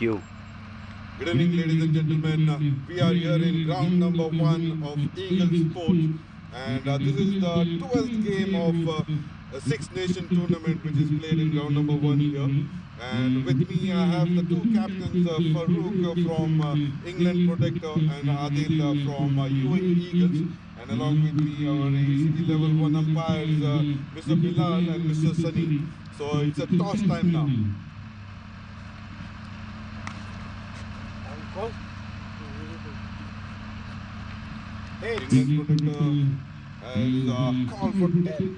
you. Good evening, ladies and gentlemen. We are here in ground number 1 of Eagle Sports, and this is the 12th game of a Six Nation tournament which is played in ground number 1 here. And with me, I have the two captains, Farouk from England Protector and Adil from UAE Eagles. And along with me, our ACT level 1 umpires, Mr. Bilal and Mr. Sunny. So it's a toss time now. England Protector has called for tails.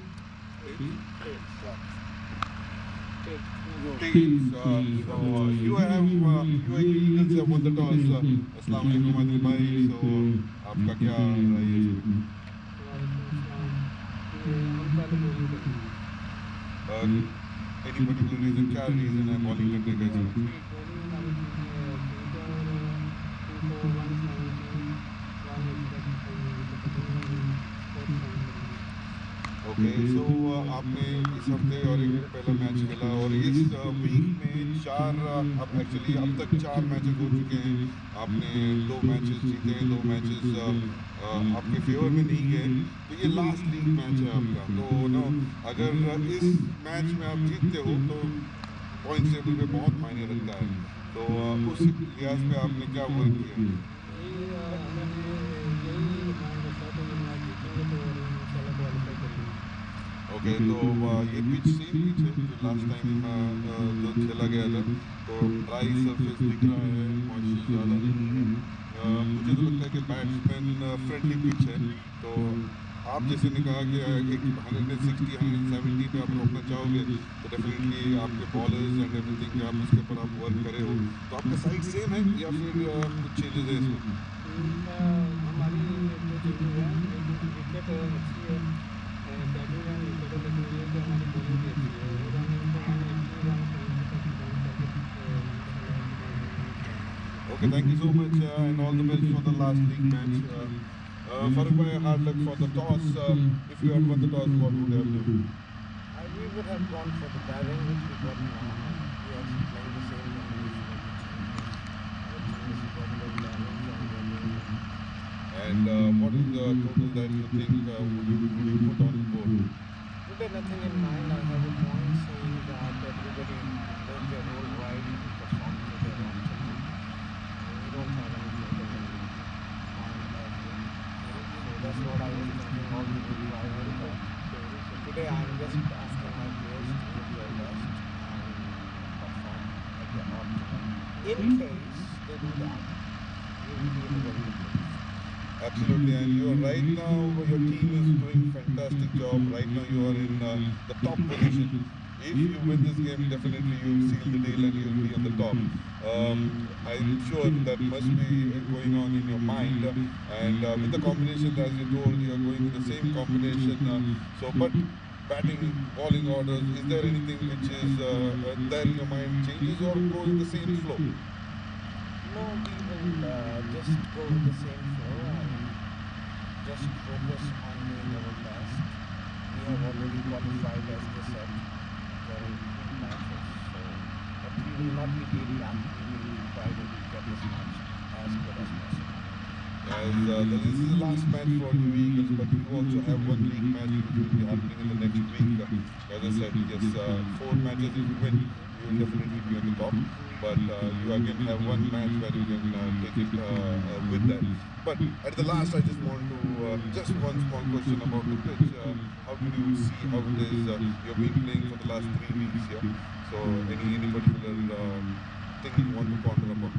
So you have UAE Eagles have won the toss. Assalamu alaikum Adil bhai. So आपका क्या राय है इसमें? Any particular reason? क्या reason है bowling करने का इसमें? Okay so आपने इस हफ्ते और एक पहला मैच खेला और इस वीक में अब एक्चुअली अब तक 4 मैचेस हो चुके हैं. आपने 2 मैचेस जीते हैं, 2 मैचेस आपके फेवर में नहीं गए. तो ये लास्ट लीग मैच है आपका. तो नो अगर इस मैच में आप जीतते हो तो पॉइंट टेबल पे बहुत मायने रखता है. तो उस लिहाज पे आपने क्या वर्क किया? ओके तो ये पिच सेम पिच है जो लास्ट टाइम जो खेला गया था. तो ड्राई सरफेस दिख रहा है, मॉइस्चर ज़्यादा नहीं है. मुझे तो लगता है कि बैट्समैन फ्रेंडली पिच है. तो आप जैसे ने कहा कि एक 160 170 पे आप रोकना चाहोगे तो डेफिनेटली आपके बॉलर्स एंड एवरीथिंग आप उसके ऊपर आप वर्क करे हो. तो आपका साइड सेम है या फिर कुछ चेंजेस है इसमें? हमारी जो चीज़ें हैं विकेट अच्छी है, बैटिंग है विकेट लगी हुई है, तो हमारी बॉलिंग भी अच्छी है और हम इनको Okay, thank you so much and all the best for the last league match. Farooq bhai, hard luck for the toss. If you had won the toss, what would you have done? we would have gone for the diving which we got now. We are playing the same combination of the team. Our team has got good balance and we are doing it. And what is the total that you think would you put on the board? Today nothing in mind. I have a point saying that everybody does their role right and perform to their optimum. We don't have anything in mind as well. So that's what I was thinking all the way prior. So today I'm just asking my players to give their best and perform at their optimum. In case they do that, we will be in a very good place. Absolutely, and you are right now. Your team is doing fantastic job. Right now, you are in the top position. If you win this game, definitely you seal the deal and you'll be on the top. I'm sure that must be going on in your mind. And with the combination, as you told, you are going with the same combination. But batting, bowling orders, is there anything which is there in your mind changes or go with the same flow? No, we will just go with the same flow and just focus on doing our best. We have already qualified, as they said, for 2 matches, so but we will not be laid back. We will try to get this match as good as possible. As this is the last match for you Eagles, but you also have one league match which will be happening in the next week. As I said, yes, 4 matches if you win, you will definitely be on the top. But you again have one match where you can take it with that. But at the last, I just want to just one small question about the pitch. How did you see how it is? You've been playing for the last 3 weeks here. So any particular thing you want to ponder upon?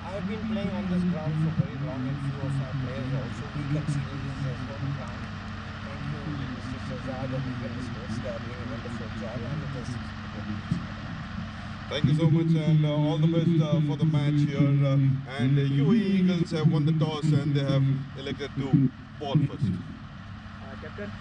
I have been playing on this ground for very long, and few of our players also. We consider this as home ground. Thank you, Mr. Shazad and Eagle Sports. They are doing a wonderful job, and it is a good pitch. Thank you so much and all the best for the match here. And UAE Eagles have won the toss and they have elected to ball first. Captain,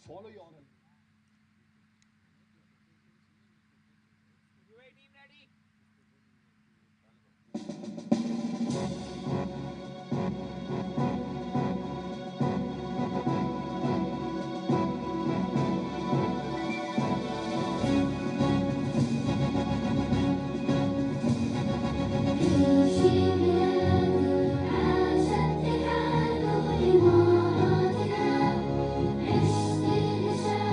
Follow your honor. UAE team ready. عاش اتحاد إماراتنا عشق نشاط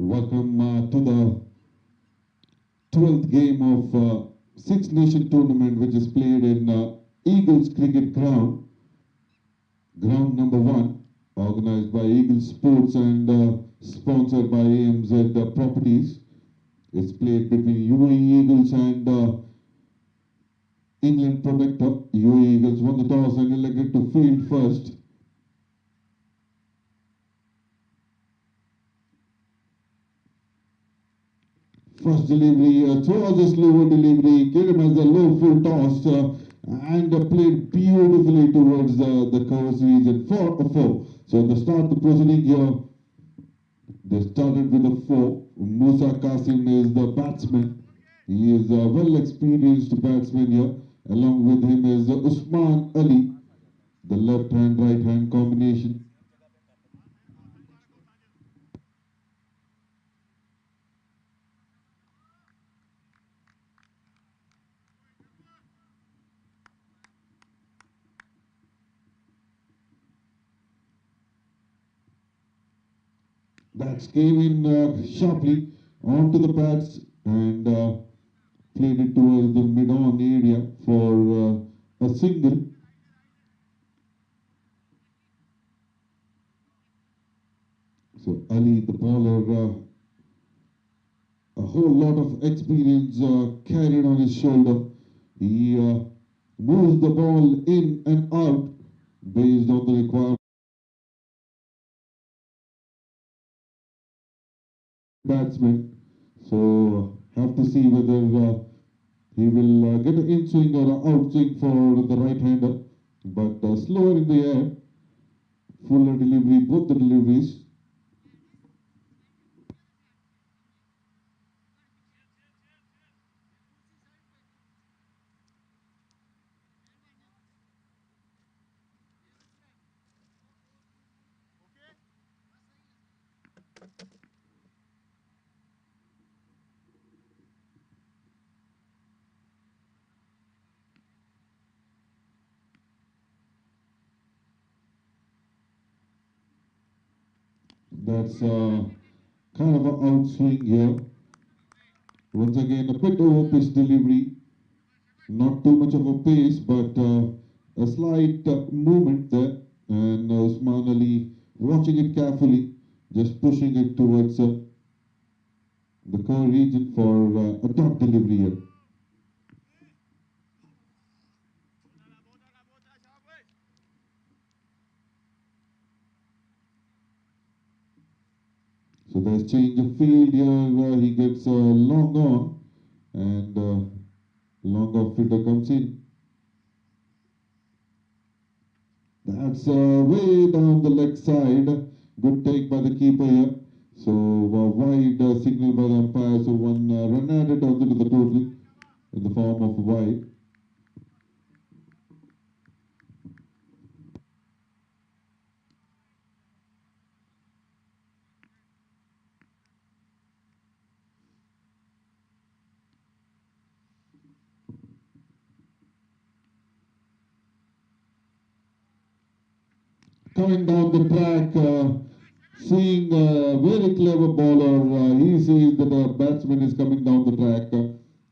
Welcome to the 12th game of Six Nation Tournament, which is played in Eagles Cricket Ground, ground number 1, organized by Eagles Sports and sponsored by AMZ Properties. It's played between UAE Eagles and England Protektor. UAE Eagles won the toss and elected to field first. First delivery, towards a slower delivery, him as a low full toss and played beautifully towards the coast region for a 4. So they start the proceeding here. They started with a 4. Musa Qasim is the batsman. He is a well experienced batsman here. Along with him is Usman Ali, the left hand right hand combination. Bats came in sharply onto the pads and played it towards the mid-on area for a single. So Ali, the bowler, a whole lot of experience carried on his shoulder. He moves the ball in and out based on the requirement. Batsman. So have to see whether he will get an in swing or an out swing for the right hander. But slower in the air, fuller delivery, both the deliveries. That's kind of an outswing here. Once again, a bit over pitch delivery. Not too much of a pace, but a slight movement there. And Usman Ali watching it carefully, just pushing it towards the core region for a top delivery here. So there's change of field here. He gets long on, and long off fielder comes in. That's way down the leg side. Good take by the keeper here. So wide signal by the umpire. So one run added onto the total in the form of wide. Coming down the track, seeing a very clever bowler. He sees that a batsman is coming down the track.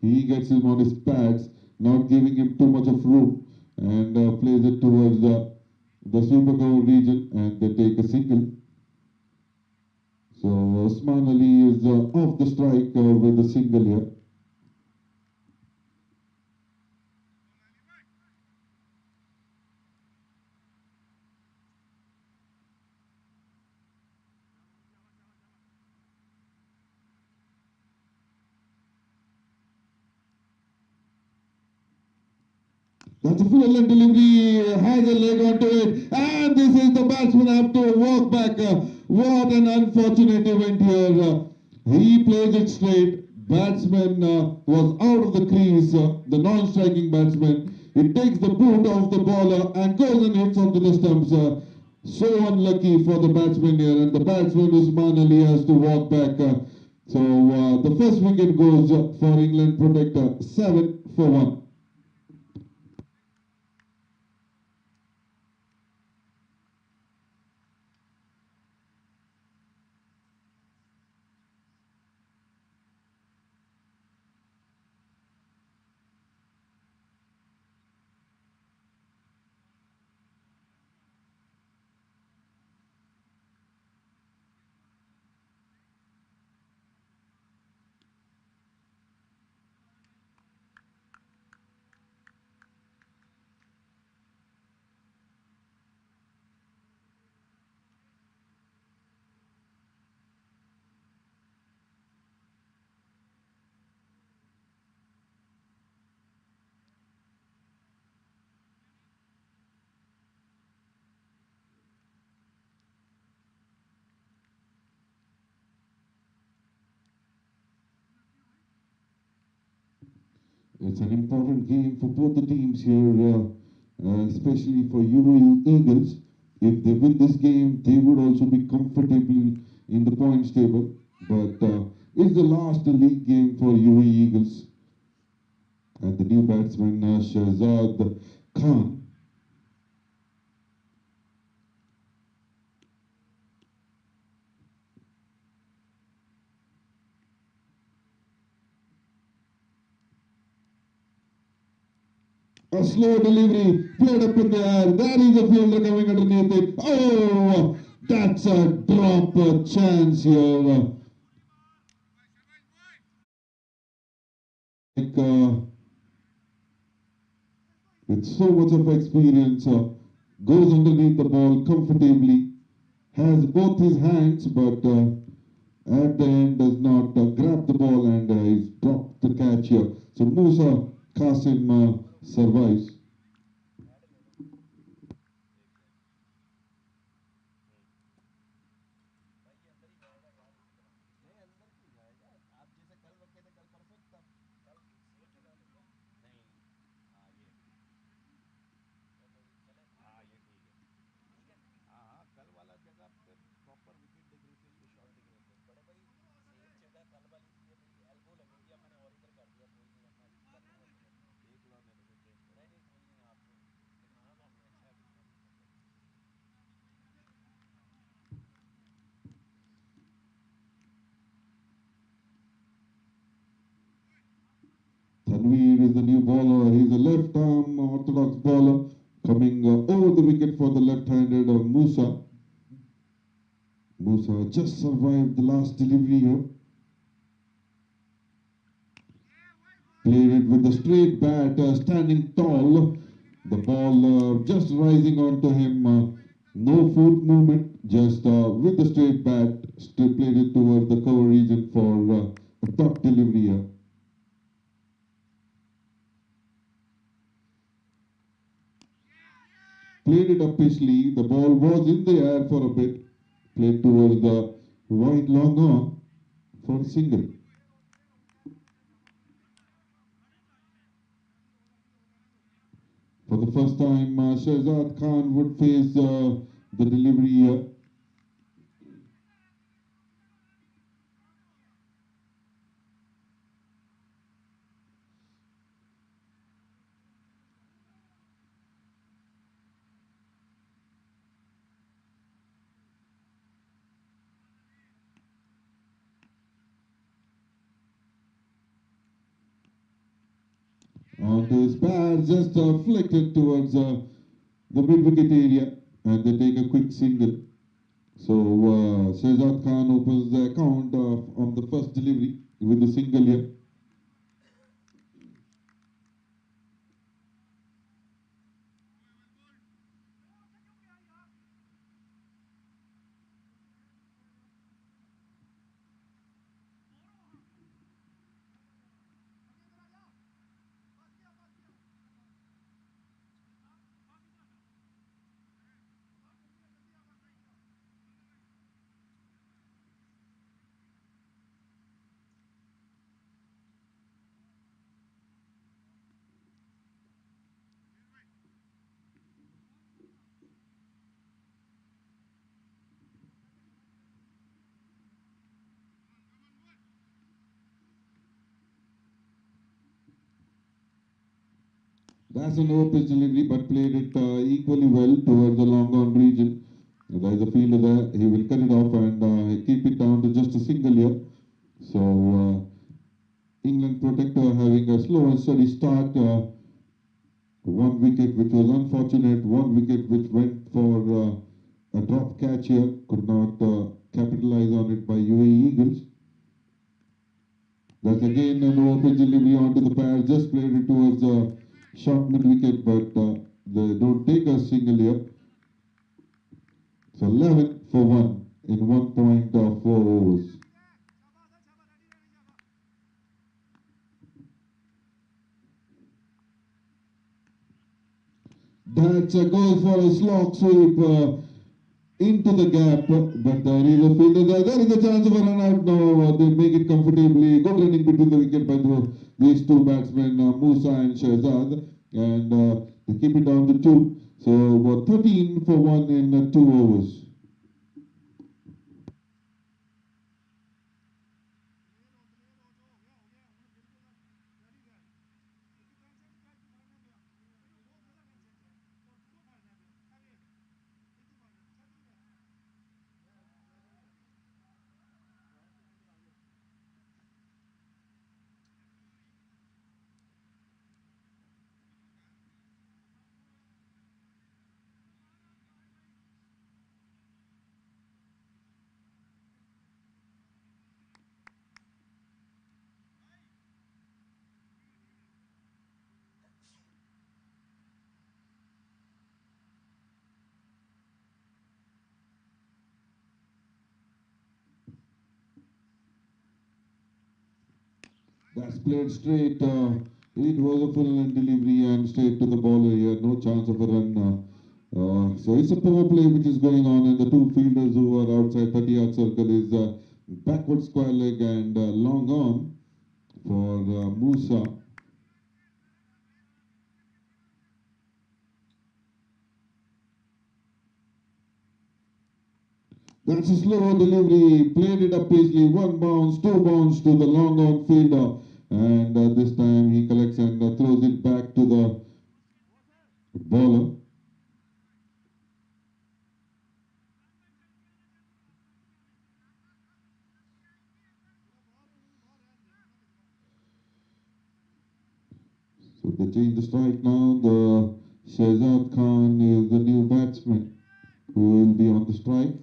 He gets him on his pads, not giving him too much of room, and plays it towards the sweeper cover region, and they take a single. So Usman Ali is off the strike with a single here. That's a full length delivery, has a leg onto it, and this is the batsman have to walk back. What an unfortunate event here. He plays it straight. Batsman was out of the crease, the non-striking batsman. He takes the boot off the bowler and goes and hits onto the stumps. So unlucky for the batsman here, and the batsman Usman Ali has to walk back. So the first wicket goes for England Protektor, 7 for 1. It's an important game for both the teams here, especially for UAE Eagles. If they win this game, they would also be comfortably in the points table. But it's the last league game for UAE Eagles. And the new batsman, Shahzad Khan. A slow delivery, played up in the air. There is a fielder coming underneath it. Oh, that's a drop chance here. Like, with so much of experience, goes underneath the ball comfortably, has both his hands, but at the end does not grab the ball and he's dropped the catch here. So Musa Qasim survives. Tanveer is the new bowler. He's a left arm orthodox bowler coming over the wicket for the left-handed Musa. Musa just survived the last delivery here. Played it with the straight bat, standing tall. The ball just rising onto him. No foot movement, just with the straight bat, still played it towards the cover region for a top delivery here. Played it upishly. The ball was in the air for a bit. Played towards the wide long on for a single. For the first time, Shahzad Khan would face the delivery here. Onto his bat, just flicked it towards the mid-wicket area and they take a quick single. So Shahzad Khan opens the account on the first delivery with a single here. That's an no-pitch delivery, but played it equally well towards the long on region. There is a fielder there. He will cut it off and keep it down to just a single here. So England Protector having a slow and steady start. One wicket which was unfortunate. One wicket which went for a drop catch here. Could not capitalize on it by UAE Eagles. That's again an no-pitch delivery onto the pad. Just played it towards short mid-wicket, but they don't take a single here. So 11 for 1 in 1.4 overs. That's a goal for a slog sweep. into the gap, but there is a fielder there. There is a chance of a run out now. They make it comfortably. Good running between the wicket by these two batsmen, Musa and Shahzad, and they keep it down to 2. So 13 for 1 in 2 overs. That's played straight. It was a full line delivery and straight to the bowler here. No chance of a run. So it's a power play which is going on, and the two fielders who are outside 30-yard circle is backward square leg and long on for Musa. That's a slow delivery. Played it up easily. 1 bounce, 2 bounce to the long on fielder, and this time he collects and throws it back to the bowler. So they change the strike now. The Shahzad Khan is the new batsman who will be on the strike.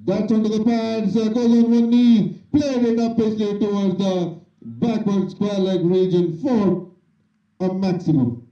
That's onto the pads, goes on one knee, played it up basically towards the backward square leg region for a maximum.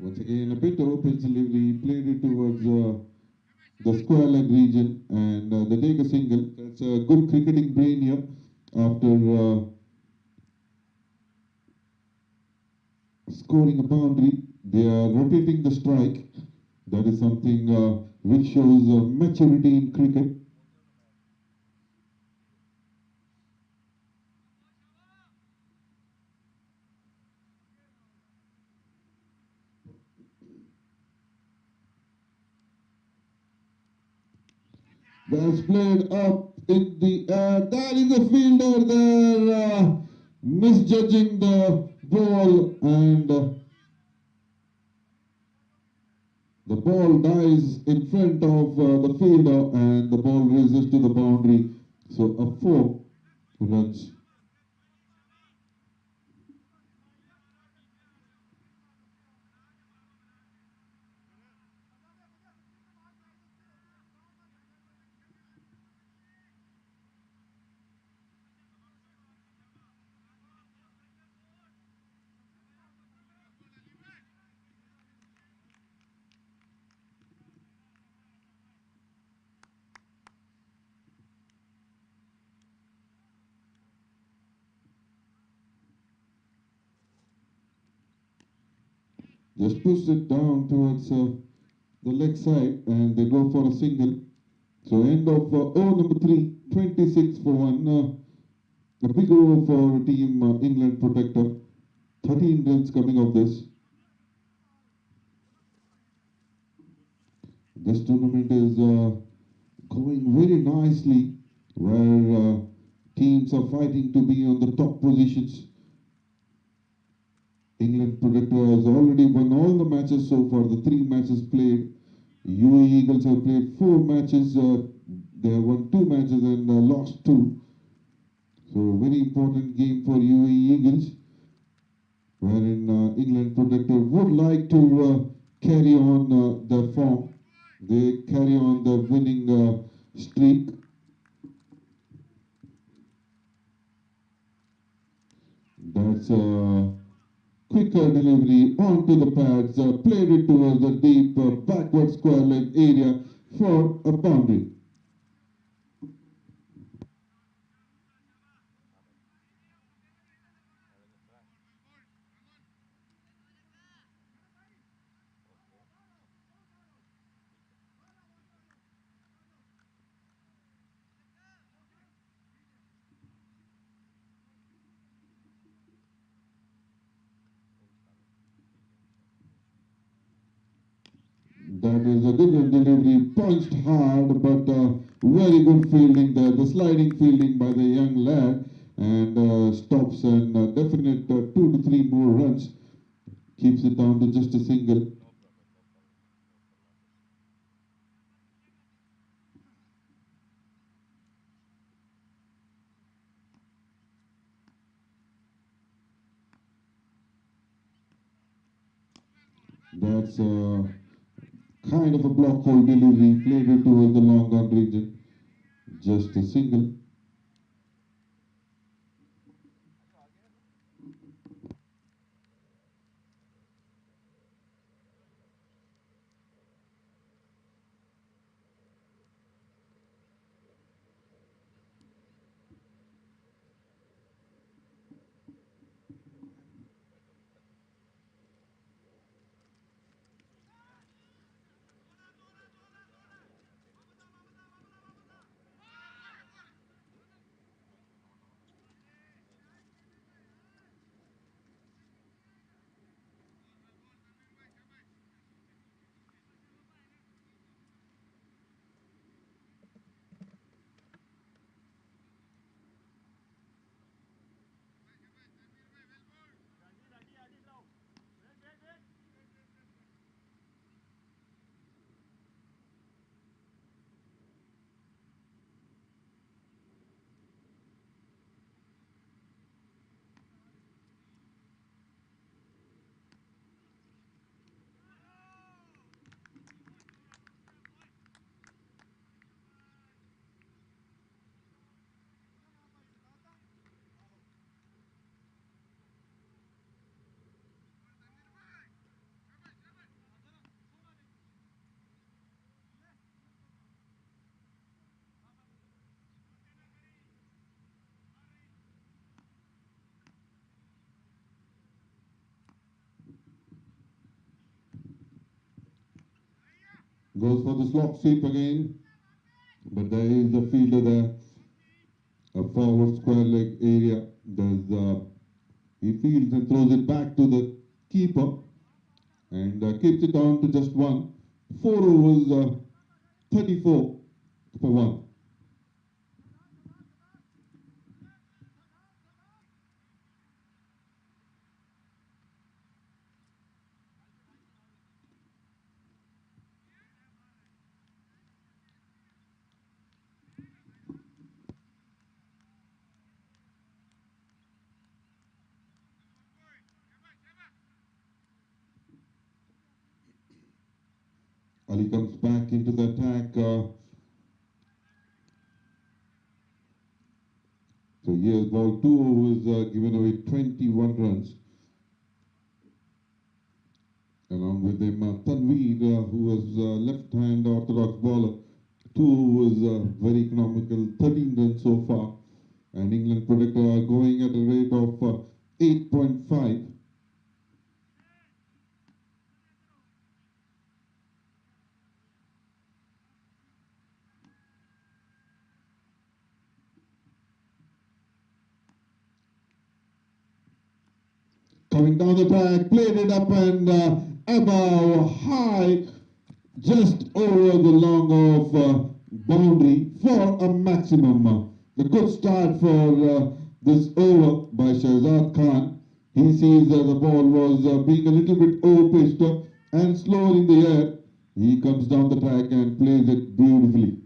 Once again, a bit of pitch delivery, played it towards the square leg region, and they take a single. That's a good cricketing brain here after scoring a boundary. They are rotating the strike. That is something which shows maturity in cricket. That's played up in the air. That is a fielder there, misjudging the ball, and the ball dies in front of the fielder, and the ball races to the boundary. So a 4 runs. Just push it down towards the leg side, and they go for a single. So end of over number 3, 26 for 1. A big over for team England Protector. 13 runs coming of this. This tournament is going very nicely, where teams are fighting to be on the top positions. England Protektor has already won all the matches so far, the 3 matches played. UAE Eagles have played 4 matches. They have won 2 matches and lost 2. So very important game for UAE Eagles, wherein England Protector would like to carry on the form. They carry on the winning streak. That's a quicker delivery onto the pads, played it towards the deep backward square leg area for a boundary. That is a good delivery, punched hard, but very good fielding there. The sliding fielding by the young lad, and stops and definite 2 to 3 more runs. Keeps it down to just a single. That's kind of a block hole delivery, played it towards the long on region. Just a single. Goes for the slop sweep again, but there is the fielder there, a forward square leg area. He fields and throws it back to the keeper and keeps it down to just one. 4 overs, 34 for one. Ali comes back into the attack. So here's ball, 2 overs, given away 21 runs. Along with him, Tanveer, who was left-hand orthodox bowler. 2 overs, very economical, 13 runs so far. And England Protector are going at a rate of 8.5. Coming down the track, played it up and above, high, just over the long of boundary for a maximum. The good start for this over by Shahzad Khan. He sees the ball was being a little bit over-pitched and slow in the air. He comes down the track and plays it beautifully.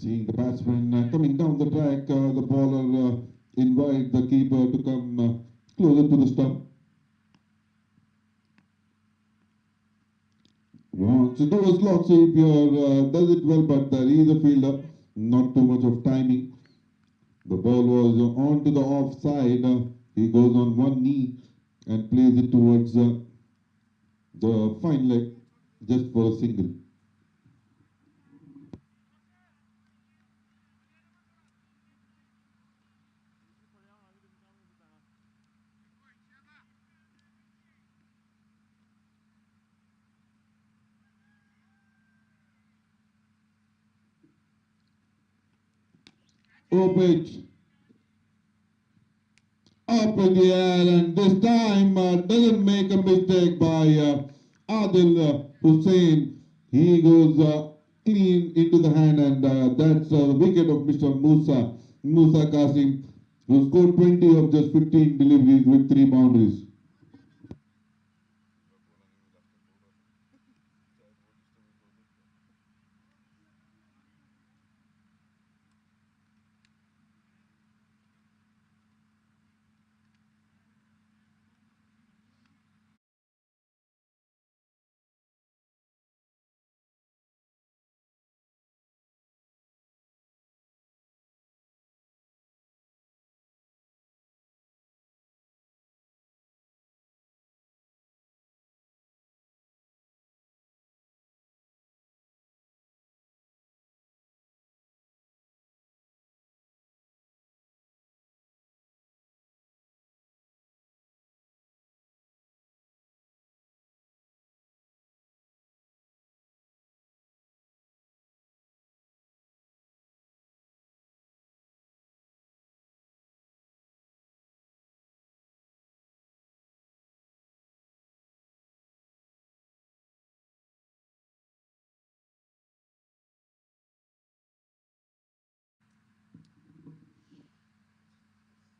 Seeing the batsman coming down the track, the bowler invites the keeper to come closer to the stump. Wants to do a slot sweep here, does it well, but there is a fielder, not too much of timing. The ball was on to the offside. He goes on one knee and plays it towards the fine leg just for a single. Pitch up in the air, and this time doesn't make a mistake by Adil Hussain. He goes clean into the hand, and that's the wicket of Mr. Musa Qasim, who scored 20 of just 15 deliveries with 3 boundaries.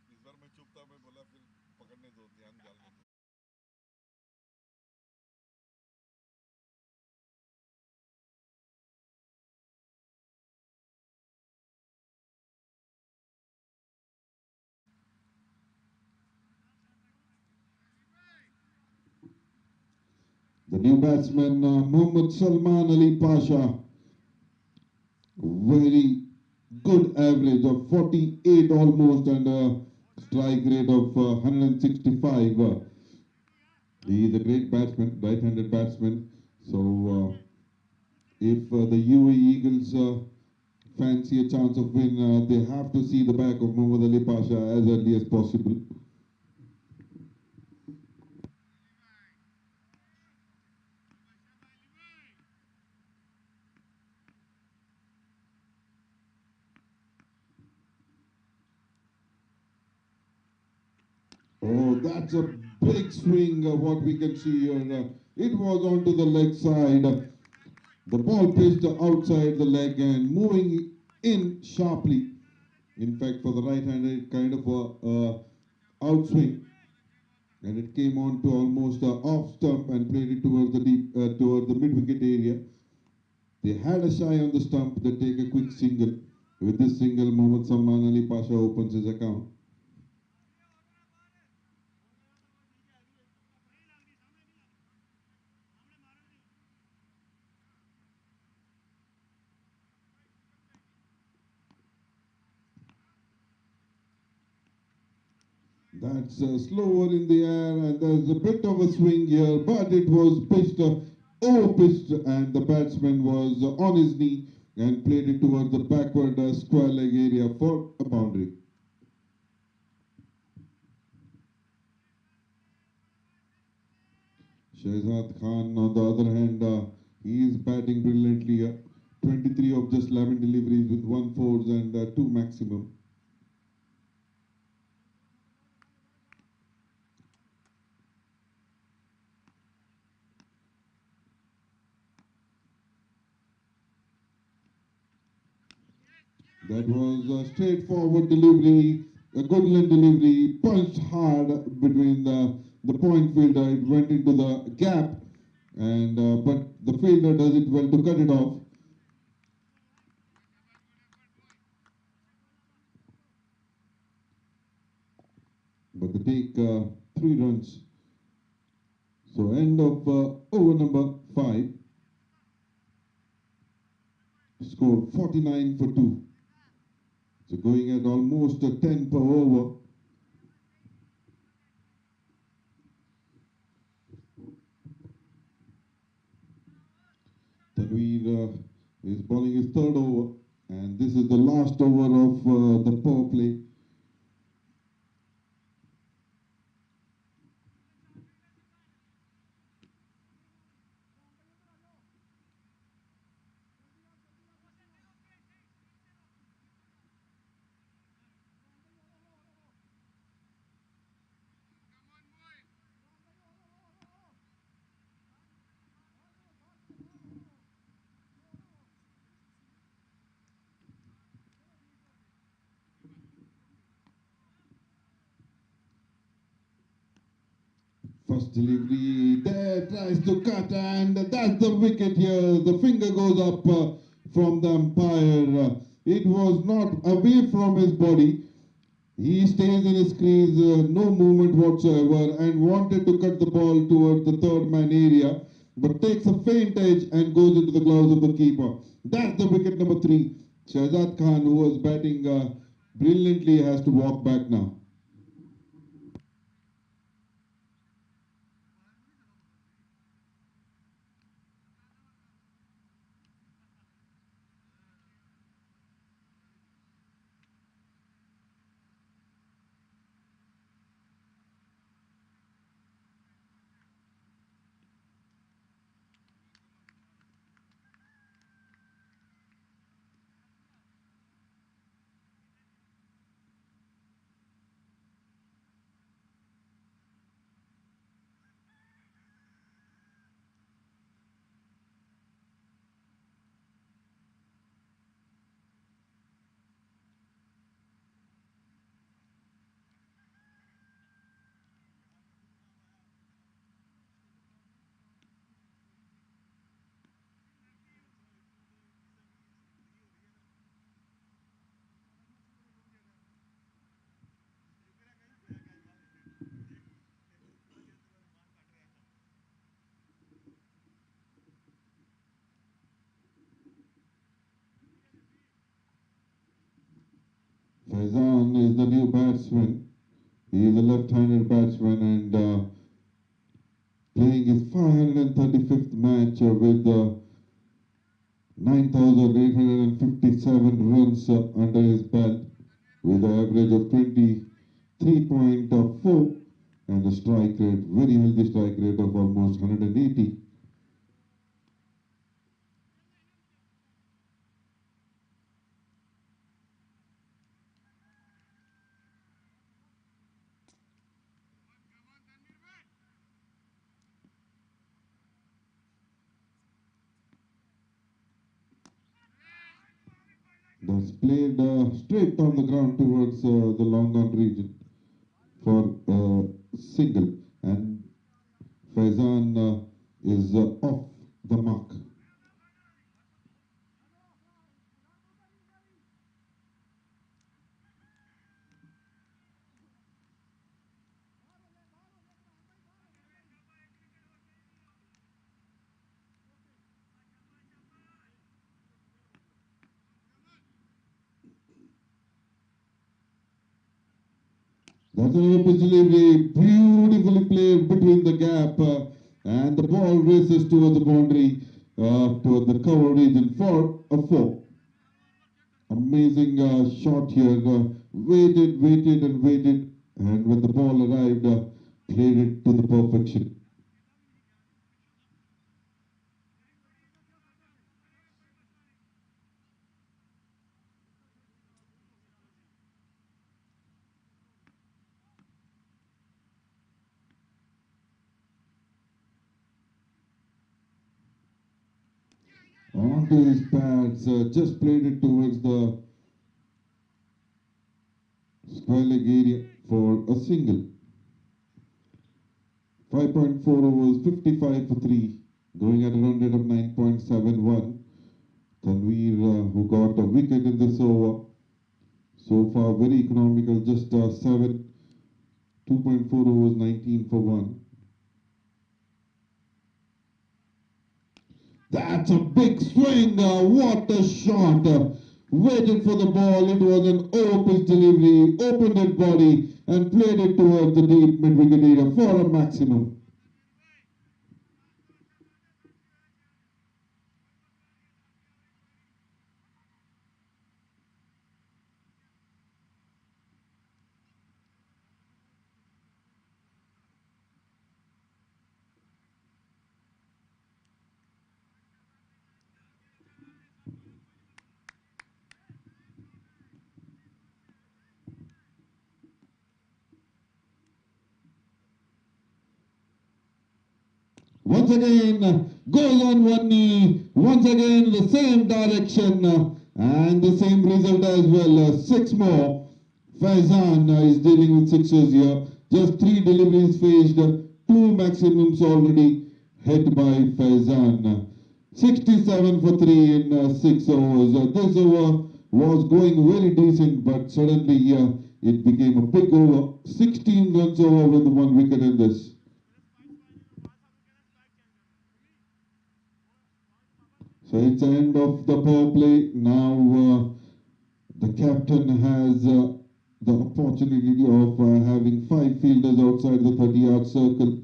इस बार मैं चुप था, मैं बोला फिर पकड़ने दो, ध्यान डालने दो. The new batsman, Mohammad Salman Ali Pasha, very good average of 48 almost, and a strike rate of 165. He is a great batsman, right-handed batsman. So if the UAE Eagles fancy a chance of win, they have to see the back of Mohammad Ali Pasha as early as possible. Oh, that's a big swing, what we can see here. It was onto the leg side. The ball pitched outside the leg and moving in sharply. In fact, for the right-handed, kind of a outswing, and it came on to almost off stump and played it towards the deep, towards the mid-wicket area. They had a shy on the stump. They take a quick single. With this single, Mohammad Salman Ali Pasha opens his account. That's slower in the air, and there's a bit of a swing here, but it was pitched, over-pitched, and the batsman was on his knee and played it towards the backward square leg area for a boundary. Shahzad Khan, on the other hand, he is batting brilliantly. 23 of just 11 deliveries with 1 fours and 2 maximum. That was a straightforward delivery, a good line delivery, punched hard between the point fielder. It went into the gap, and but the fielder does it well to cut it off. take 3 runs. So end of over number 5. Scored 49 for 2. So going at almost 10 per over. Tanveer is bowling his 3rd over, and this is the last over of the power play. First delivery there, tries to cut, and that's the wicket here. The finger goes up from the umpire. It was not away from his body. He stays in his crease, no movement whatsoever, and wanted to cut the ball towards the 3rd man area, but takes a faint edge and goes into the gloves of the keeper. That's the wicket number 3. Shahzad Khan, who was batting brilliantly, has to walk back now. Faizan is the new batsman. He is a left-handed batsman and playing his 535th match with 9,857 runs under his belt, with an average of 23.4 and a strike rate, very healthy strike rate of almost 180. That's played straight on the ground towards the long on region for single, and Faizan is off the mark. That's another pitch delivery, beautifully played between the gap, and the ball races towards the boundary, toward the cover region for a 4. Amazing shot here, waited and waited, and when the ball arrived, played it to the perfection. Onto his pads, just played it towards the square leg area for a single. 5.4 overs, 55 for 3, going at a run rate of 9.71. Tanveer, who got a wicket in this over, so far very economical, just 7 2.4 overs, 19 for 1. That's a big swing. What a shot. Waited for the ball. It was an over-pitch delivery. Opened its body and played it towards the deep mid-wicket area for a maximum. Once again, goes on one knee. Once again, the same direction and the same result as well. 6 more. Faizan is dealing with sixes here. Just 3 deliveries faced. 2 maximums already hit by Faizan. 67 for 3 in 6 overs. This over was going very decent, but suddenly it became a big over. 16 runs over with 1 wicket in this. So it's the end of the power play. Now the captain has the opportunity of having 5 fielders outside the 30-yard circle.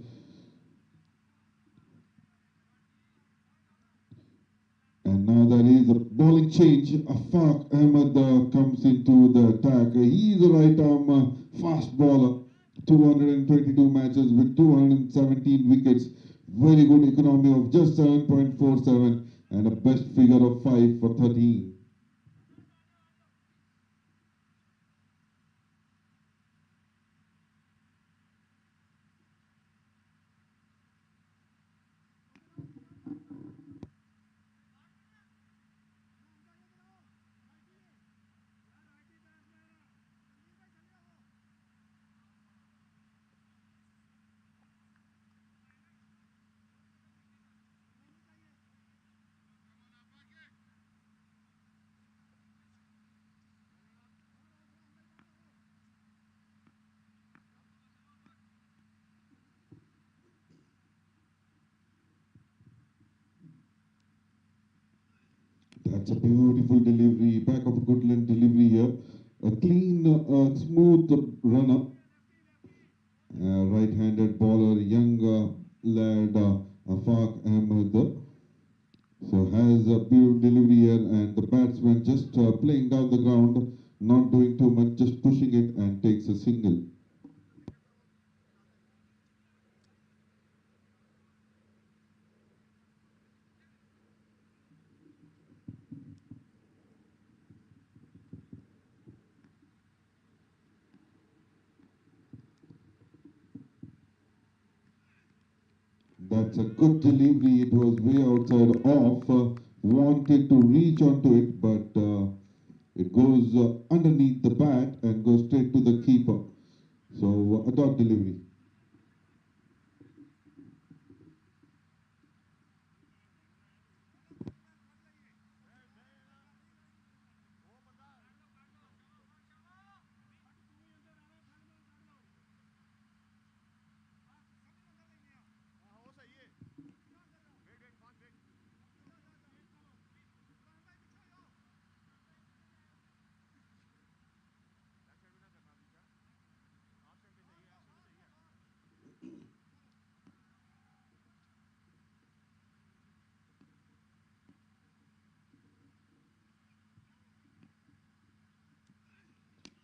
And now there is a bowling change. Afaq Ahmed comes into the attack. He is a right-arm fast bowler. 222 matches with 217 wickets. Very good economy of just 7.47 and a best figure of 5 for 13. That's a beautiful delivery, back of a good length delivery here. A clean, smooth runner. Right-handed bowler, young lad Afaq Ahmed. So has a beautiful delivery here, and the batsman just playing down the ground, not doing too much, just pushing it and takes a single. That's a good delivery. It was way outside off. Wanted to reach onto it, but it goes underneath the bat and goes straight to the keeper. So a dot delivery.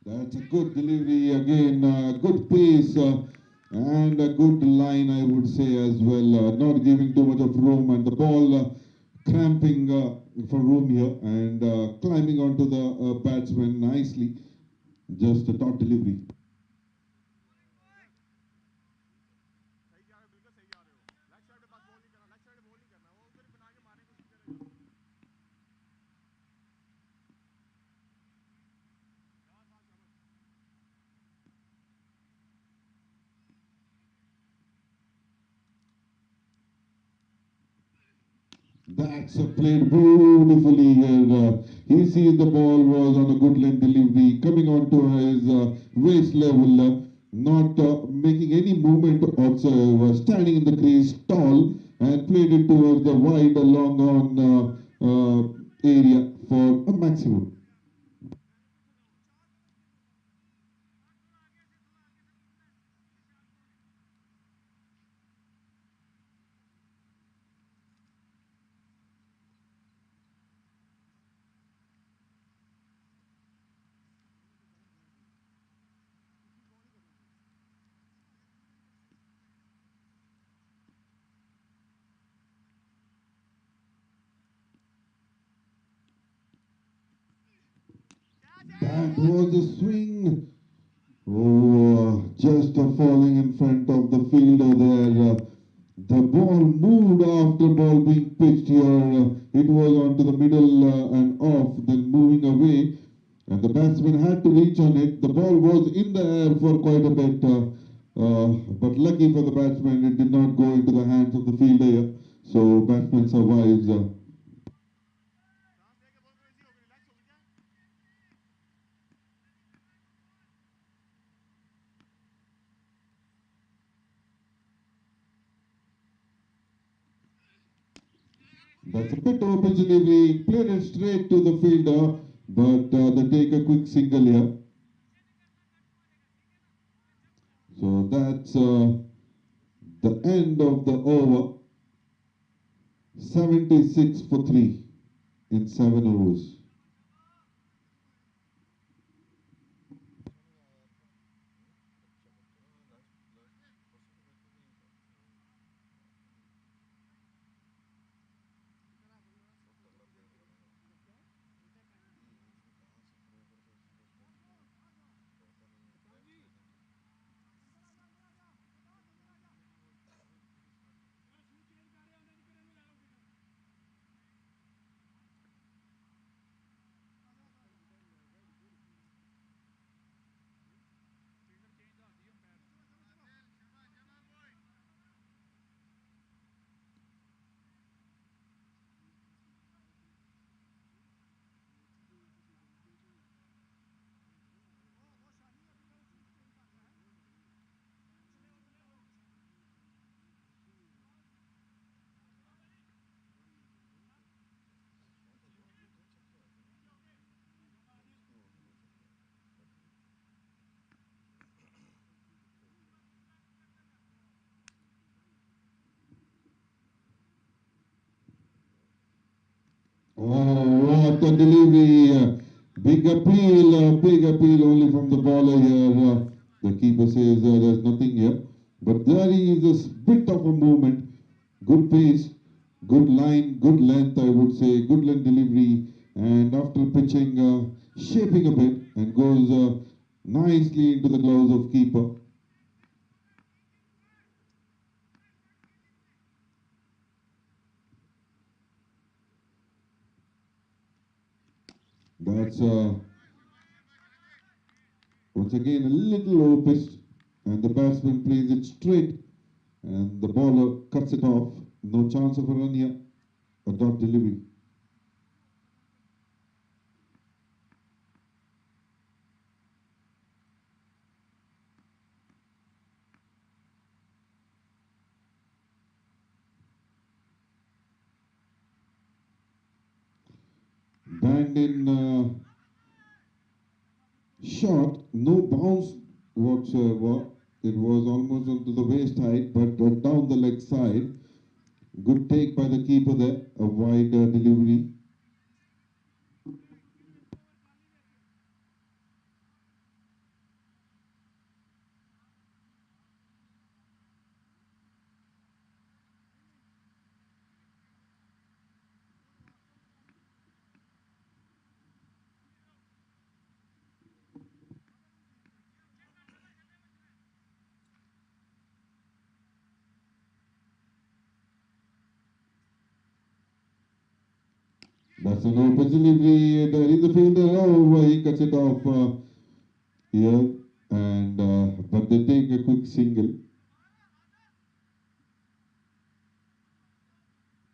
That's a good delivery again, good pace and a good line, I would say as well. Not giving too much of room, and the ball cramping for room here and climbing onto the batsman nicely. Just a dot delivery. That's played beautifully here. He sees the ball was on a good length delivery, coming on to his waist level. not making any movement whatsoever, standing in the crease tall and played it towards the wide long on area for a maximum. That was a swing. Oh, just falling in front of the fielder there. The ball moved after ball being pitched here. It was onto the middle and off, then moving away. And the batsman had to reach on it. The ball was in the air for quite a bit. But lucky for the batsman, it did not go into the hands of the fielder here. So batsman survives. That's a bit open delivery. Played it straight to the fielder, but they take a quick single here. So that's the end of the over. 76 for 3 in 7 overs. Oh, what a delivery! Big appeal only from the bowler here. The keeper says there's nothing here. But there is a bit of a movement. Good pace, good line, good length, I would say. Good length delivery. And after pitching, shaping a bit and goes nicely into the gloves of keeper. That's once again a little low pitched, and the batsman plays it straight, and the bowler cuts it off. No chance of a run here. A dot delivery. Banged in shot, no bounce whatsoever. It was almost onto the waist height, but down the leg side. Good take by the keeper there. A wide delivery. That's an open delivery. There is a fielder. Oh, he cuts it off here. And but they take a quick single.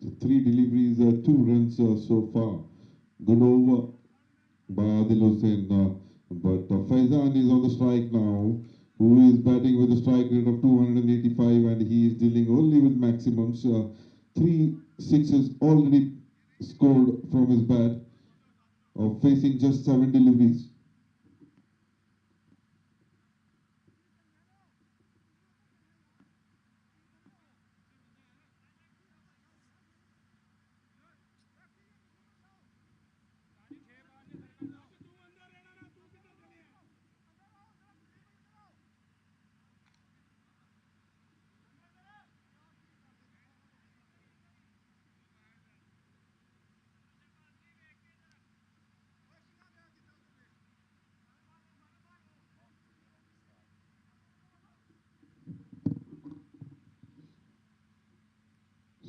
So 3 deliveries, 2 runs so far. Good over by Adil Hussain. But Faizan is on the strike now. who is batting with a strike rate of 285, and he is dealing only with maximums. 3 sixes already scored from his bat, of facing just 7 deliveries.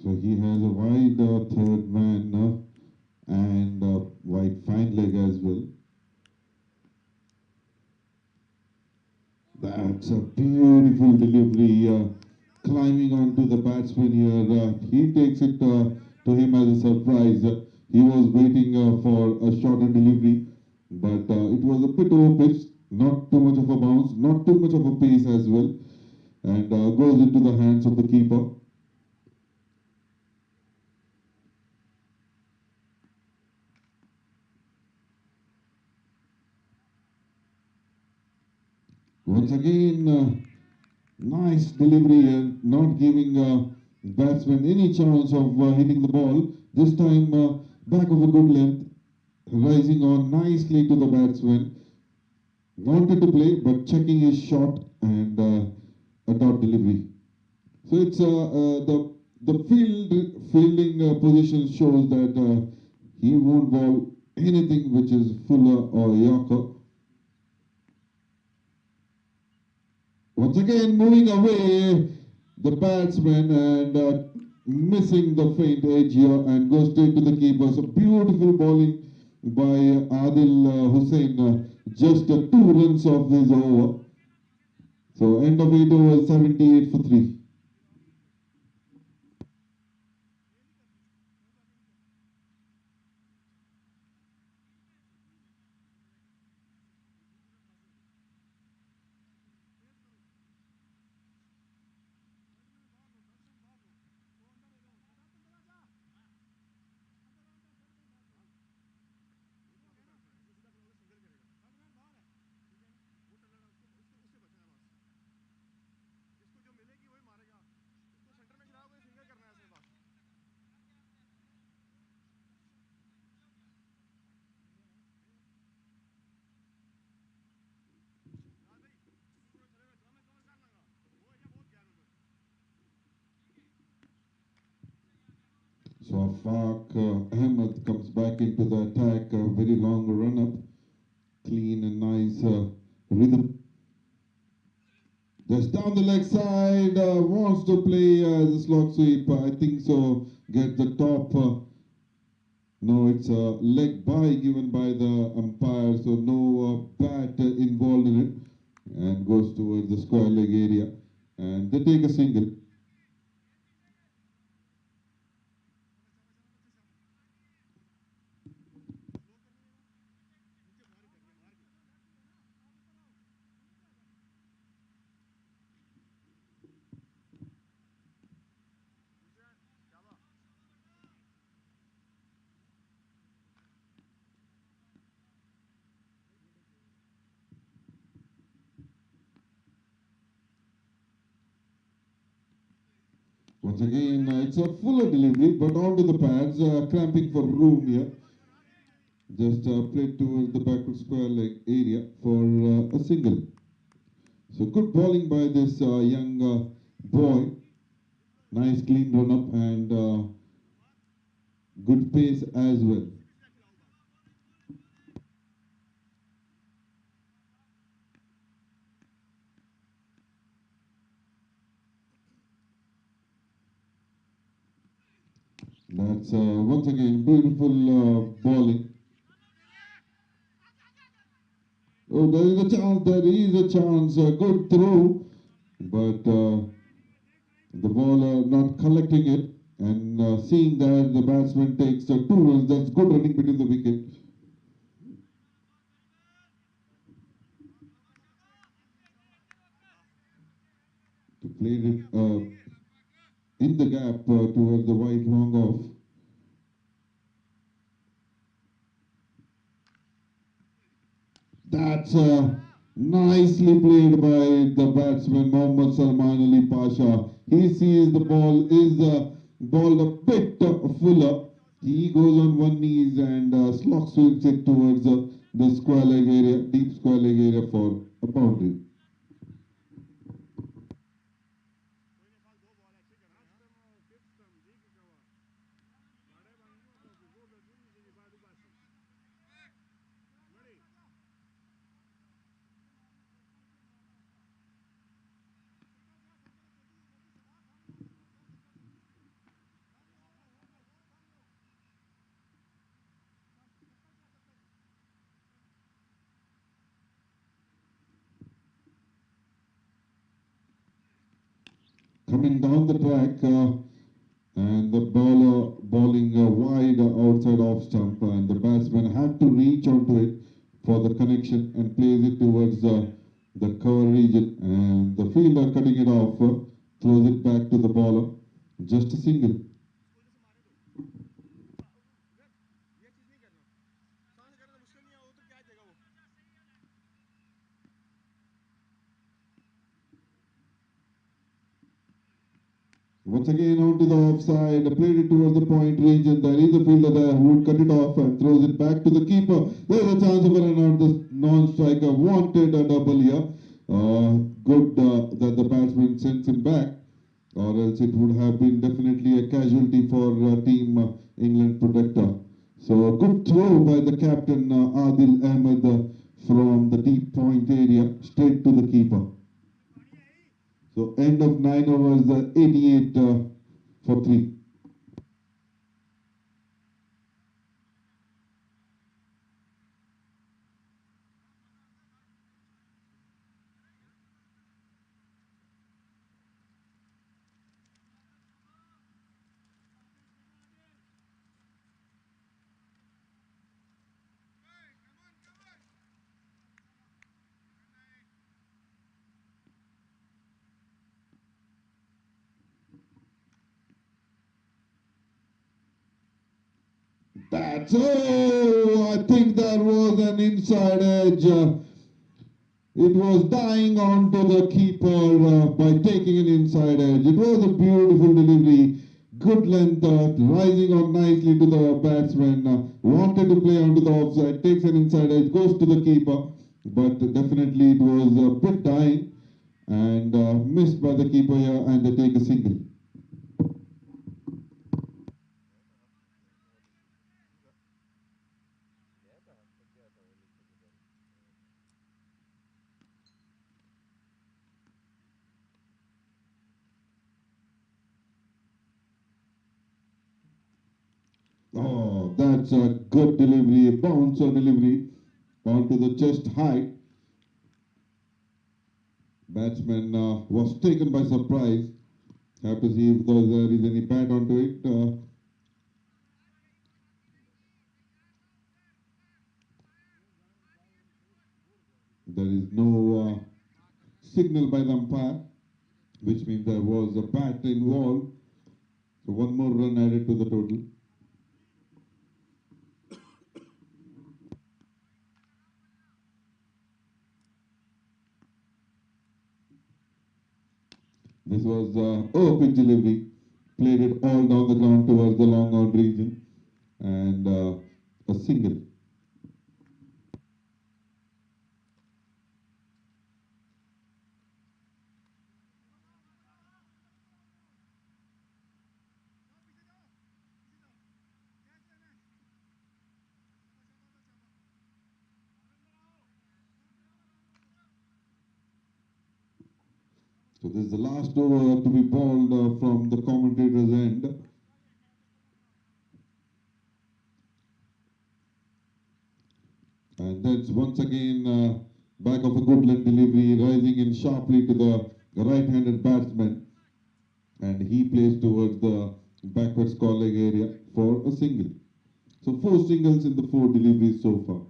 So he has a wide third man and wide fine leg as well. That's a beautiful delivery, climbing onto the batsman here. He takes it to him as a surprise. He was waiting for a shorter delivery, but it was a bit over pitch, not too much of a bounce, not too much of a pace as well, and goes into the hands of the keeper. Once again, nice delivery and not giving batsman any chance of hitting the ball. This time back of a good length, rising on nicely to the batsman. Wanted to play, but checking his shot and a dot delivery. So it's the fielding position shows that he won't bowl anything which is fuller or yorker. Once again, moving away the batsman and missing the faint edge here and goes straight to the keeper. So beautiful bowling by Adil Hussain. Just 2 runs off this over. So end of 8 overs, 78 for 3. So Afaq Ahmed comes back into the attack. A very long run up, clean and nice rhythm. Just down the leg side, wants to play as a slot sweep. I think so. Get the top. No, it's a leg by given by the umpire, so no bat involved in it, and goes towards the square leg area, and they take a single. Once again, it's a fuller delivery, but onto the pads, cramping for room here. Just played towards the backward square leg area for a single. So good bowling by this young boy. Nice clean run up and good pace as well. That's once again beautiful bowling. Oh, there is a chance, there is a chance. Good throw, but the bowler not collecting it and seeing that the batsman takes 2 runs. That's good running between the wicket. played it in the gap towards the wide long off. That's nicely played by the batsman Mohammad Salman Ali Pasha. He sees the ball is ball a bit fuller. He goes on one knees and slog swings it towards the square leg area, deep square leg area for a boundary. Coming down the track, and the bowler bowling wide outside off stump, and the batsman had to reach onto it for the connection and plays it towards the cover region, and the fielder cutting it off throws it back to the bowler. Just a single. Once again onto the offside, played it towards the point region. There is a fielder there who would cut it off and throws it back to the keeper. There's a chance of a run out. The non-striker wanted a double here. Good that the batsman sends him back, or else it would have been definitely a casualty for Team England Protector. So a good throw by the captain Adil Ahmed from the deep point area straight to the keeper. So end of 9 overs, 88 for 3. That's, oh, I think that was an inside edge. It was dying onto the keeper by taking an inside edge. It was a beautiful delivery, good length, rising on nicely to the batsman. Wanted to play onto the offside, takes an inside edge, goes to the keeper, but definitely it was a bit dying and missed by the keeper here, and they take a single. Oh, that's a good delivery, a bouncer delivery onto the chest high. Batsman was taken by surprise. Have to see if there is any bat onto it. There is no signal by the umpire, which means there was a bat involved. So one more run added to the total. This was pitch delivery. Played it all down the ground towards the long on region. And a single. So this is the last over to be bowled from the commentator's end. And that's once again back of a good length delivery, rising in sharply to the right-handed batsman. And he plays towards the backward score leg area for a single. So 4 singles in the 4 deliveries so far.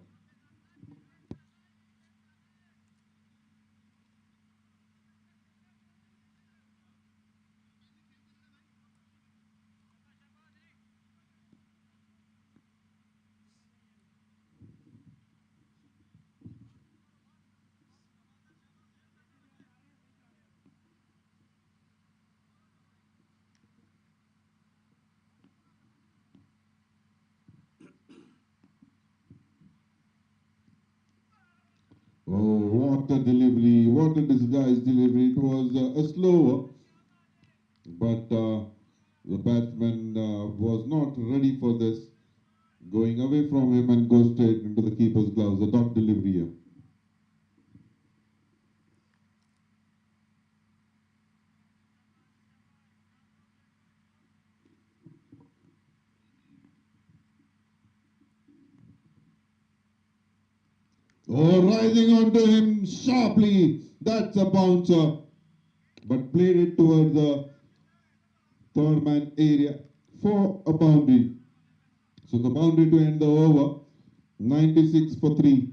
Oh, what a delivery! What a disguised delivery! It was a slower, but the batsman was not ready for this. Going away from him and go straight into the keeper's gloves. A dot delivery here. Oh, rising onto him sharply. That's a bouncer. But played it towards the third man area for a boundary. So the boundary to end the over. 96 for 3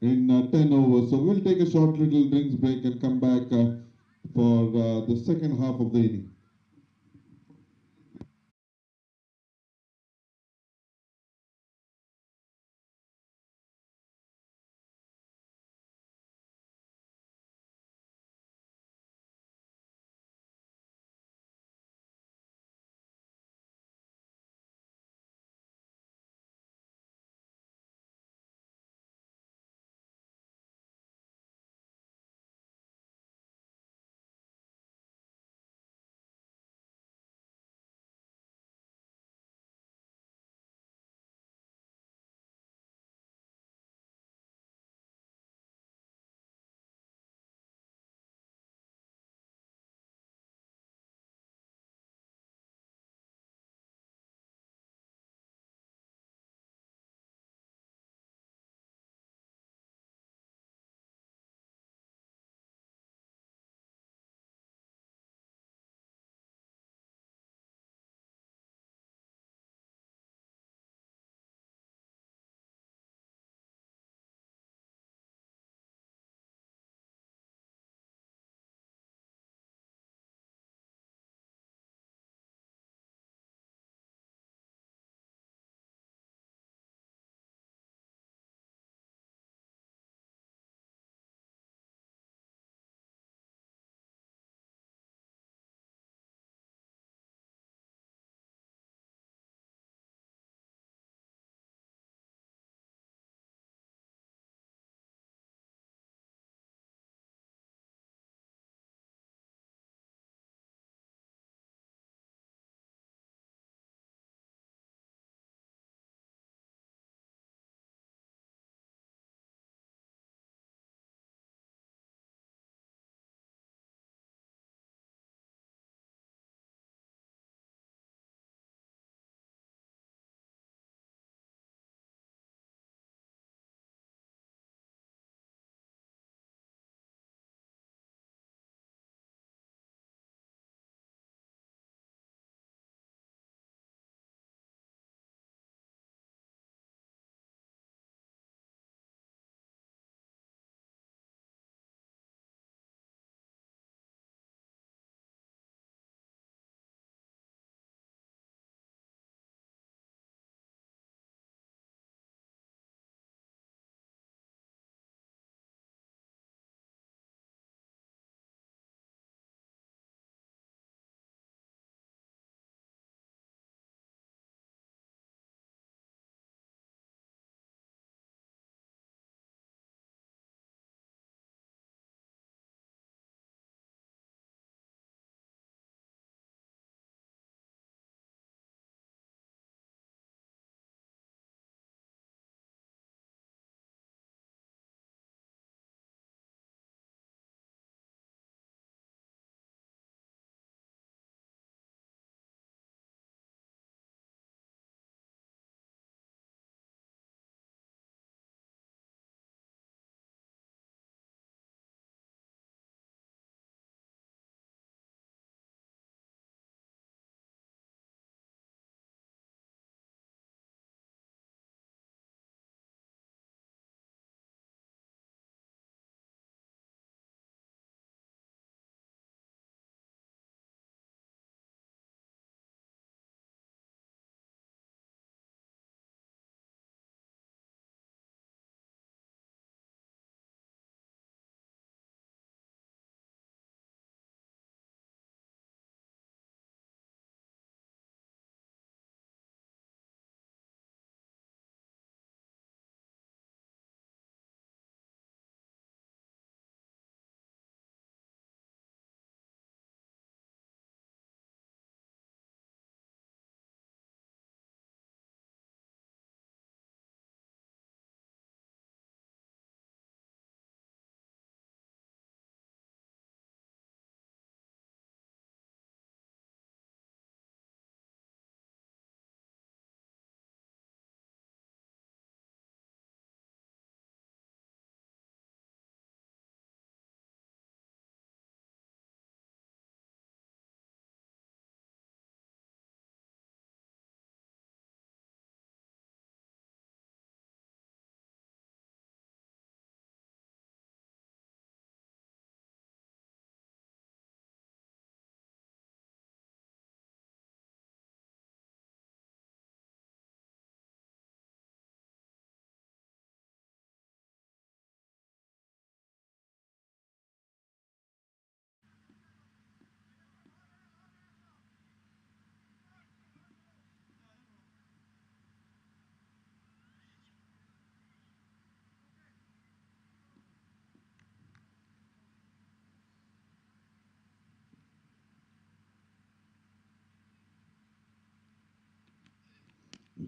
in 10 overs. So we'll take a short little drinks break and come back for the second half of the inning.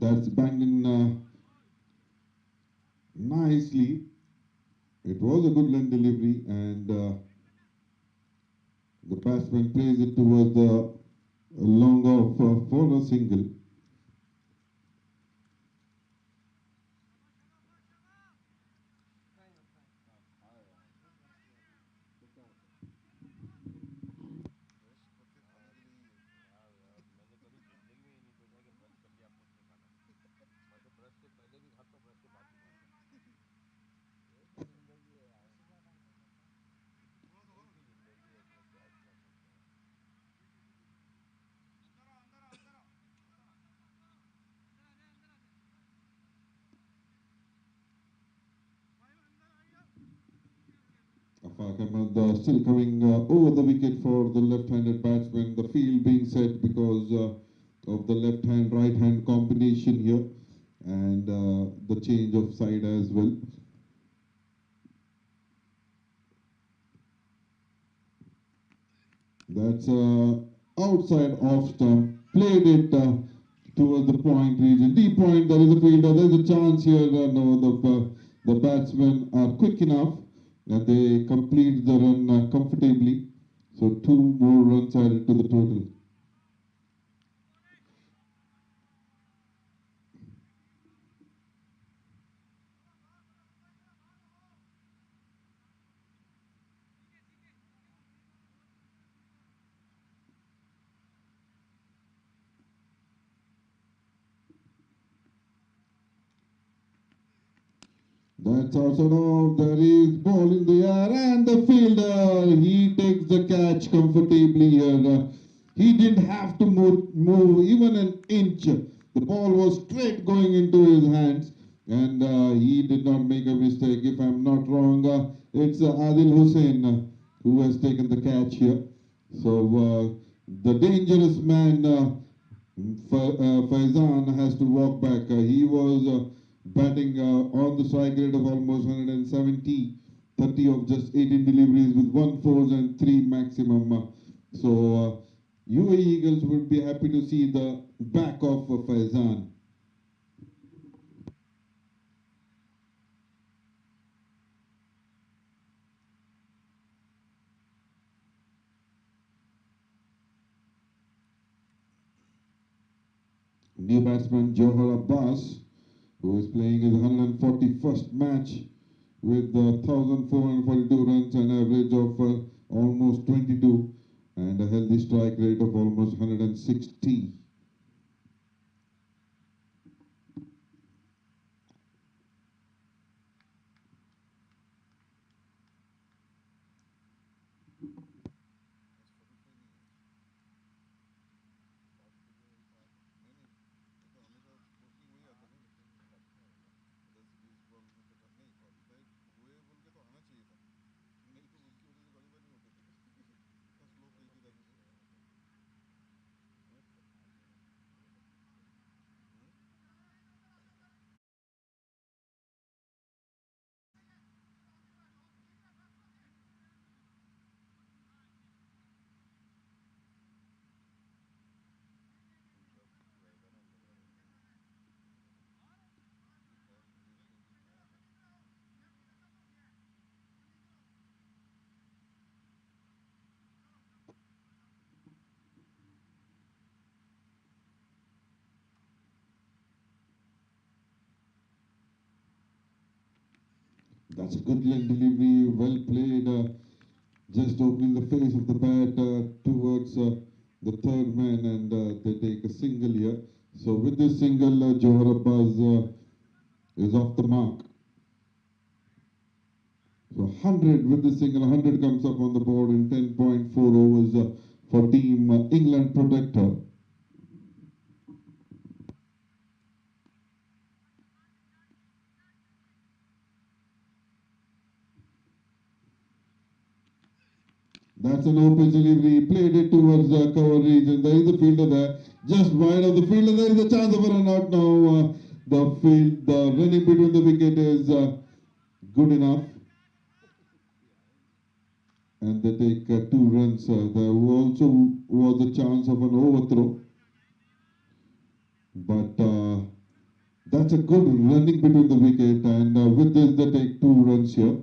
That's banged in nicely. It was a good line delivery, and the batsman plays it towards the long off for a single. मैंने तो अभी जिंदगी में ये नहीं सोचा कि brush कर लिया अब कुछ नहीं खाना। मैं तो ब्रश से पहले भी खाता, ब्रश के बाद भी खाता। ये तो जिंदगी है यार, ऐसी जिंदगी है, इसमें क्या कर सकते हैं। Afaq Ahmed still coming over the wicket for the left-handed batsman. The field being set because of the left-hand, right-hand combination here, and the change of side as well. That's outside off stump. Played it towards the point region. Deep point. There is a fielder. There's a chance here. No, the batsmen are quick enough, and they complete the run comfortably. So two more runs added to the total. That's outside off. There is ball in the air, and the fielder he takes the catch comfortably here. He didn't have to move even an inch. The ball was straight going into his hands, and he did not make a mistake. If I'm not wrong, it's Adil Hussain who has taken the catch here. So the dangerous man Faizan has to walk back. He was batting on the strike rate of almost 170, 30 of just 18 deliveries with 1 fours and 3 maximum. So UAE Eagles would be happy to see the back of Faizan. New batsman Johar Abbas, who is playing his 141st match with 1,442 runs, an average of almost 22, and a healthy strike rate of almost 160. That's a good leg delivery, well played. Just opening the face of the bat towards the third man, and they take a single here. So with this single, Johar Abbas is off the mark. So 100 with the single, 100 comes up on the board in 10.4 overs for Team England Protector. That's an open delivery, played it towards the cover region. There is a fielder there, just wide of the fielder. There is a chance of a run out now. The running between the wicket is good enough. And they take 2 runs. There also was a chance of an overthrow. But That's a good running between the wicket, and with this they take 2 runs here.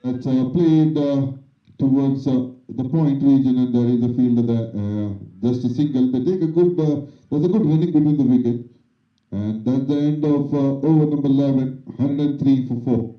That's played towards the point region, and there is a fielder there, just a single. They take a good, there's a good running between the wicket, and that's the end of over number 11, 103 for 4.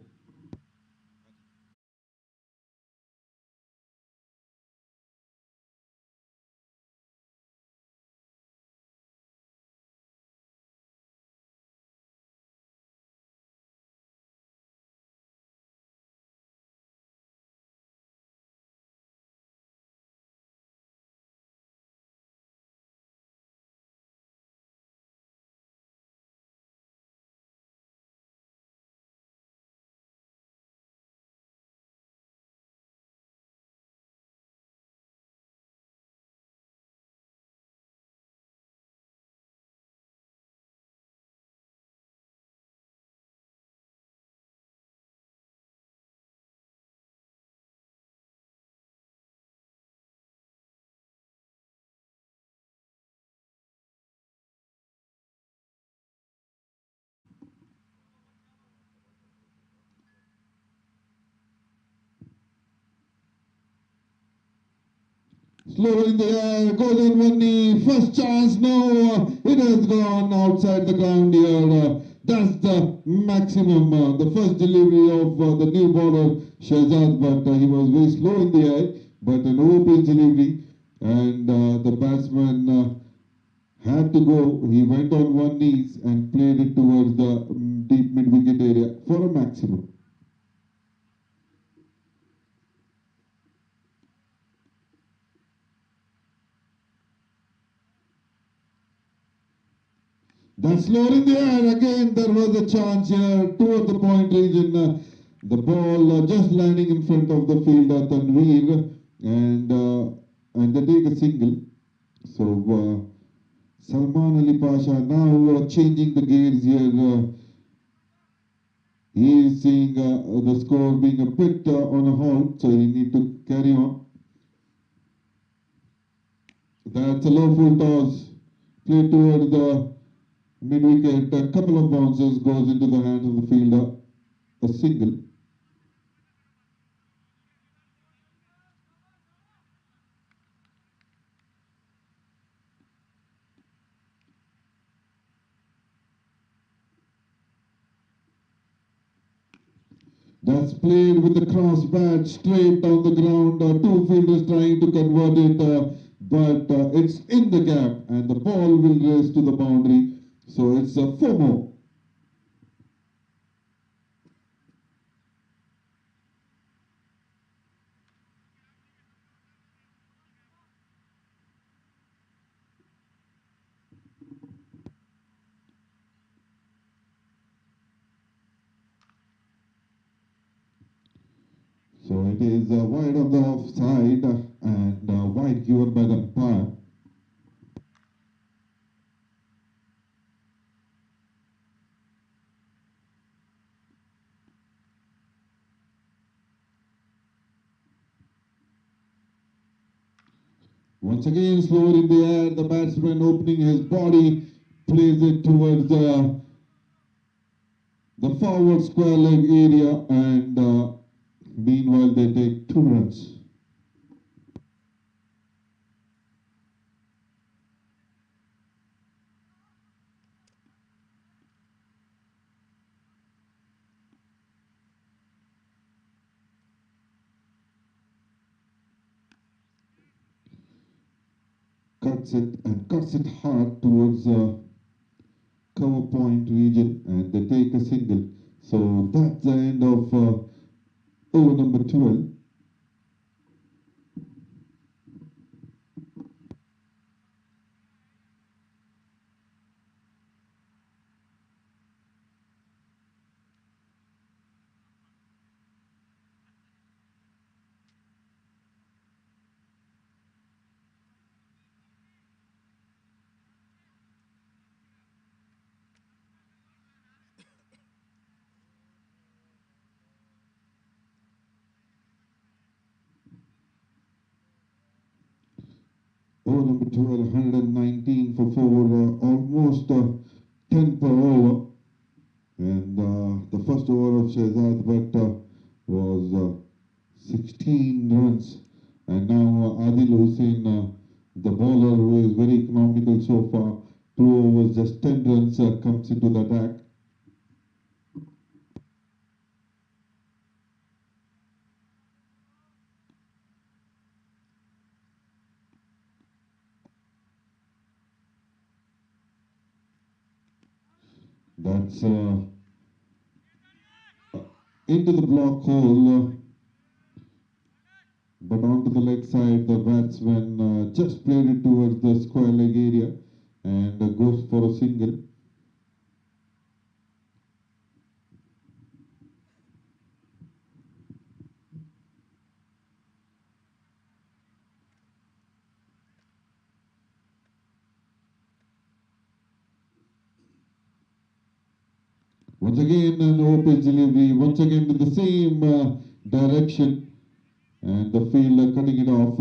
Slow in the air, goes on one knee, first chance, no, it has gone outside the ground here. That's the maximum, the first delivery of the new bowler Shahzad, but he was very slow in the air, but an overpitch delivery, and the batsman had to go. He went on one knees and played it towards the deep mid wicket area for a maximum. That's low in the air. Again, there was a chance here toward the point region. The ball just landing in front of the fielder Tanveer, and they take a single. So Salman Ali Pasha now changing the gears here. He is seeing the score being a bit on a halt, so he need to carry on. That's a low full toss played toward the mid wicket. A couple of bounces goes into the hands of the fielder. A single. That's played with the cross bat straight down the ground. Two fielders trying to convert it, but it's in the gap, and the ball will race to the boundary. So it's a 4 more. So it is wide on the offside, and wide given by the umpire. Once again, slower in the air, the batsman opening his body, plays it towards the forward square leg area, and meanwhile they take 2 runs. Cuts it hard towards cover point region, and they take a single. So that's the end of over number 12. Over number 12, 119 for 4, almost 10 per over. And the first over of Shehzad Bhatt was 16 runs. And now Adil Hussain, the bowler who is very economical so far, 2 overs, just 10 runs, comes into the attack. That's into the block hole, but onto the leg side, the batsman just played it towards the square leg area and goes for a single. Once again, an open delivery, once again to the same direction, and the fielder cutting it off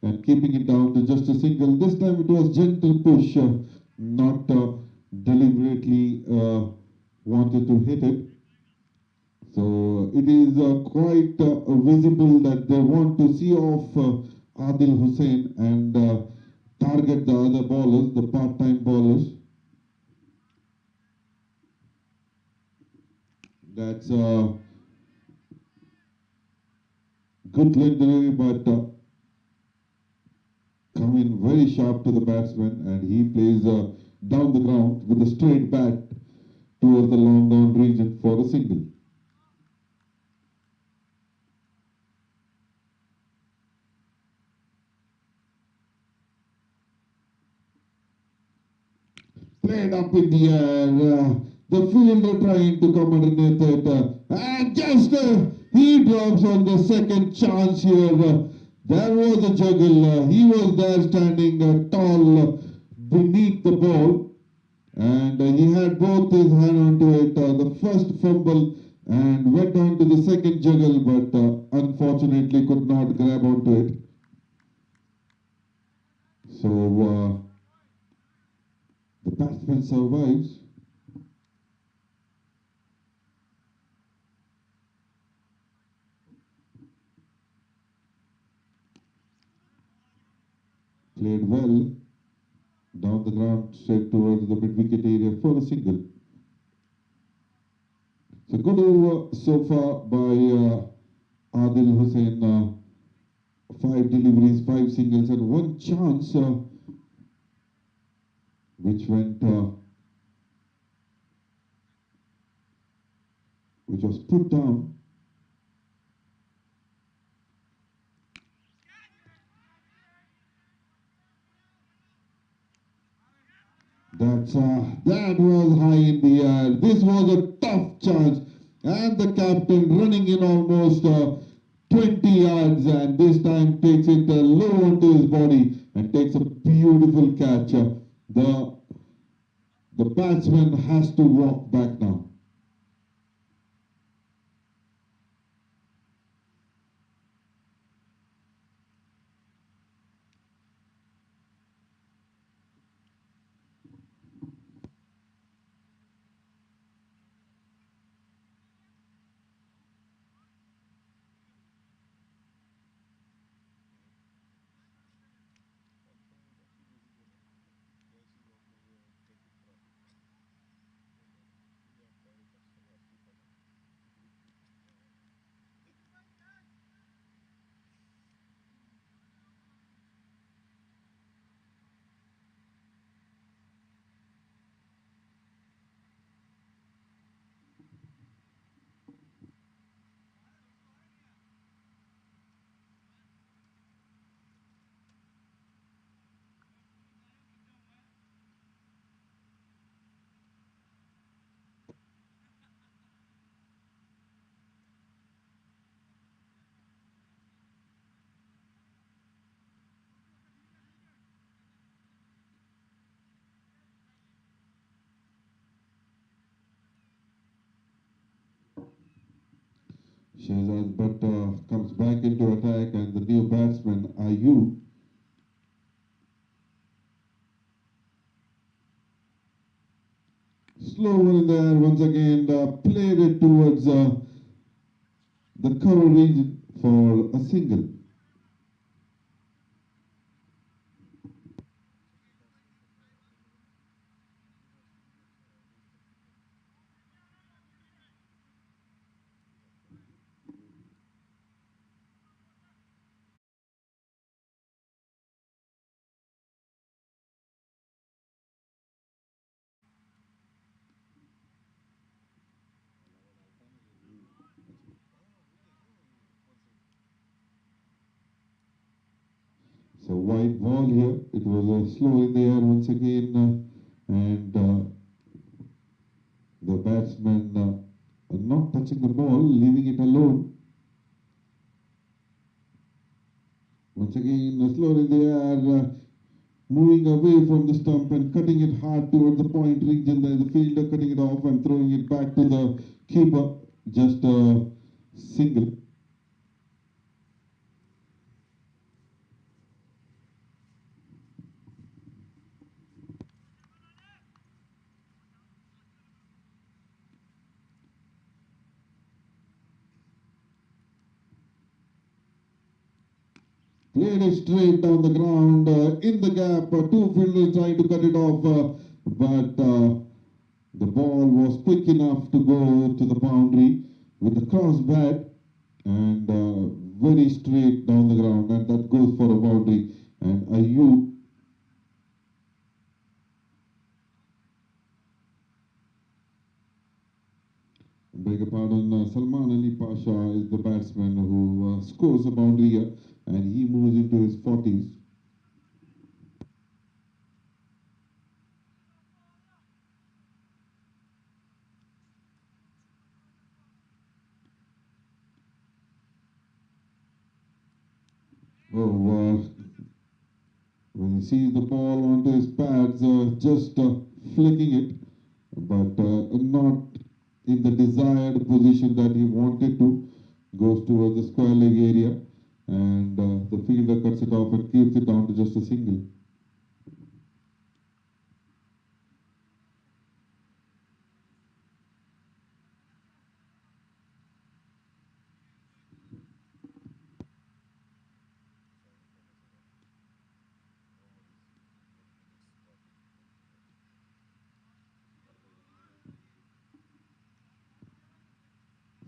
and keeping it down to just a single. This time it was gentle push, not deliberately wanted to hit it. So it is quite visible that they want to see off Adil Hussain and target the other bowlers, the part-time bowlers. That's good leg delivery, but coming very sharp to the batsman, and he plays down the ground with a straight bat towards the long down region for a single. Played up in the air, the fielder trying to come underneath it, and just he drops on the second chance here. There was a juggle. He was there standing tall beneath the ball, and he had both his hand onto it. The first fumble and went on to the second juggle, but unfortunately could not grab onto it. So the batsman survives. Played well down the ground straight towards the mid-wicket area for a single. So good over so far by Adil Hussain. 5 deliveries, 5 singles, and 1 chance which went, which was put down. That was high in the air. This was a tough chance, and the captain running in almost 20 yards, and this time takes it low onto his body and takes a beautiful catch. The batsman has to walk back now. Shehzad Bhatt comes back into attack, and the new batsman, Ayub, Slower in the air once again, played it towards the cover region for a single. So wide ball here. It was slow in the air once again, and the batsman not touching the ball, leaving it alone. Once again, slow in the air, moving away from the stump and cutting it hard towards the point region. There is the fielder cutting it off and throwing it back to the keeper. Just a single. Played it straight down the ground, in the gap. Two fielders trying to cut it off, but the ball was quick enough to go to the boundary with the cross bat and very straight down the ground, and that goes for a boundary. And Ayub, beg your pardon, Salman Ali Pasha is the batsman who scores a boundary here, and he moves into his 40s. Oh, when he sees the ball onto his pads, just flicking it, but not in the desired position that he wanted to. Goes towards the square leg area, and the fielder cuts it off and keeps it down to just a single.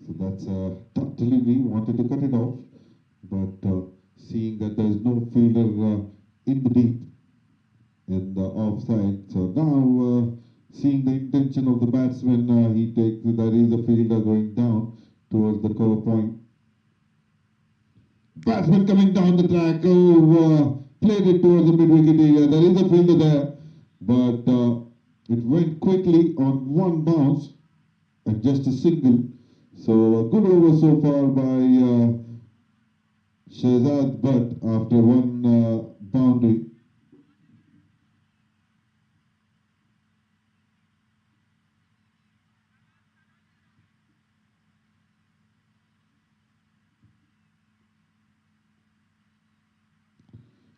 So that's a tough delivery, wanted to cut it off, but seeing that there's no fielder in the deep in the offside, so now seeing the intention of the batsman, he takes, there is a fielder going down towards the cover point. Batsman coming down the track, played it towards the mid-wicket area. There is a fielder there, but it went quickly on one bounce and just a single. So a good over so far by Shehzad Butt after one boundary.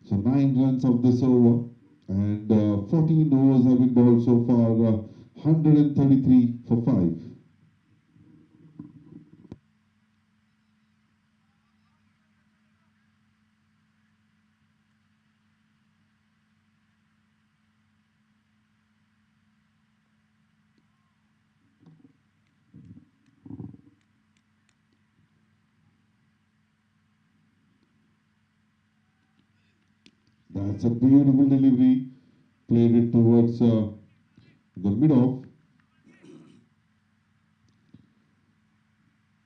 So 9 runs of this over, and 14 overs have been bowled so far, 133 for 5. That's a beautiful delivery, played it towards the mid-off,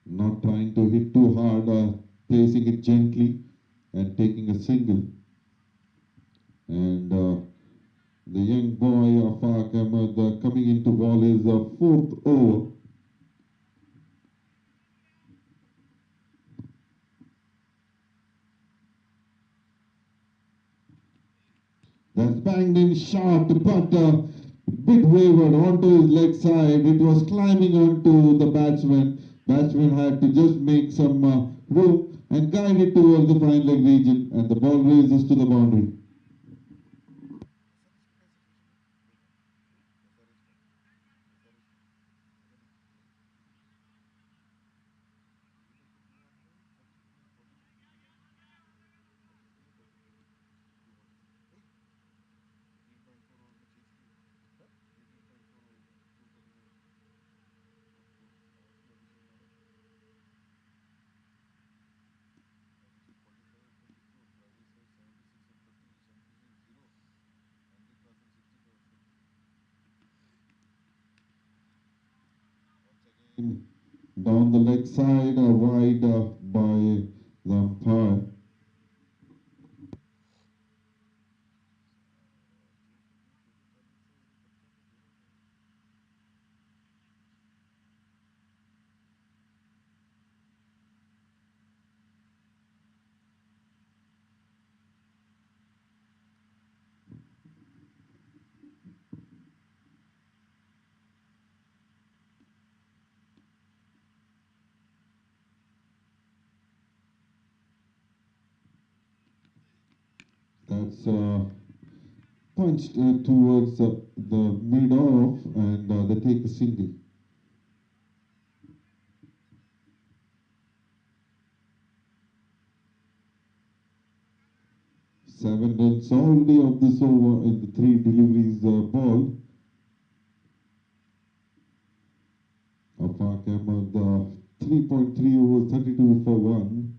not trying to hit too hard, placing it gently and taking a single. And the young boy Afaq Ahmed coming into ball his 4th over. That's banged in shot, but bit wavered onto his leg side. It was climbing onto the batsman. Batsman had to just make some room and guide it towards the fine leg region, and the ball raises to the boundary. Down the leg side, wide by the umpire. That's punched towards the mid off, and they take a single. 7 runs already of this over in the 3 deliveries ball. Afaq Ahmed 3.3 overs, 32 for 1.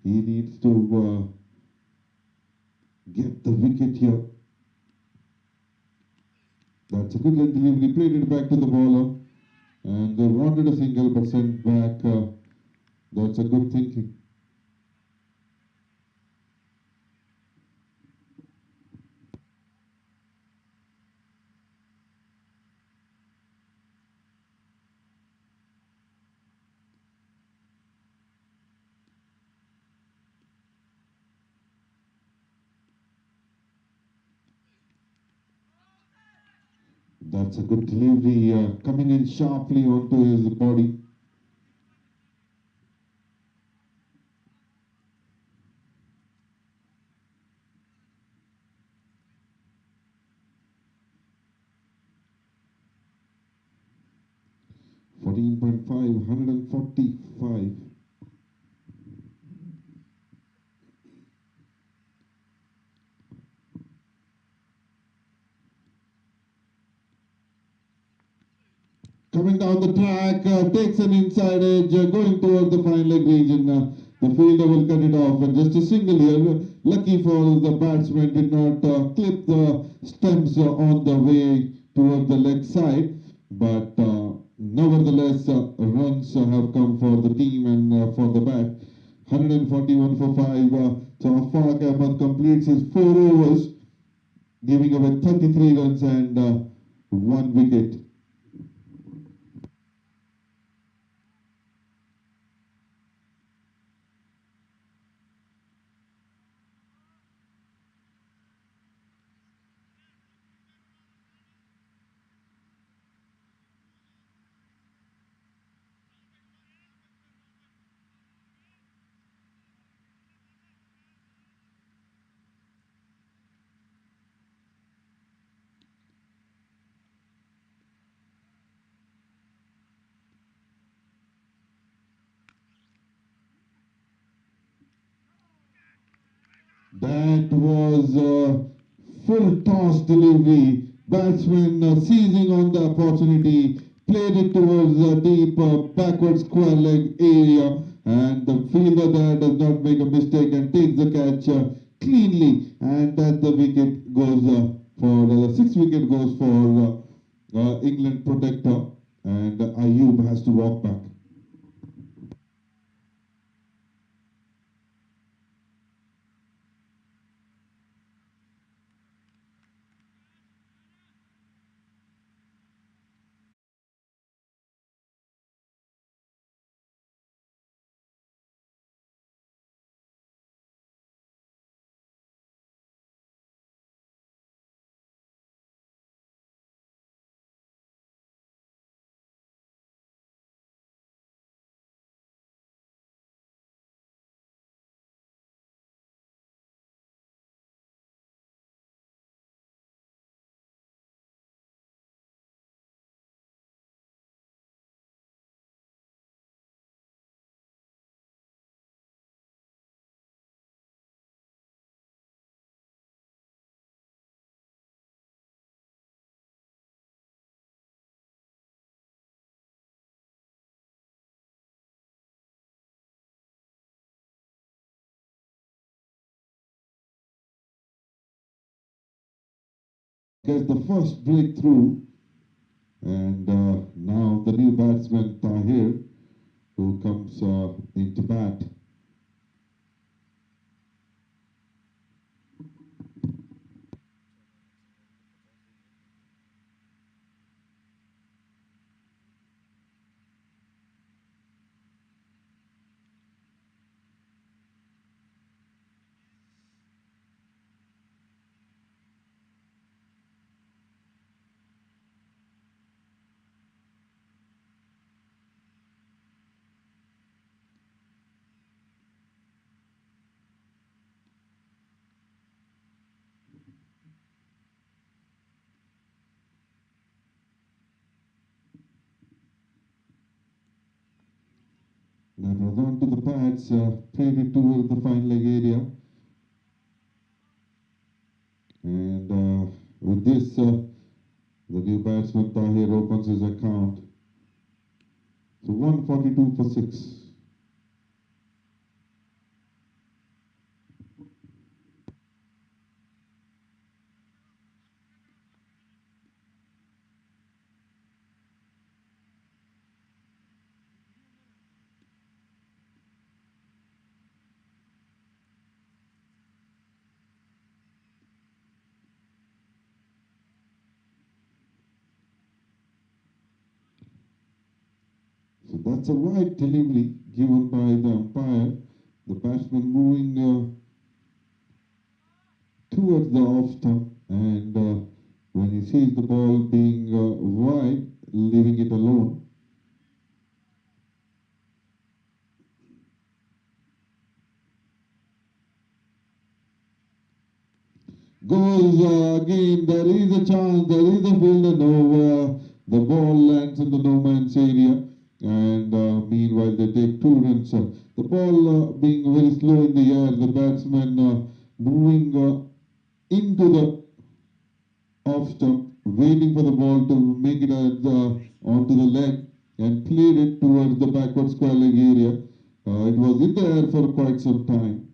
He needs to get the wicket here. That's a good leg delivery, played it back to the bowler. And they wanted a single but sent back. That's a good thinking. That's a good delivery, coming in sharply onto his body. .5, 145. Coming down the track, takes an inside edge, going towards the fine leg region. The fielder will cut it off, and just a single here. Lucky for the batsman, did not clip the stumps on the way towards the leg side. But nevertheless, runs have come for the team and for the bat. 141 for 5. So Afaq Ahmed completes his 4 overs, giving away 33 runs and 1 wicket. That was a full toss delivery. Batsman seizing on the opportunity, played it towards the deep backward square leg area, and the fielder there does not make a mistake and takes the catch cleanly, and that the wicket goes for the 6th wicket goes for England Protector, and Ayub has to walk back. Gets the first breakthrough. And now the new batsman Tahir, who comes into bat. That was on to the pads, played it toward the fine leg area. And with this, the new batsman Tahir opens his account. So 142 for 6. So that's a wide delivery given by the umpire. The batsman moving towards the off stump, and when he sees the ball being wide, leaving it alone. Goes again, there is a chance, there is a fielder, no, the ball lands in the no man's area, and meanwhile they take 2 runs. The ball being very slow in the air, the batsman moving into the off stump, waiting for the ball to make it onto the leg, and played it towards the backward square leg area. It was in the air for quite some time.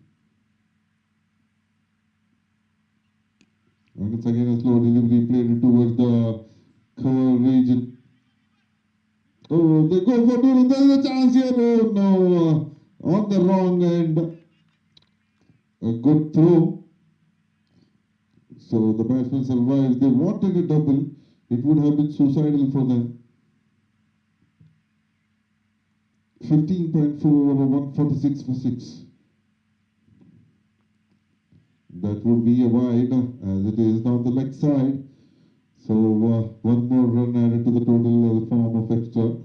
And it's again a slow delivery, played it towards the cover region. Oh, they go for 2 runs. There is a chance here. Oh no, on the wrong end. A good throw. So the batsman survives. They wanted a double. It would have been suicidal for them. 15.4 over 146 for 6. That would be a wide as it is down the leg side. So one more run added to the total form of extra.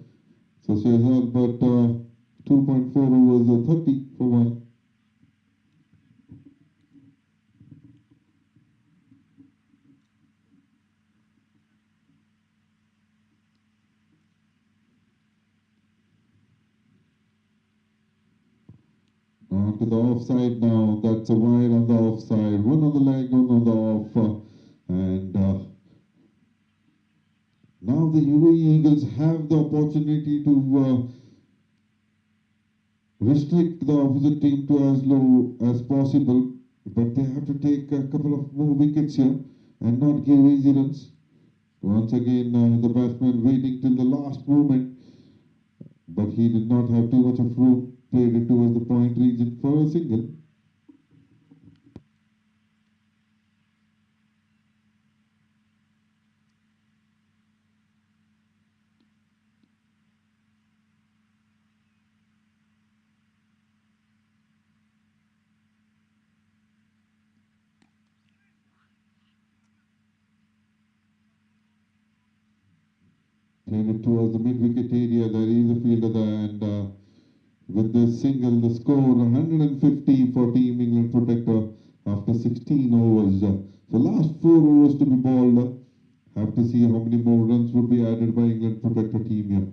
So Shehzad, but 2.4 overs 30 for 1. On to the offside now. That's a wide on the offside. One on the leg, one on the off. And now the UAE Eagles have the opportunity to restrict the opposite team to as low as possible. But they have to take a couple of more wickets here and not give easy runs. Once again, the batsman waiting till the last moment. But he did not have too much of room. Played it towards the point region for a single. Played it towards the mid-wicket area. There is a fielder there, and with this single, the score 150 for Team England Protector after 16 overs. So last 4 overs to be bowled. Have to see how many more runs would be added by England Protector team here.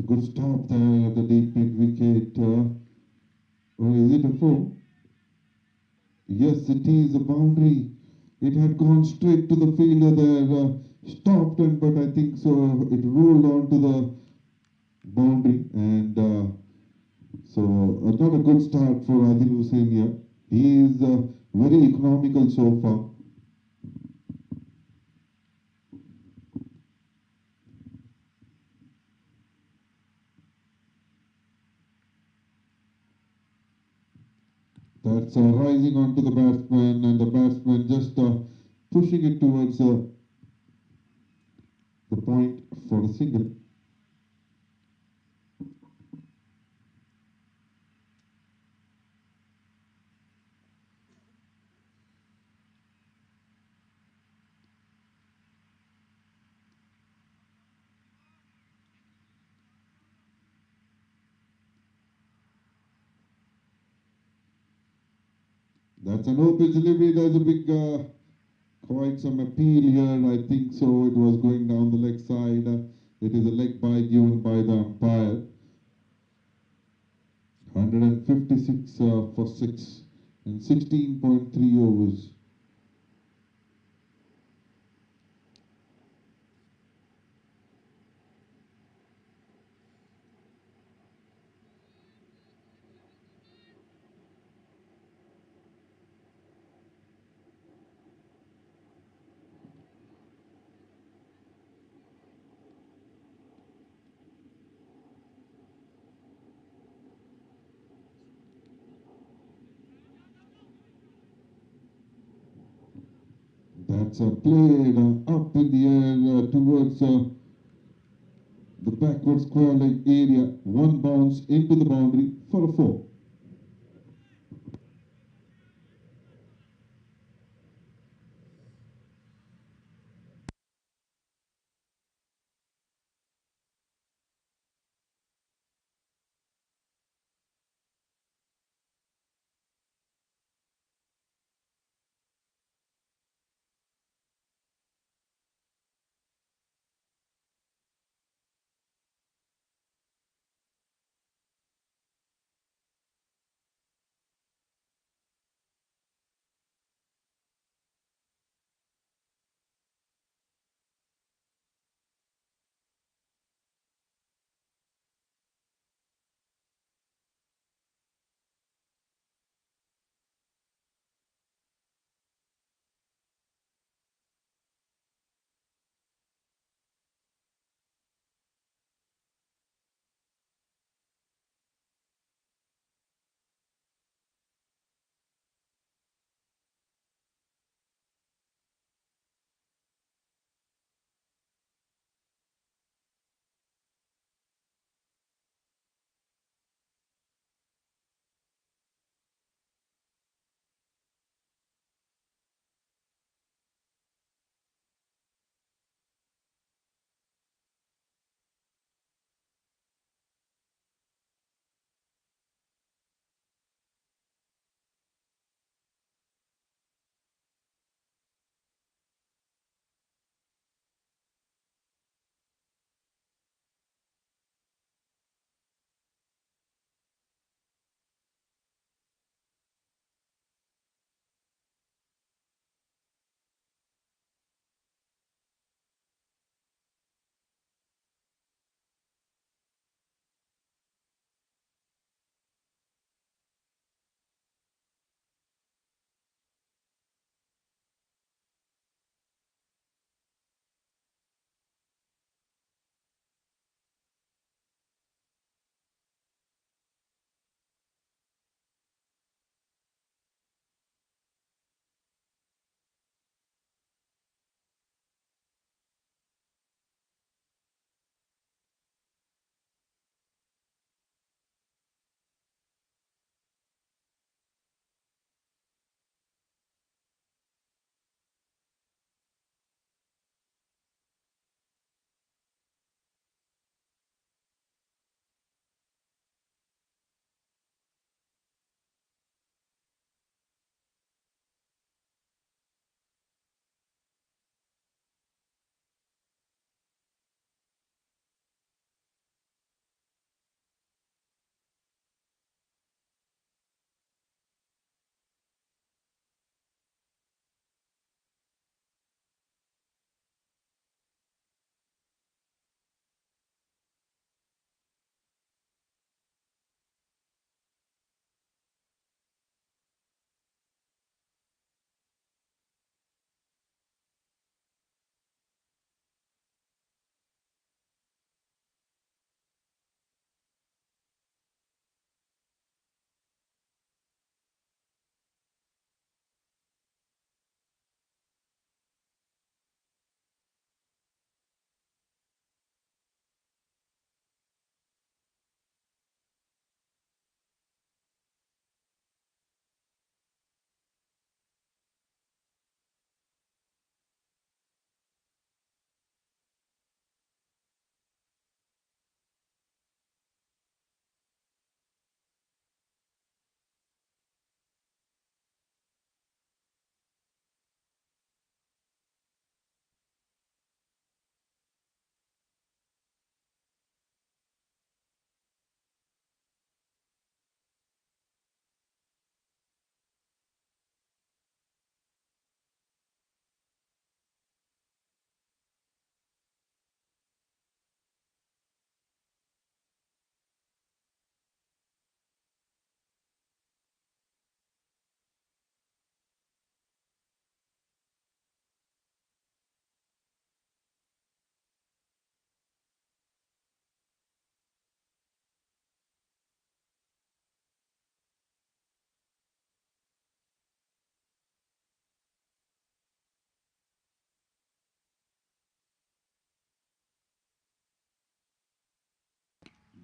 good stop there at the deep mid wicket. Or is it a four? Yes, it is a boundary. It had gone straight to the fielder there, stopped, and but I think so it rolled onto the boundary, and so not a good start for Adil Hussain here. He is very economical so far. That's rising onto the batsman, and the batsman just pushing it towards the point for a single. That's an open delivery. There's a big, quite some appeal here. I think so. It was going down the leg side. It is a leg bye given by the umpire. 156 for 6 in 16.3 overs. That's played up in the air towards the backward square leg area. One bounce into the boundary for a 4.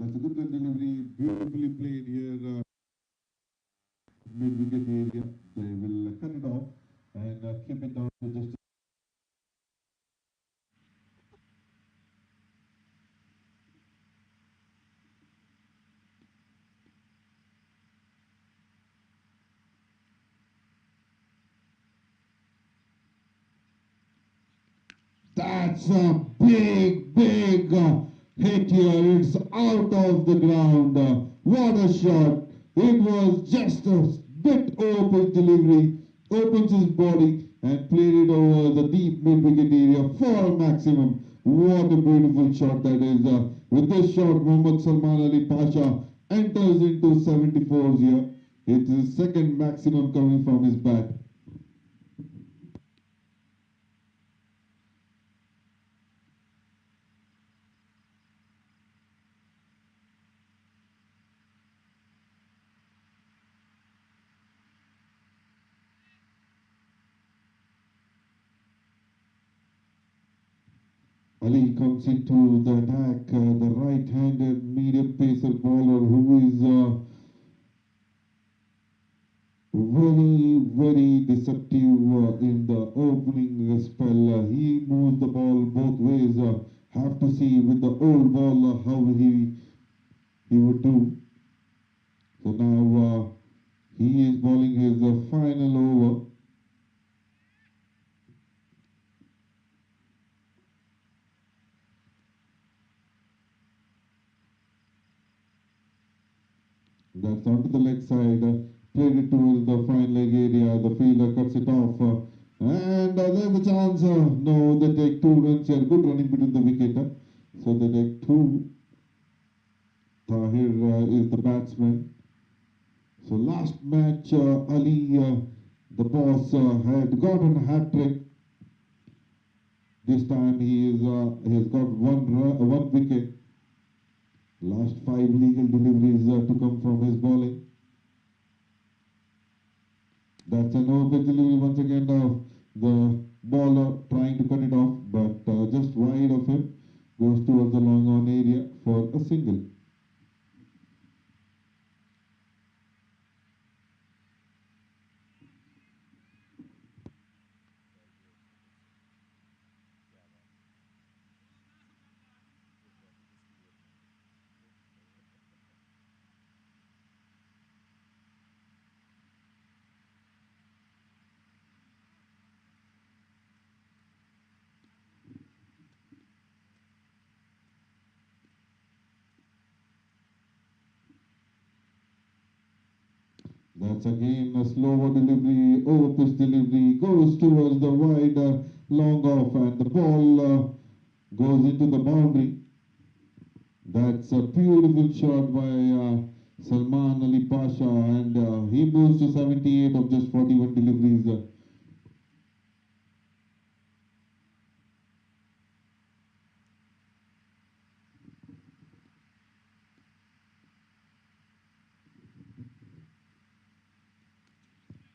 That's a good delivery, beautifully played here, mid-wicket area. They will cut it off and keep it down to just. That's a big hit here. It's out of the ground. What a shot. It was just a bit open delivery. Opens his body and played it over the deep mid-wicket area for a maximum. What a beautiful shot that is. With this shot, Mohammad Salman Ali Pasha enters into 74s here. It's his second maximum coming from his bat. Ali comes into the attack, the right-handed medium pacer bowler who is very deceptive in the opening spell. He moves the ball both ways. Have to see with the old ball how he would do. So now he is bowling his final over. That's onto the leg side. Played it towards the fine leg area. The fielder cuts it off. And there's a chance. No, they take 2 runs here. Good running between the wicket. So they take 2. Tahir is the batsman. So last match, Ali, the boss, had gotten a hat trick. This time he has got one wicket. Last 5 legal deliveries to come from his bowling. That's an over delivery once again. The bowler trying to cut it off, but just wide of him, goes towards the long on area for a single. That's again a slower delivery. Over pitch delivery goes towards the wide long off, and the ball goes into the boundary. That's a beautiful shot by Salman Ali Pasha, and he moves to 78 of just 41 deliveries.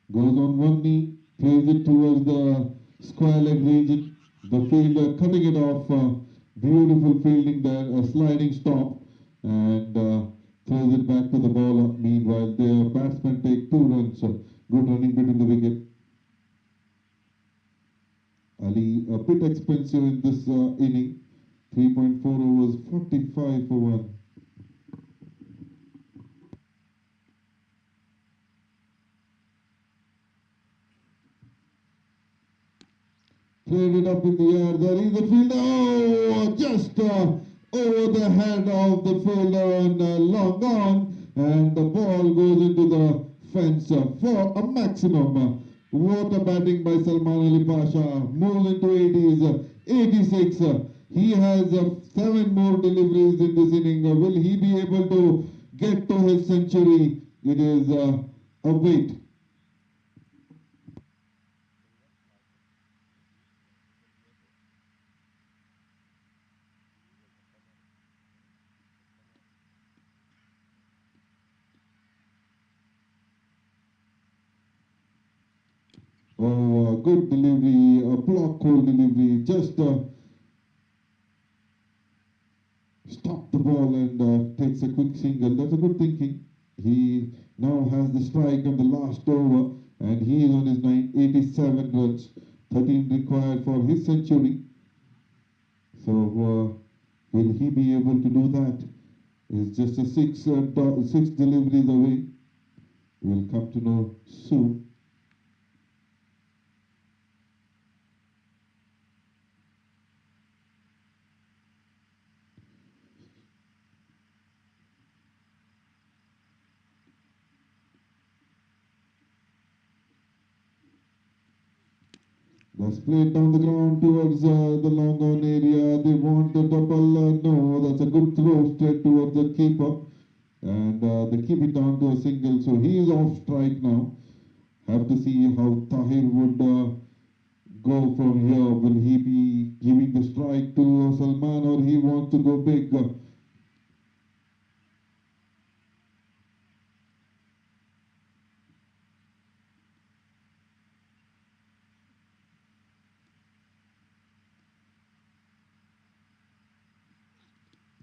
Goes on one knee, plays it towards the square leg region. The fielder cutting it off. Beautiful fielding there, a sliding stop, and throws it back to the bowler. Meanwhile, the batsmen take 2 runs. Good running between the wicket. Ali a bit expensive in this inning. 3.4 overs, 45 for 1. Played it up in the air. There is the fielder. Oh, just over the head of the fielder and long on. And the ball goes into the fence for a maximum. What a batting by Salman Ali Pasha. Moves into 80s. 86. He has 7 more deliveries in this inning. Will he be able to get to his century? It is a wait. Oh, good delivery, a block hole delivery, just stop the ball and takes a quick single. That's a good thinking. He now has the strike on the last over and he is on his 87 runs, 13 required for his century. So will he be able to do that? It's just a six deliveries away. We'll come to know soon. That's played down the ground towards the long on area. They want the double. No, that's a good throw straight towards the keeper. And they keep it down to a single. So he is off strike now. Have to see how Tahir would go from here. Will he be giving the strike to Salman or he wants to go big?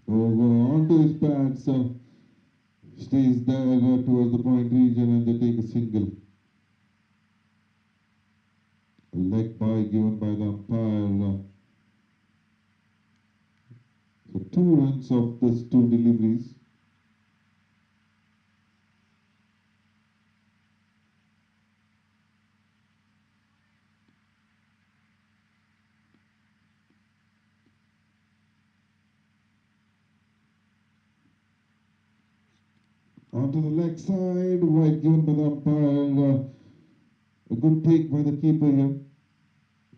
Over onto his pads. Stays there towards the point region and they take a single. A leg by given by the umpire. So 2 runs of these 2 deliveries. Onto the leg side, wide given by the umpire. A good take by the keeper here.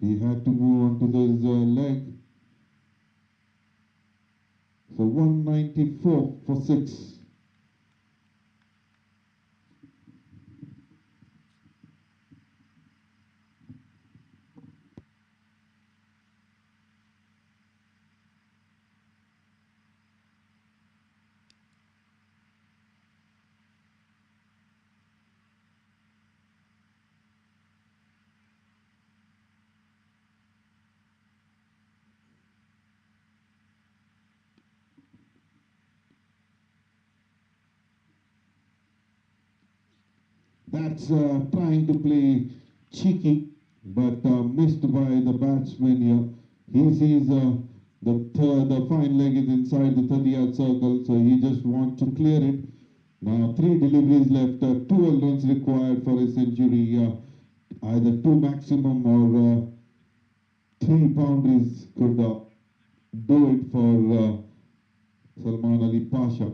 He had to move onto this leg. So 194 for 6. That's trying to play cheeky, but missed by the batsman here. He sees the fine leg is inside the 30-yard circle, so he just wants to clear it. Now 3 deliveries left, 12 runs required for a century. Either 2 maximum or 3 boundaries could do it for Salman Ali Pasha.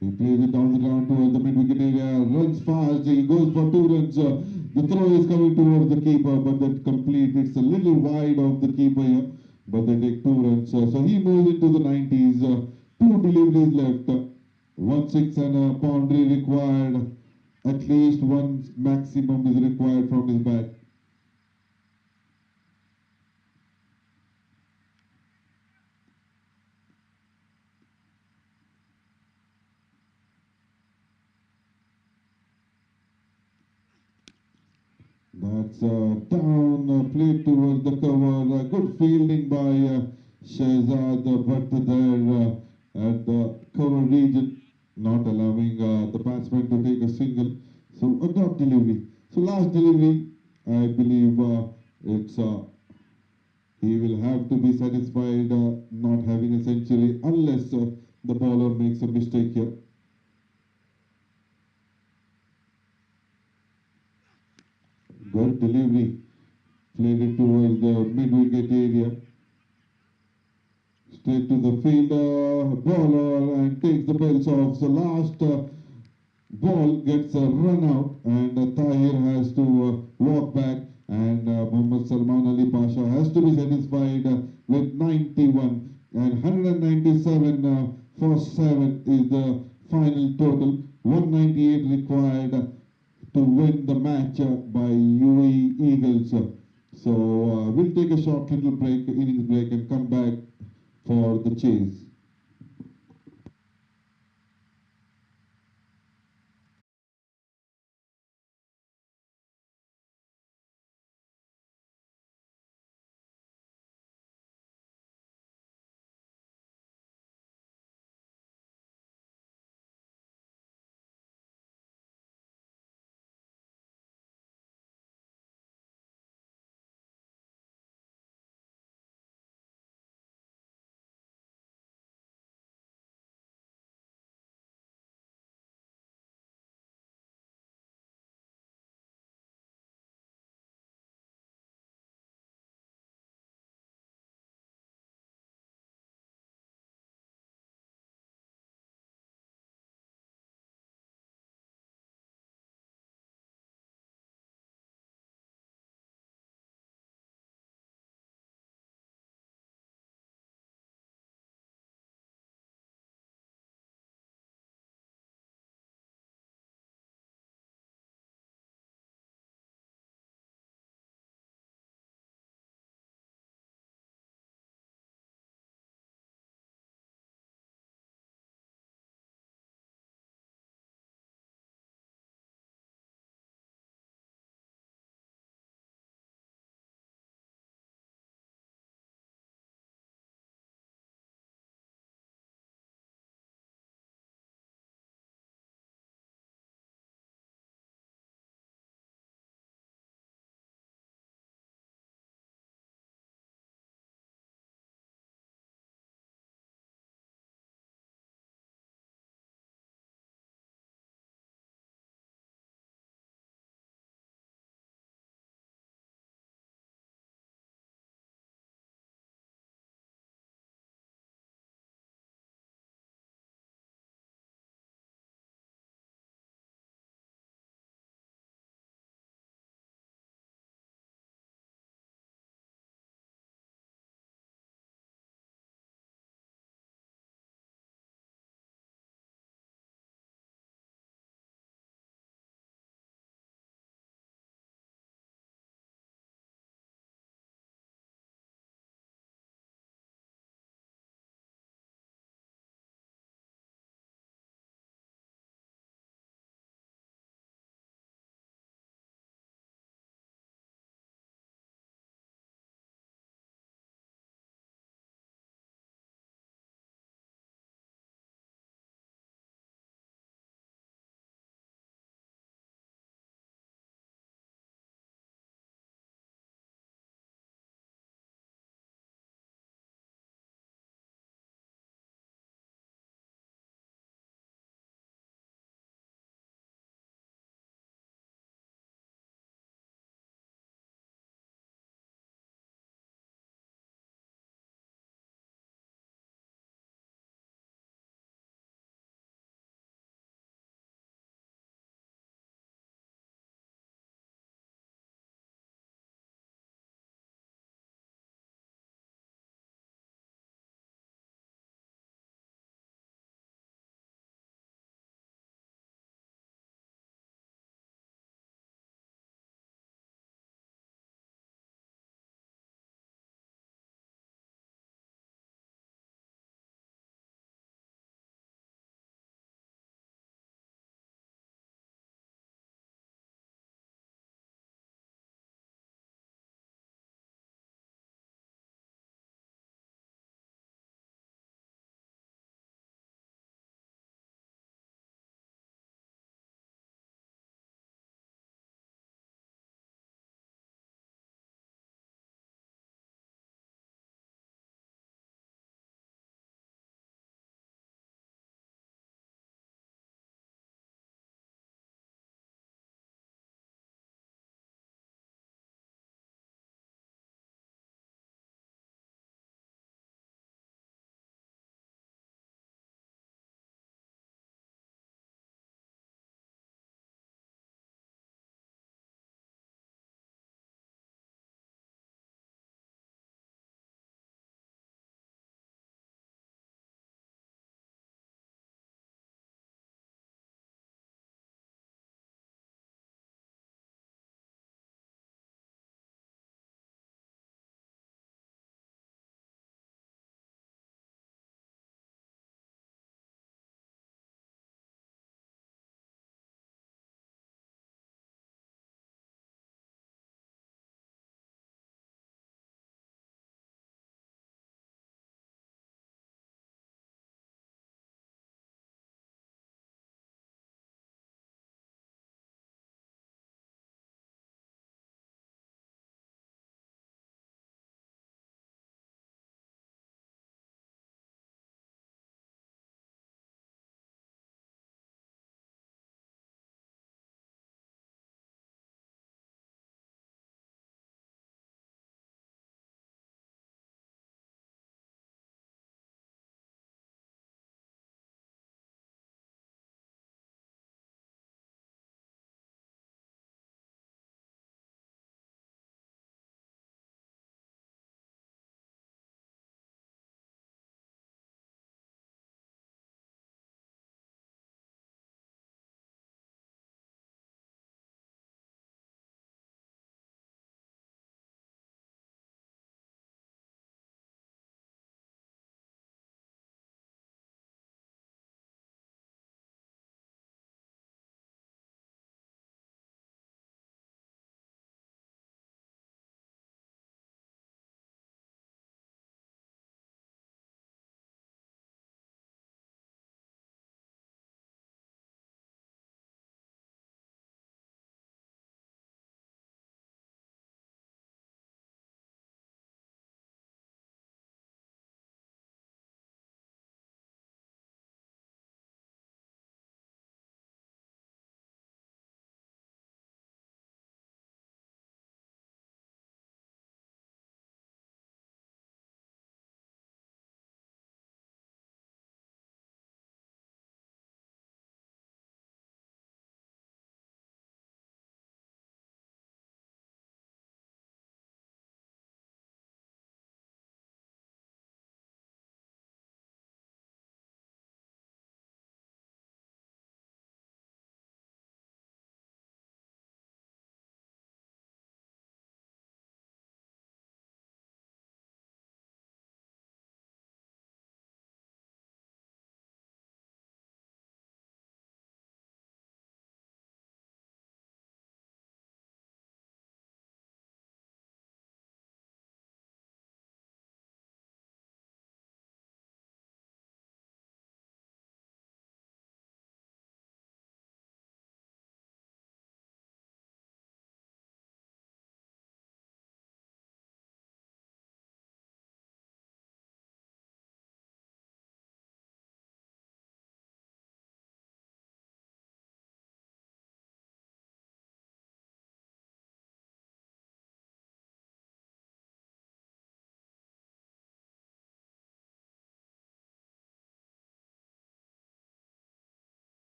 He plays it down the ground towards the mid-wicket area, runs fast, he goes for 2 runs. The throw is coming towards the keeper, but that complete, it's a little wide of the keeper here, but they take 2 runs. So he moves into the 90s, 2 deliveries left, 1 6 and a boundary required. At least 1 maximum is required from his bat. That's down, played towards the cover. Good fielding by Shehzad, but there at the cover region, not allowing the batsman to take a single. So a dot delivery. So last delivery, I believe it's he will have to be satisfied not having a century unless the bowler makes a mistake here. Good delivery. Played it towards the mid-wicket area. Straight to the fielder, bowler and takes the belts off. So last ball gets a run out and Tahir has to walk back and Muhammad Salman Ali Pasha has to be satisfied with 91 and 197 for 7 is the final total. 198 required to win the match by UAE Eagles. So we'll take a short little break, innings break and come back for the chase.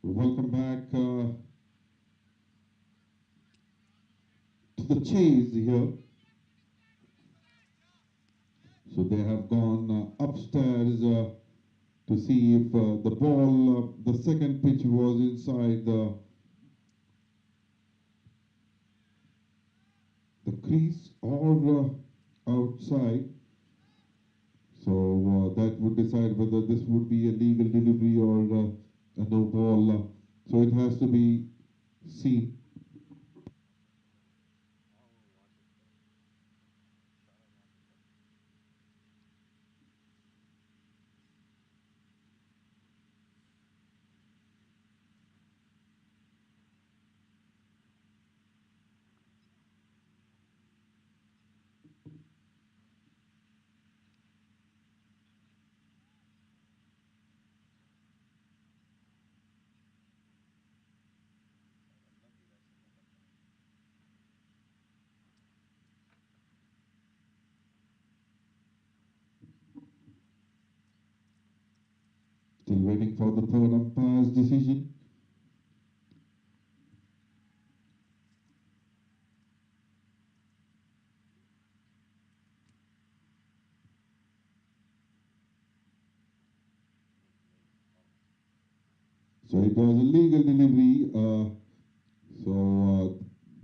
Welcome back to the chase here. So they have gone upstairs to see if the ball, the second pitch was inside the crease or outside. So that would decide whether this would be a legal delivery or a no ball. So it has to be seen. Still waiting for the third umpire's decision. So it was a legal delivery.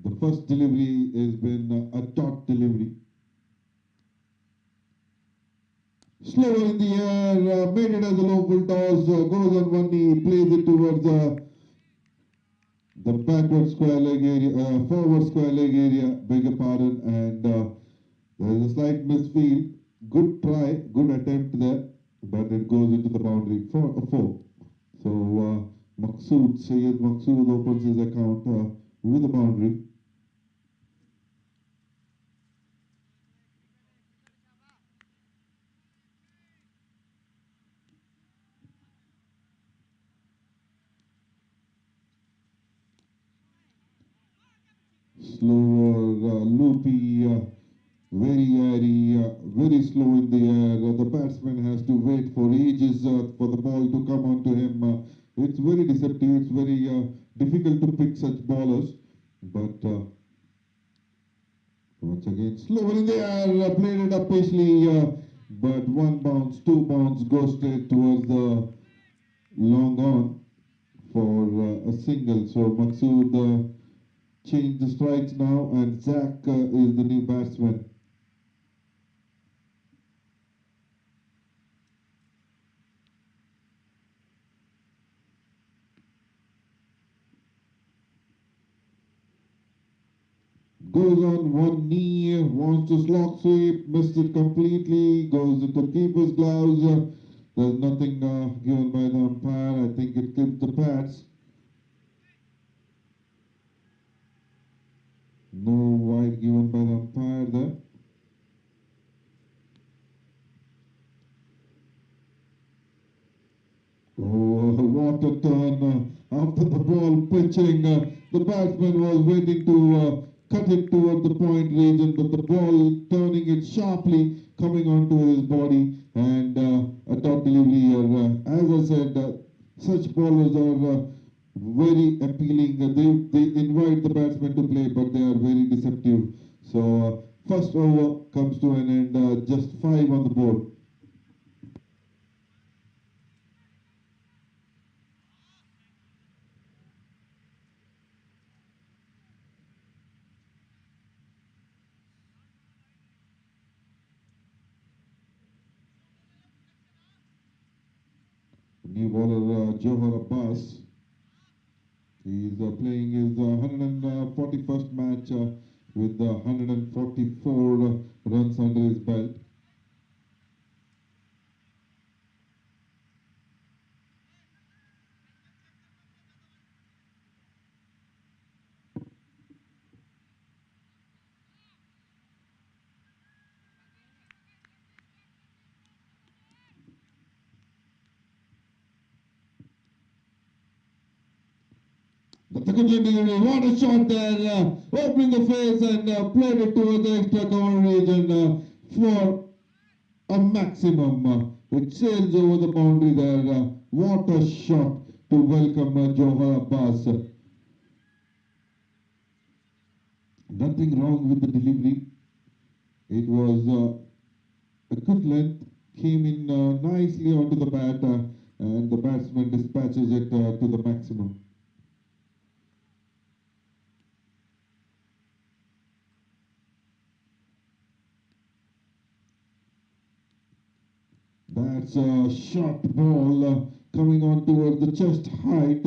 The first delivery has been a dot delivery. Slower in the air, made it as a low full toss, goes on one knee, plays it towards the backward square leg area, forward square leg area, beg your pardon, and there is a slight misfield. Good try, good attempt there, but it goes into the boundary for a four. So Sayed Maqsood opens his account with a boundary. Slower, loopy, very airy, very slow in the air. The batsman has to wait for ages for the ball to come onto him. It's very deceptive. It's very difficult to pick such bowlers. But once again, slower in the air, played it up pacely. But one bounce, two bounce, goes straight towards the long on for a single. So Maqsood changed the strikes now, and Zach is the new batsman. Goes on one knee, wants to slog sweep, missed it completely, goes into keeper's gloves. There's nothing given by the umpire. I think it clipped the pads. No wide given by the umpire there. Oh, what a turn after the ball pitching. The batsman was waiting to cut it toward the point region, but the ball turning it sharply, coming onto his body, and a top delivery here. As I said, such bowlers are very appealing. They invite the batsman to play, but they are very deceptive. So first over comes to an end, just 5 on the board. New bowler Johar Abbas. He's playing his 141st match with 144 runs under his belt. That's a good delivery. What a shot there. Opening the face and played it towards the extra cover region for a maximum. It sails over the boundary there. What a shot. to welcome Johar Abbas. Nothing wrong with the delivery. It was a good length, came in nicely onto the bat, and the batsman dispatches it to the maximum. That's a short ball coming on towards the chest height.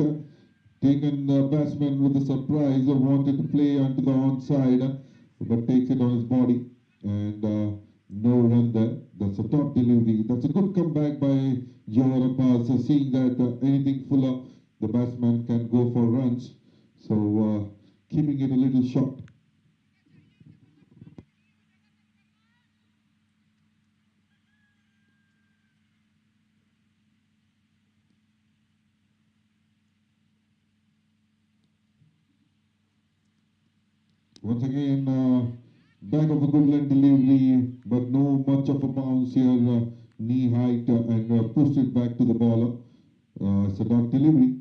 Taken batsman with a surprise, wanted to play onto the onside, but takes it on his body, and no run there. That's a top delivery. That's a good comeback by Johar Abbas, seeing that anything fuller, the batsman can go for runs. So keeping it a little short. Once again, back of a good line delivery, but no much of a bounce here, knee height, and pushed it back to the bowler. It's a dot delivery.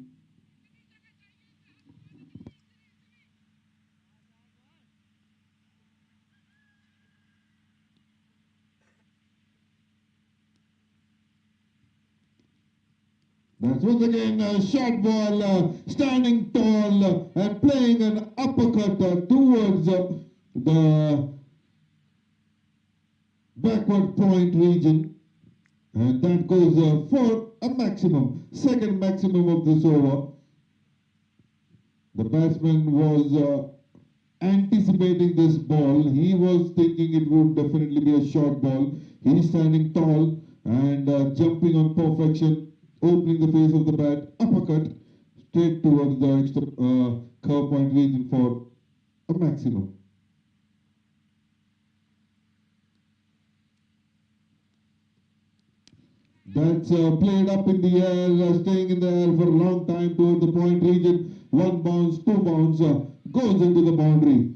That's once again a short ball, standing tall and playing an uppercut towards the backward point region. And that goes for a maximum, second maximum of this over. The batsman was anticipating this ball. He was thinking it would definitely be a short ball. He's standing tall and jumping on perfection, opening the face of the bat, uppercut straight towards the extra curve point region for a maximum. That's played up in the air, staying in the air for a long time towards the point region. One bounce, two bounce, goes into the boundary.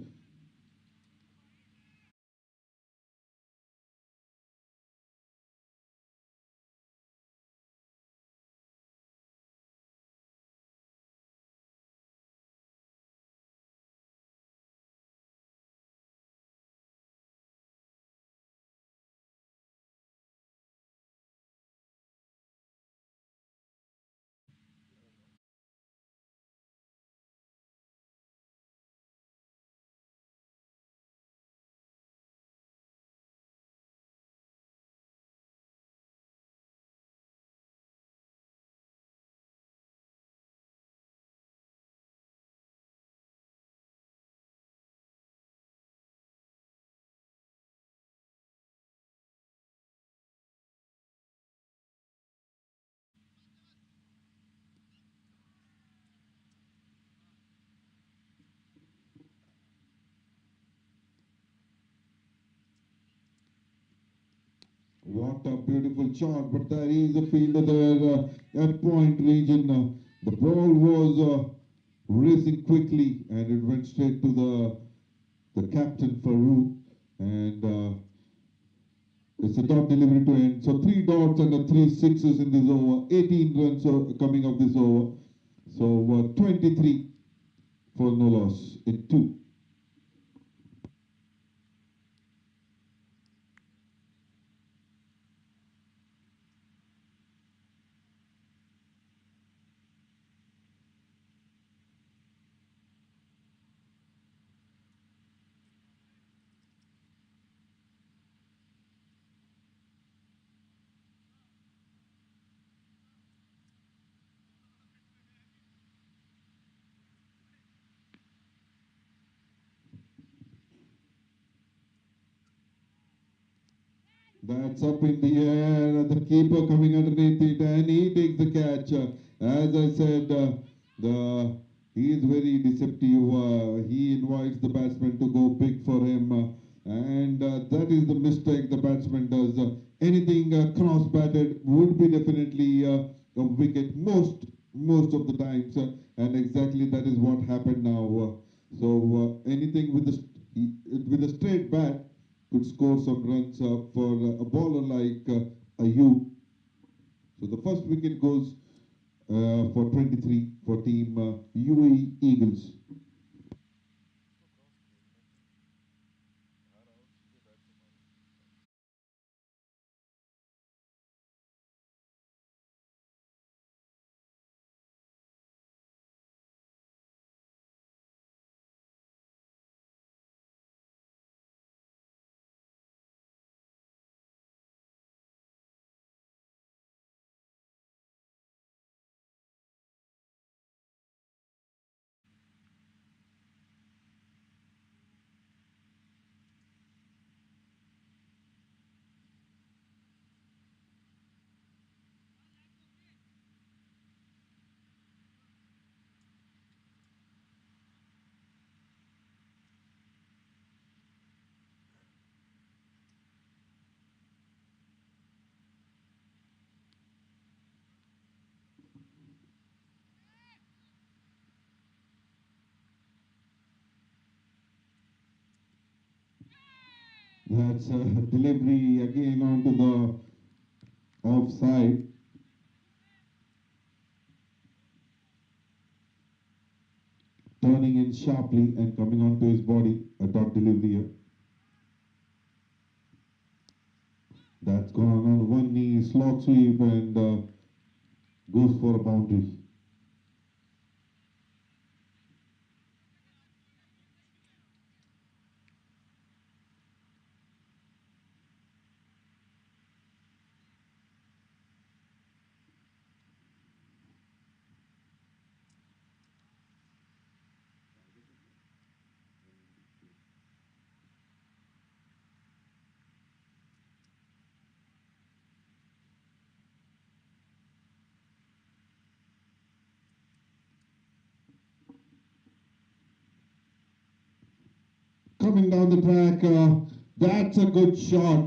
What a beautiful shot, but there is a fielder there at point region. The ball was racing quickly and it went straight to the captain Farouk, and it's a dot delivery to end. So 3 dots and 3 sixes in this over, 18 runs coming of this over. So 23 for no loss in 2. That's up in the air. The keeper coming underneath it, and he takes the catch. As I said, he is very deceptive. He invites the batsman to go big for him, and that is the mistake the batsman does. Anything cross-batted would be definitely a wicket most of the times, and exactly that is what happened now. So anything with a straight bat could score some runs for a bowler like Ayub. So the first wicket goes for 23 for team UAE Eagles. That's a delivery again onto the offside. Turning in sharply and coming onto his body. A dot delivery here. That's gone on one knee, slot sweep, and goes for a boundary. Coming down the track, that's a good shot.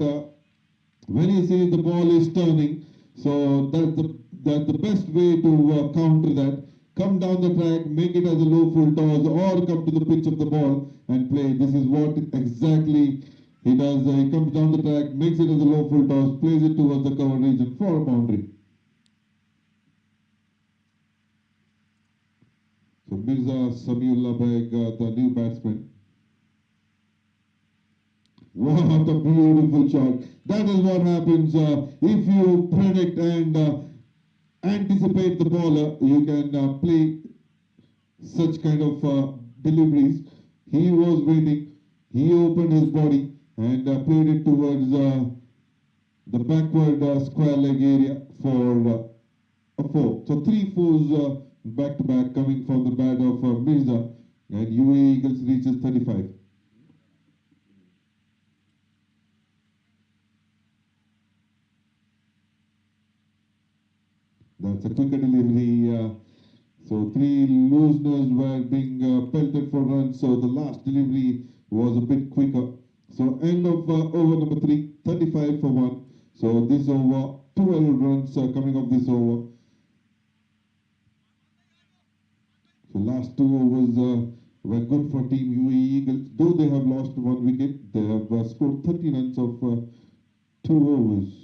When he sees the ball is turning, so that's the best way to counter that. Come down the track, make it as a low full toss, or come to the pitch of the ball and play. This is what exactly he does. He comes down the track, makes it as a low full toss, plays it towards the cover region for a boundary. So Mirza Samiullah Beg, the new batsman. What a beautiful shot. That is what happens if you predict and anticipate the bowler. You can play such kind of deliveries. He was waiting. He opened his body and played it towards the backward square leg area for a four. So three fours back to back coming from the bat of Mirza, and UAE Eagles reaches 35. That's a quicker delivery. So three looseners were being pelted for runs. So the last delivery was a bit quicker. So end of over number 3, 35 for 1. So this over, 12 runs coming off this over. So last two overs were good for Team UAE Eagles. Though they have lost one wicket, they have scored 30 runs of 2 overs.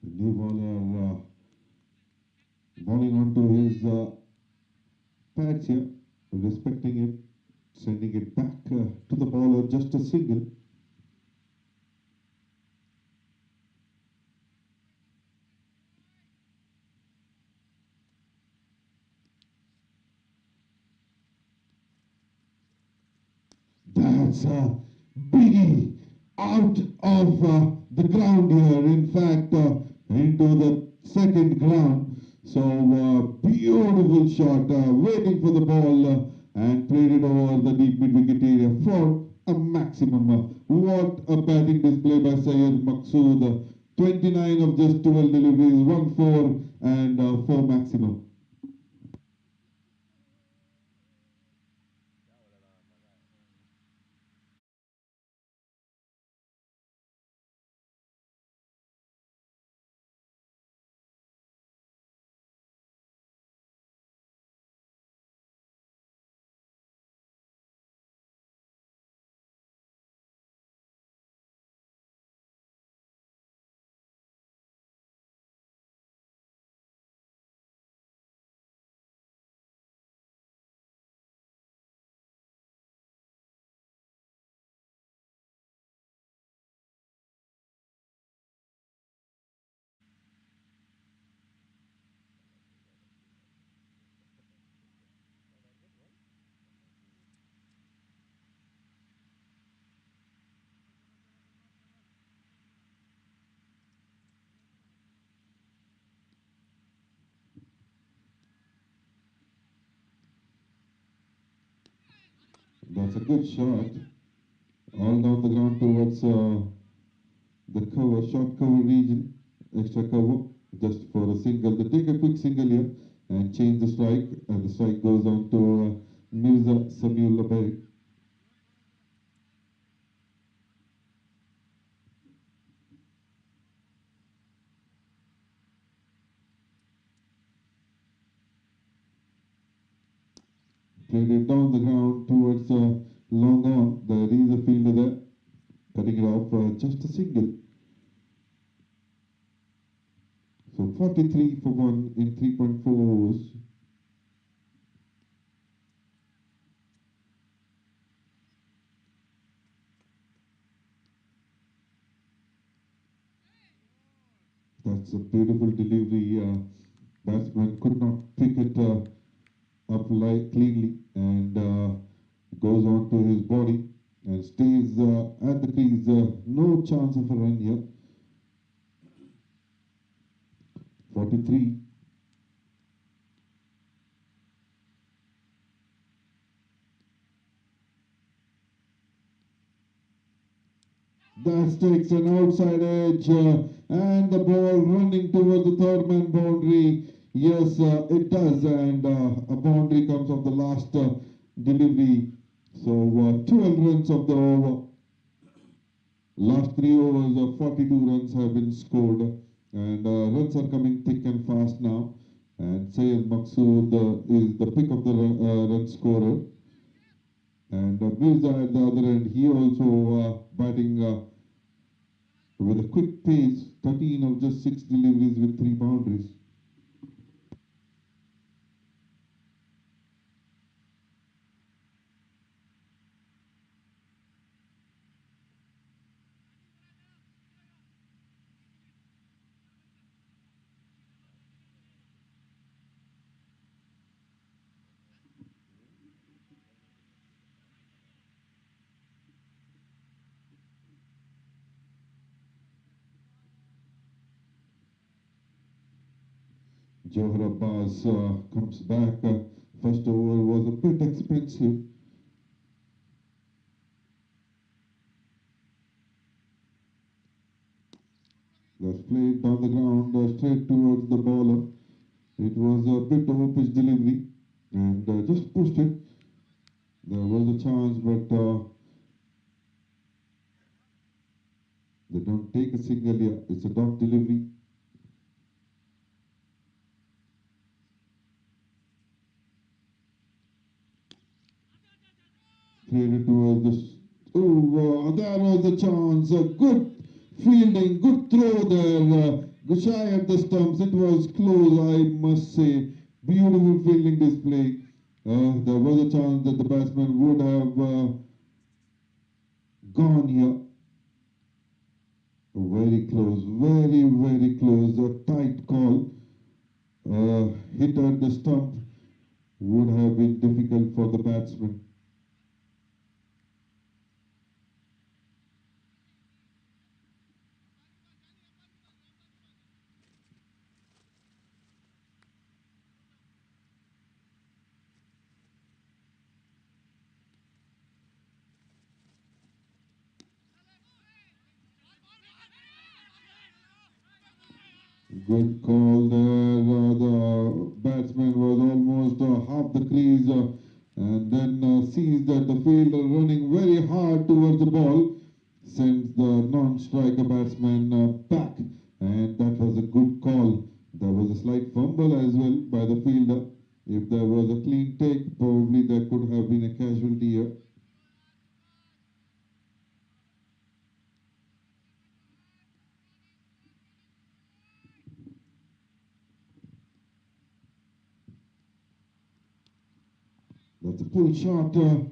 The new bowler sending it back to the bowler, just a single. That's a biggie out of the ground here. In fact, into the second ground. So beautiful shot, waiting for the ball and played it over the deep mid wicket area for a maximum. What a batting display by Syed Maqsood. 29 of just 12 deliveries, 1-4 and 4 maximum. That's a good shot. All down the ground towards the cover, short cover region, extra cover, just for a single. They take a quick single here and change the strike, and the strike goes on to Mirza Samiullah Beg. Played it down the ground towards long on. There is a fielder there, cutting it off just a single. So 43 for 1 in 3.4 overs. That's a beautiful delivery. Batsman could not pick it up cleanly and goes on to his body and stays at the crease. No chance of a run here. 43. That takes an outside edge and the ball running towards the third man boundary. Yes, it does, and a boundary comes off the last delivery. So 12 runs of the over. Last 3 overs of 42 runs have been scored, and runs are coming thick and fast now. And Syed Maqsood is the pick of the run scorer. And Mirza at the other end, he also batting with a quick pace, 13 of just 6 deliveries with 3 boundaries. Johar Abbas comes back. First over was a bit expensive. That's played down the ground straight towards the bowler. It was a bit of a pitch delivery and just pushed it. There was a chance, but they don't take a single here. It's a dot delivery. Played it towards the. Oh, there was a chance. A good fielding, good throw there. Shy at the stumps. It was close, I must say. Beautiful fielding display. There was a chance that the batsman would have gone here. Very close, very close. A tight call. Hit at the stump would have been difficult for the batsman. Good call there. The batsman was almost half the crease and then sees that the fielder running very hard towards the ball, sends the non-striker batsman back, and that was a good call. There was a slight fumble as well by the fielder. If there was a clean take, probably there could have been a casualty here. That's a pull shot down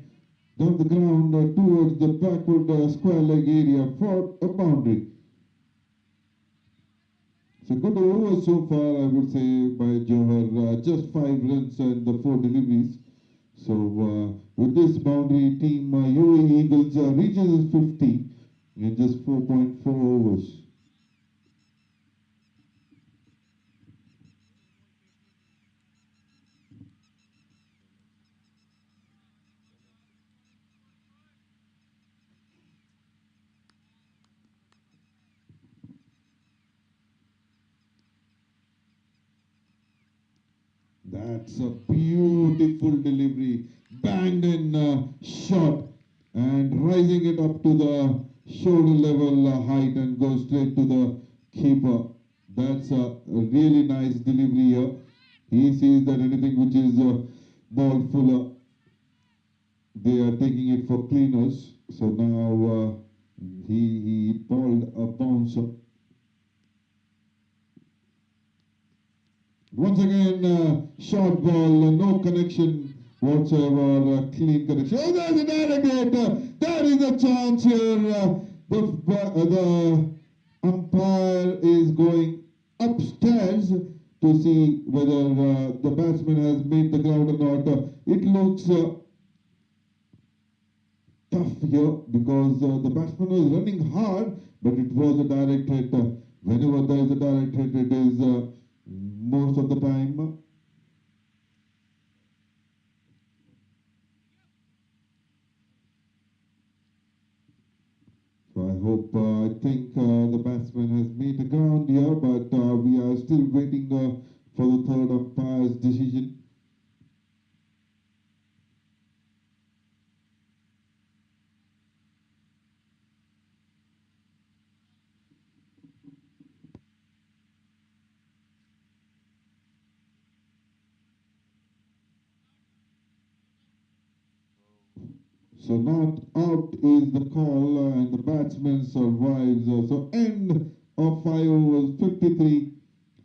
the ground towards the backward square leg area for a boundary. So good over so far, I would say, by Johar. Just 5 runs and the 4 deliveries. So with this boundary, team UAE Eagles reaches 50 in just 4.4 overs. That's a beautiful delivery. Banged in shot and rising it up to the shoulder level height and goes straight to the keeper. That's a really nice delivery here. He sees that anything which is ball fuller, they are taking it for cleaners. So now he balled a bouncer. Once again, short ball, no connection whatsoever, clean connection. Oh, there's a direct hit. There is a chance here. The umpire is going upstairs to see whether the batsman has made the ground or not. It looks tough here because the batsman was running hard, but it was a direct hit. Whenever there is a direct hit, it is most of the time. So I hope, I think the batsman has made the ground here, but we are still waiting for the third umpire's decision. So not out is the call and the batsman survives. So end of 5 overs, 53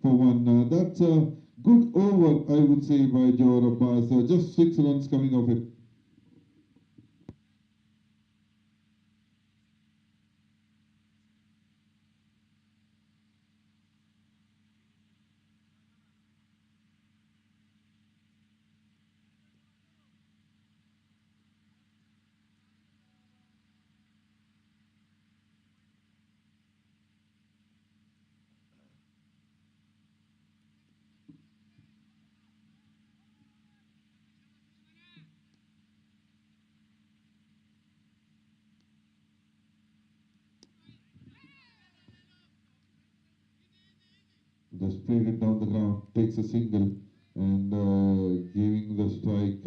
for 1. That's a good over, I would say, by Johor Abbas. Just 6 runs coming off it. Just played it down the ground, takes a single and giving the strike.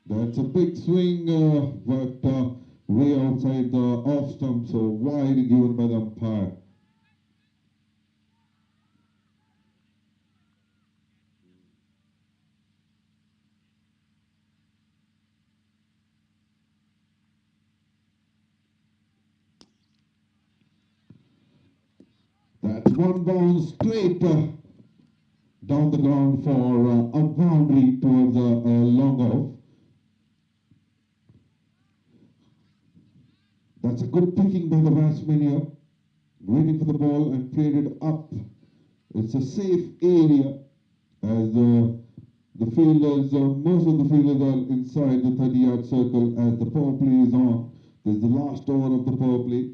That's a big swing, but way outside the off stump, so wide given by the umpire. one bounce straight down the ground for a boundary towards a long off. That's a good picking by the batsman here, waiting for the ball and played it up. It's a safe area as the fielders, most of the fielders are inside the 30-yard circle as the power play is on. This is the last over of the power play.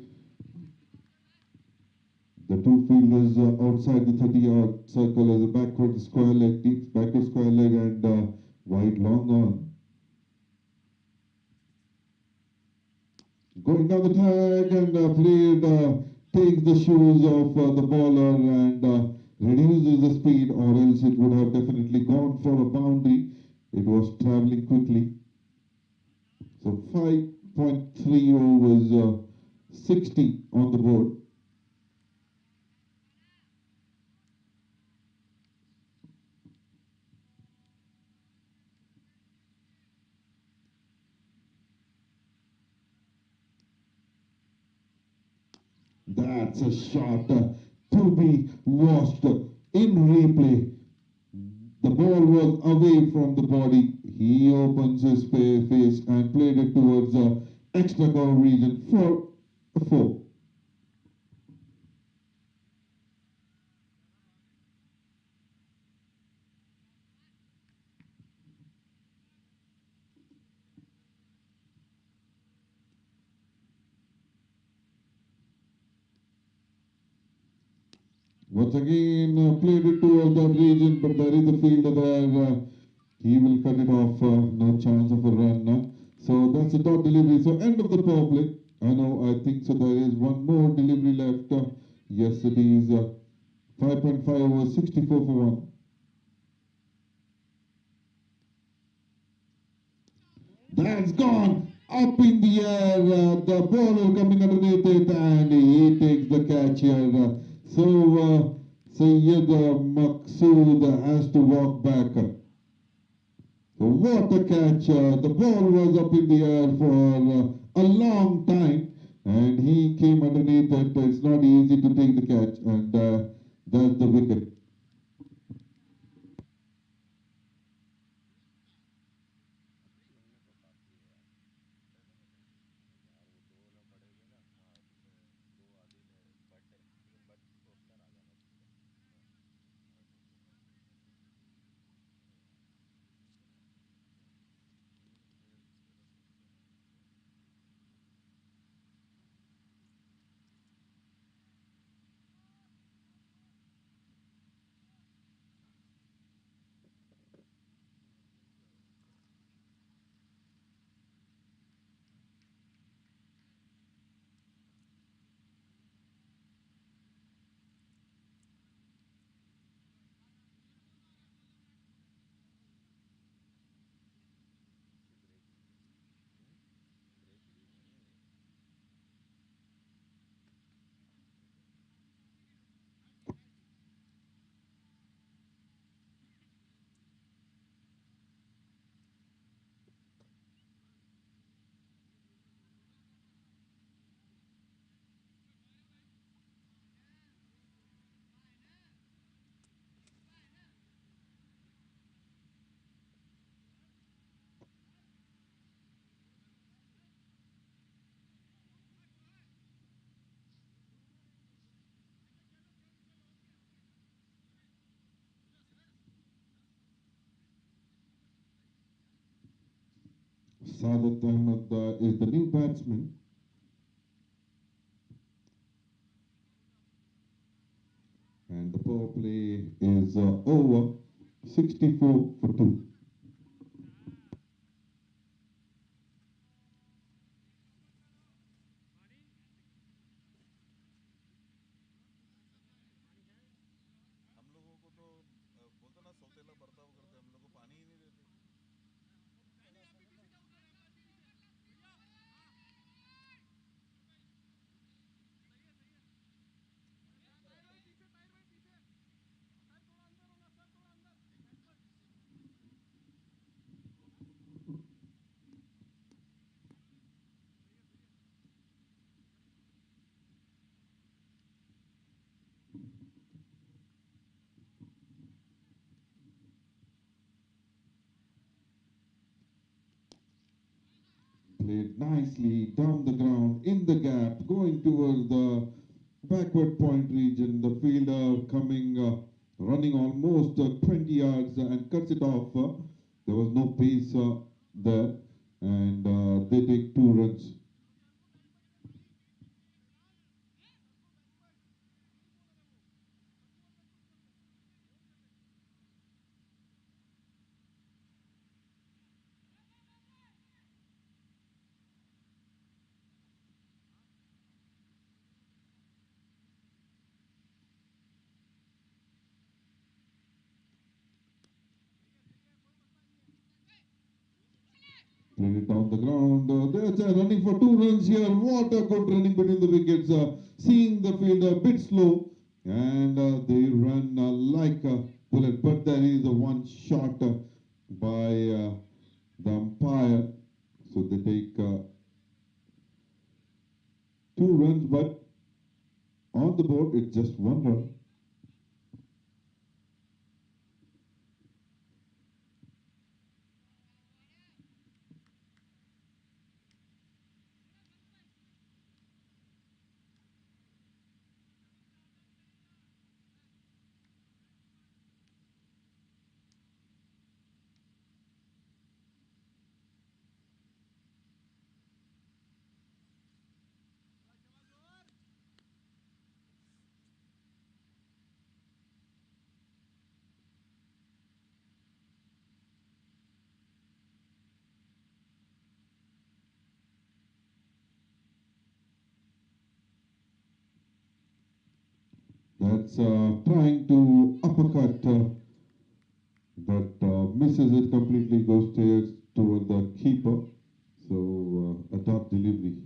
The two fielders outside the 30-yard circle as a backward square leg, and wide long on. Going down the tag and takes the shoes of the bowler and reduces the speed, or else it would have definitely gone for a boundary. It was traveling quickly. So 5.3 overs, 60 on the board. That's a shot to be watched in replay. The ball was away from the body. He opens his face and played it towards the extra cover region for a 4. Once again, played it towards that region, but there is a fielder there. He will cut it off. No chance of a run. So that's the dot delivery. So end of the power play. I think so. There is one more delivery left. Yes, it is 5.5 over 64 for 1. That's gone up in the air. The bowler coming underneath it, and he takes the catch here. So Sayyid Maqsood has to walk back. So what a catch. The ball was up in the air for a long time, and he came underneath it. It's not easy to take the catch, and that's the wicket. Sadat Ahmed is the new batsman, and the power play is over 64 for 2. हम लोगों को तो बोलते ना सौतेला बर्ताव करते, हम लोग को पानी ही नहीं देते। played nicely down the ground, in the gap, going towards the backward point region. The fielder coming, running almost 20 yards and cuts it off. There was no pace there, and they take 2 runs. Played it down the ground. They're running for 2 runs here. What a good running between the wickets. Seeing the field a bit slow, and they run like a bullet. But there is a one shot by the umpire. So they take 2 runs, but on the board it's just 1 run. That's trying to uppercut, but misses it completely, goes toward the keeper. So a dot delivery.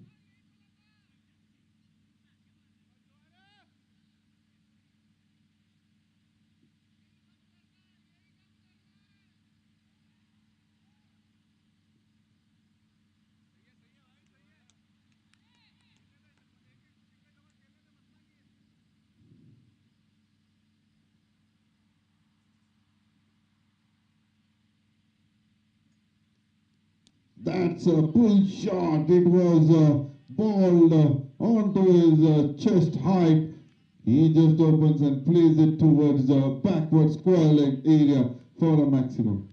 That's a pull shot. It was balled onto his chest height. He just opens and plays it towards the backward square leg area for a maximum.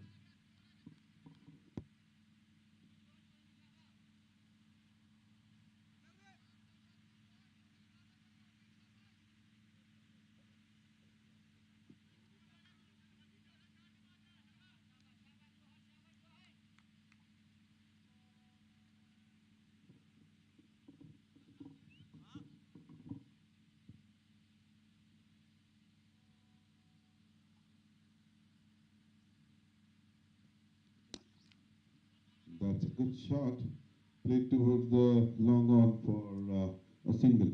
That's a good shot. Played towards the long on for a single.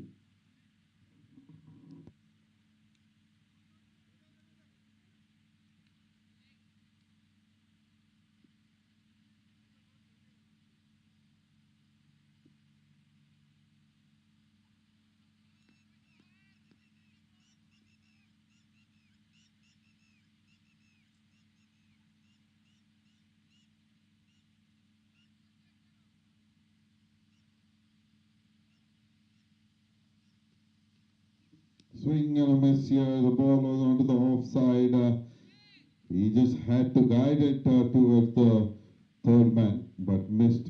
Swing and a miss here. The ball was onto the offside. He just had to guide it towards the third man, but missed.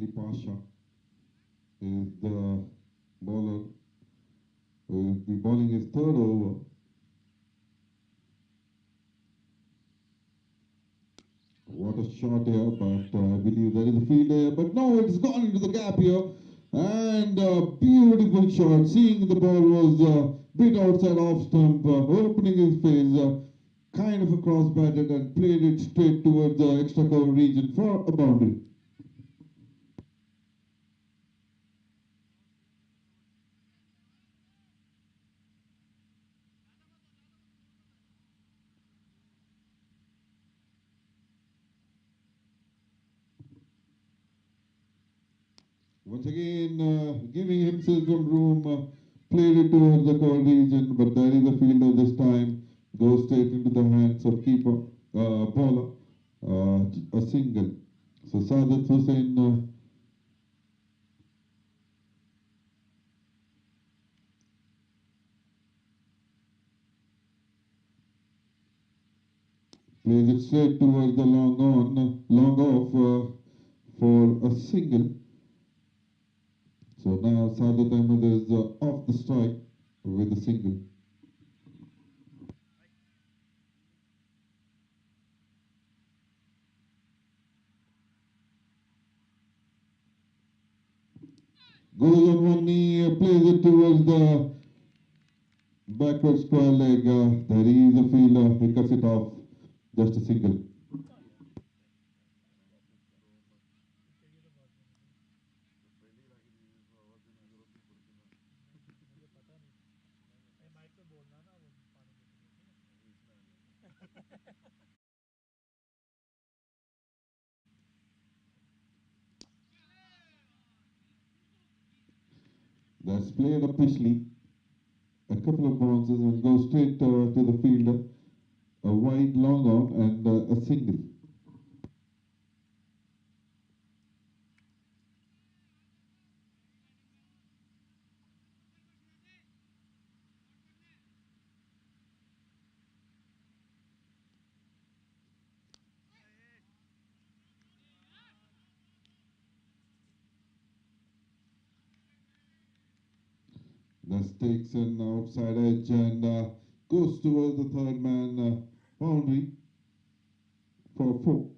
Ali Pasha is the bowler who will be bowling his third over. What a shot here, but I believe there is a field there, but no, it's gone into the gap here. And a beautiful shot, seeing the ball was a bit outside off stump, opening his face, kind of a cross-batted and played it straight towards the extra cover region for a boundary. Once again, giving himself some room, played it towards the cover region, but there is a fielder this time, goes straight into the hands of keeper, bowler, a single. So Sadat Hussain plays it straight towards the long off for a single. So now Sadat Ahmed is off the strike with a single. Goes on one knee, plays it towards the backward square leg. There is a fielder, he cuts it off. Just a single. That's played officially. A couple of bounces and goes straight to the fielder. A wide long on and a single. That takes an outside edge and goes towards the third man boundary for 4.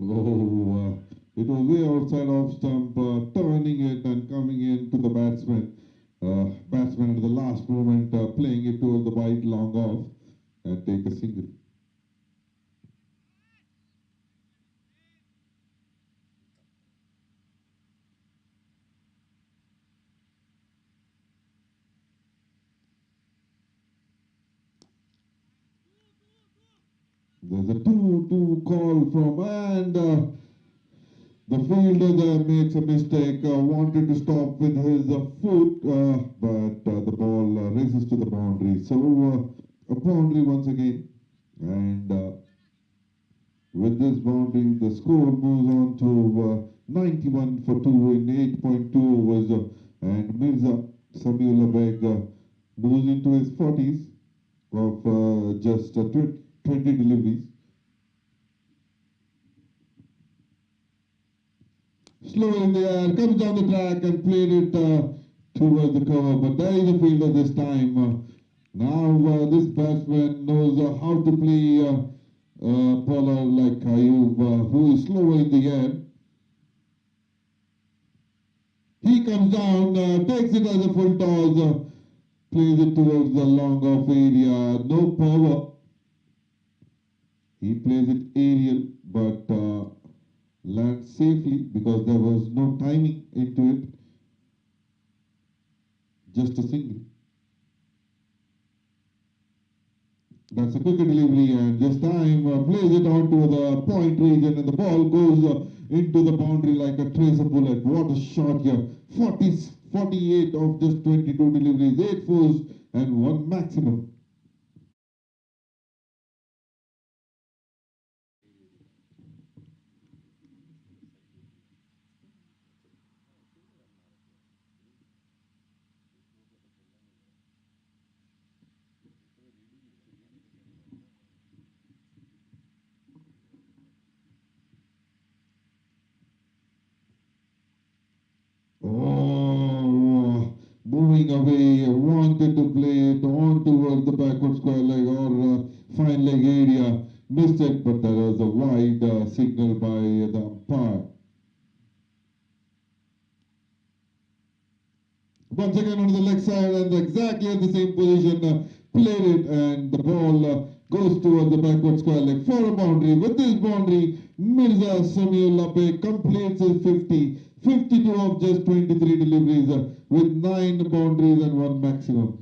Oh, it was way outside off stump, turning it and coming in to the batsman. Batsman at the last moment playing it towards the wide long off and take a single. There's a 2-2 call from and the fielder there makes a mistake, wanted to stop with his foot, but the ball races to the boundary. So a boundary once again, and with this boundary, the score moves on to 91 for 2 in 8.2 overs, and Mirza Samiullah Beg moves into his 40s of just 20 deliveries. Slow in the air, comes down the track and played it towards the cover, but there is a fielder this time. Now this batsman knows how to play a bowler like Ayub, who is slower in the air. He comes down, takes it as a full toss, plays it towards the long off area, no power. He plays it aerial, but land safely because there was no timing into it. Just a single. That's a quicker delivery, and this time plays it onto the point region, and the ball goes into the boundary like a tracer bullet. What a shot here! 48 of just 22 deliveries, 8 fours, and 1 maximum. Oh, moving away, wanted to play it on towards the backward square leg or fine leg area. Missed it, but there was a wide signal by the umpire. Once again on the leg side and exactly at the same position, played it and the ball goes towards the backward square leg for a boundary. With this boundary, Mirza Samiullape completes his 50, 52 of just 23 deliveries with 9 boundaries and 1 maximum.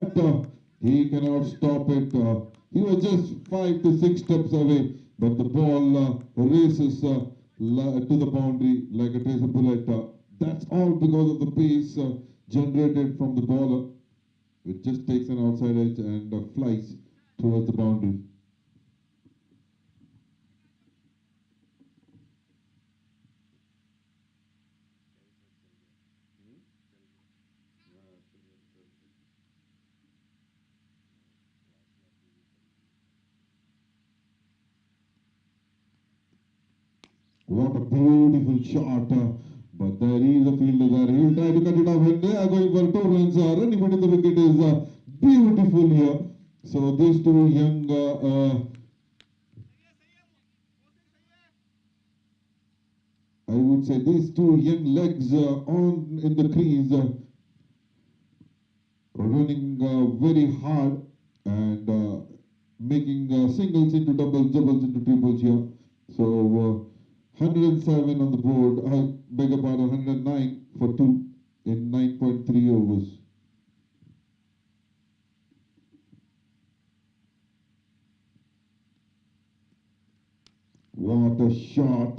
But, he cannot stop it. He was just 5 to 6 steps away, but the ball races to the boundary like a tracer bullet. That's all because of the pace generated from the bowler. It just takes an outside edge and flies towards the boundary. What a beautiful shot. But there is a fielder there. He will try to cut it off, and they are going for 2 runs. Running between the wicket is beautiful here. So these two young, I would say these two young legs on in the crease, running very hard and making singles into doubles, doubles into triples here. So 107 on the board. I beg your pardon, 109 for two in 9.3 overs. What a shot!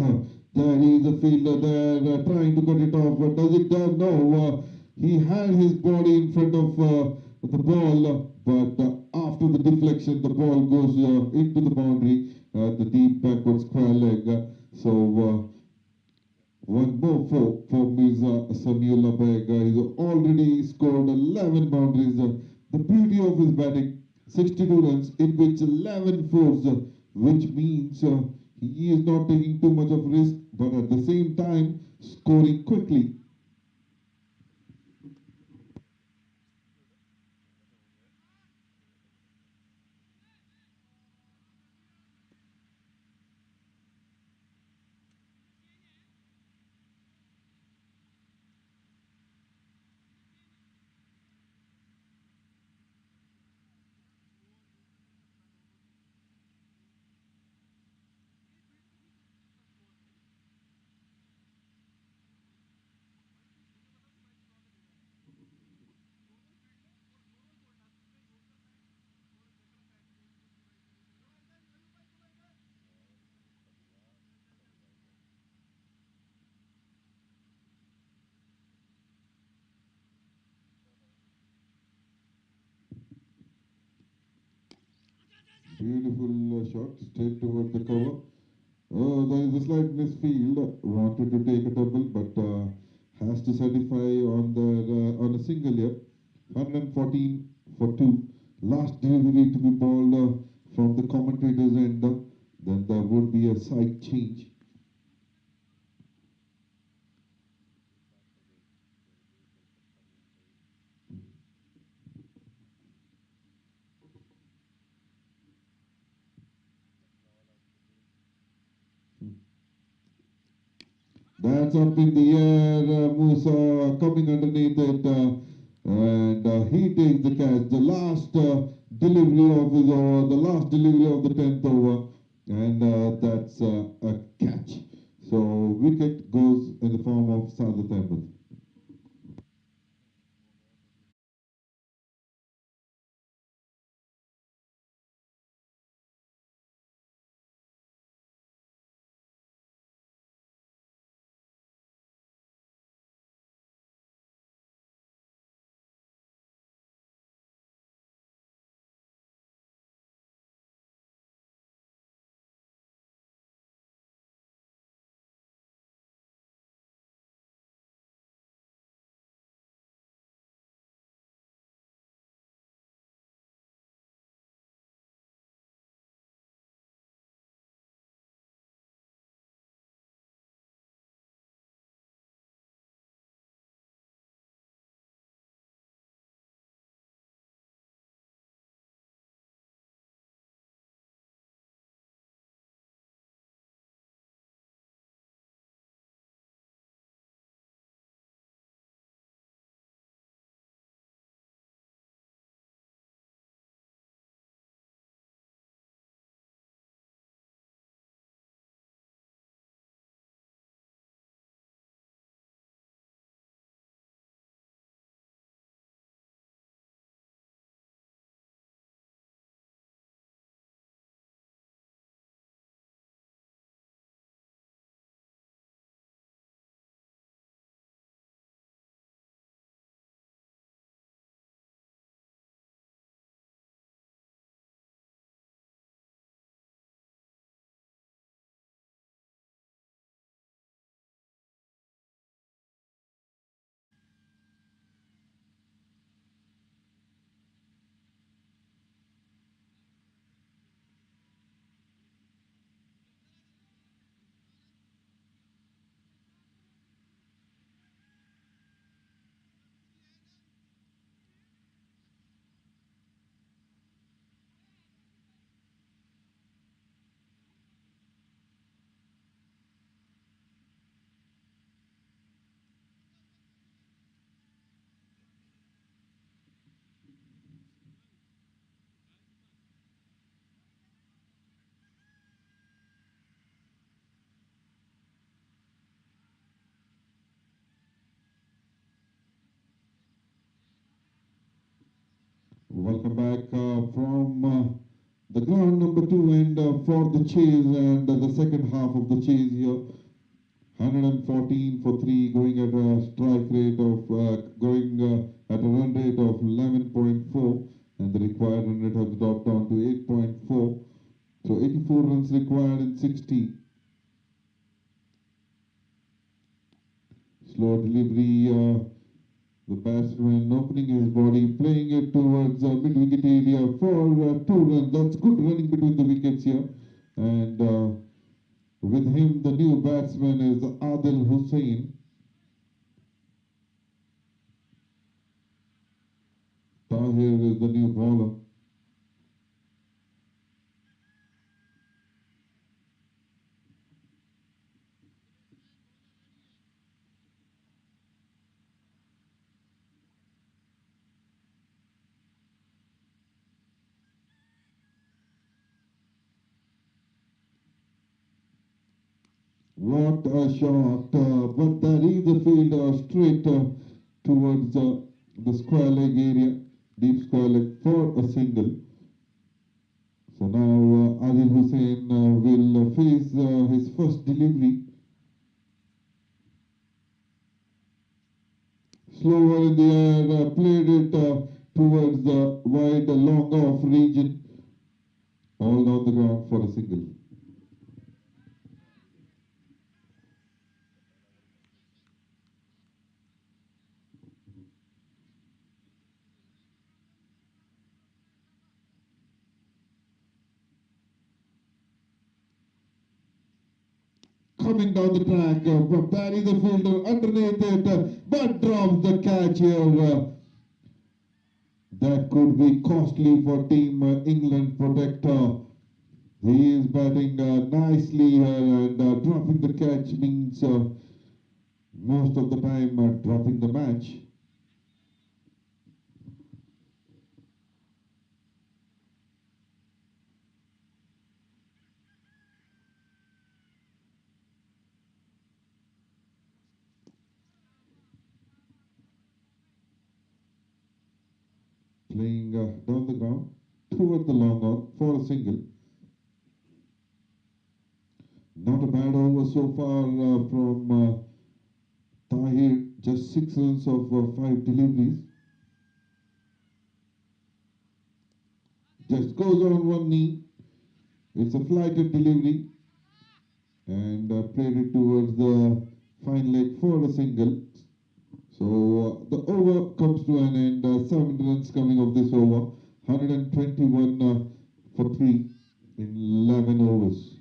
There is a fielder there trying to cut it off, but does it done? No. He had his body in front of the ball, but after the deflection, the ball goes into the boundary, the deep backward square leg. So one more for Mirza Samuel Beg. He's already scored 11 boundaries. The beauty of his batting, 62 runs, in which 11 fours, which means he is not taking too much of risk, but at the same time scoring quickly. Beautiful shot straight towards the cover. Oh, there is a slight misfield. Wanted to take a double, but has to certify on a single here. 114 for two. Last delivery to be bowled from the commentator's end. Then there would be a side change. That's up in the air. Musa coming underneath it. And he takes the catch. The last delivery of his over, the last delivery of the 10th over. And that's a catch. So wicket goes in the form of Sadat Ahmed. Welcome back from the ground number 2 and for the chase and the second half of the chase here. 114 for 3, going at a strike rate of going at a run rate of 11.4, and the required run rate has dropped down to 8.4. So 84 runs required in 60. Slow delivery. The batsman opening his body, playing it towards mid-wicket area for 2 runs. That's good running between the wickets here. And with him, the new batsman is Adil Hussain. Tahir is the new bowler. What a shot, but that is the field straight towards the square leg area, deep square leg for a single. So now Adil Hussain will face his first delivery. Slower in the air, played it towards the wide long off region, all down the ground for a single. Coming down the track, Barry the fielder underneath it, but drops the catch here. That could be costly for Team England Protector. He is batting nicely here, and dropping the catch means most of the time dropping the match. Playing down the ground toward the long on for a single. Not a bad over so far from Tahir, just 6 runs of 5 deliveries. Just goes on one knee. It's a flighted delivery, and played it towards the fine leg for a single. So the over comes to an end. 7 runs coming of this over. 121 for 3 in 11 overs.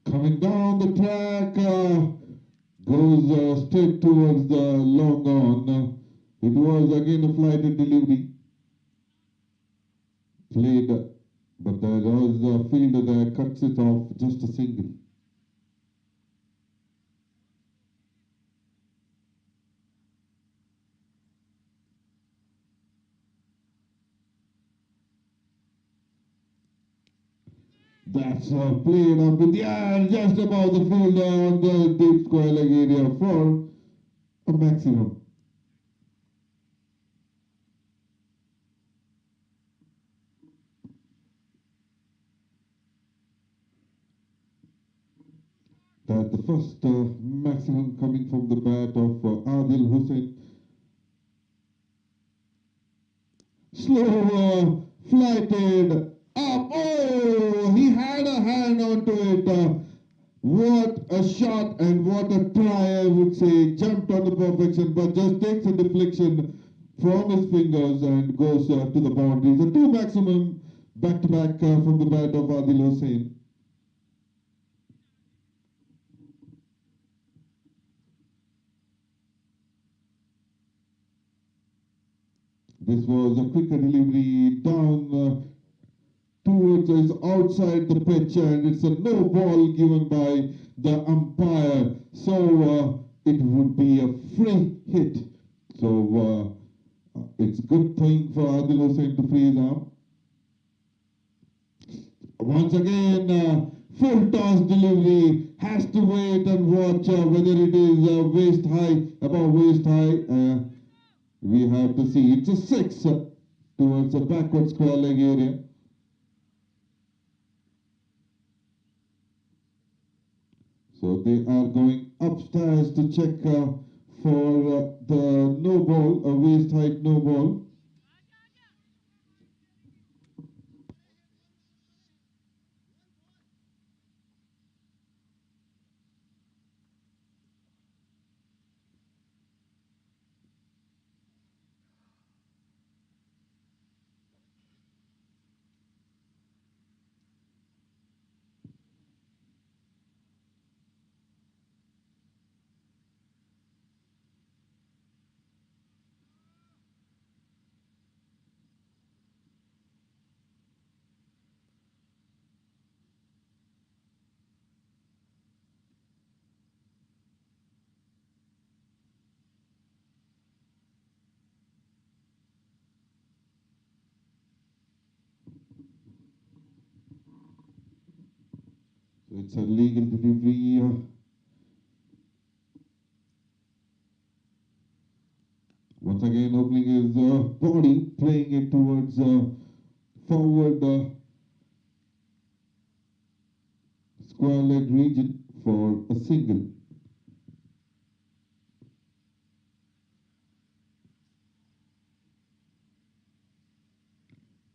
Coming down the track, goes straight towards the long on. It was again a flighted delivery. Played, but there was a fielder that cuts it off, just a single. That's played up in the air, just above the fielder on the deep square leg area for a maximum. That's the first maximum coming from the bat of Adil Hussain. Slow, flighted, up. Oh, he had a it. What a shot and what a try, I would say. Jumped on the perfection, but just takes a deflection from his fingers and goes to the boundary. The two maximum back-to-back from the bat of Adil Hussain. This was a quicker delivery down towards is outside the pitch, and it's a no ball given by the umpire. So it would be a free hit. So it's a good thing for Adil Hussain to free his arm. Once again, full toss delivery, has to wait and watch whether it is waist high, above waist high. We have to see. It's a 6 towards the backward square leg area. So they are going upstairs to check for the no ball, a waist height no ball. So it's a legal delivery. Once again, opening his body, playing it towards forward square leg region for a single.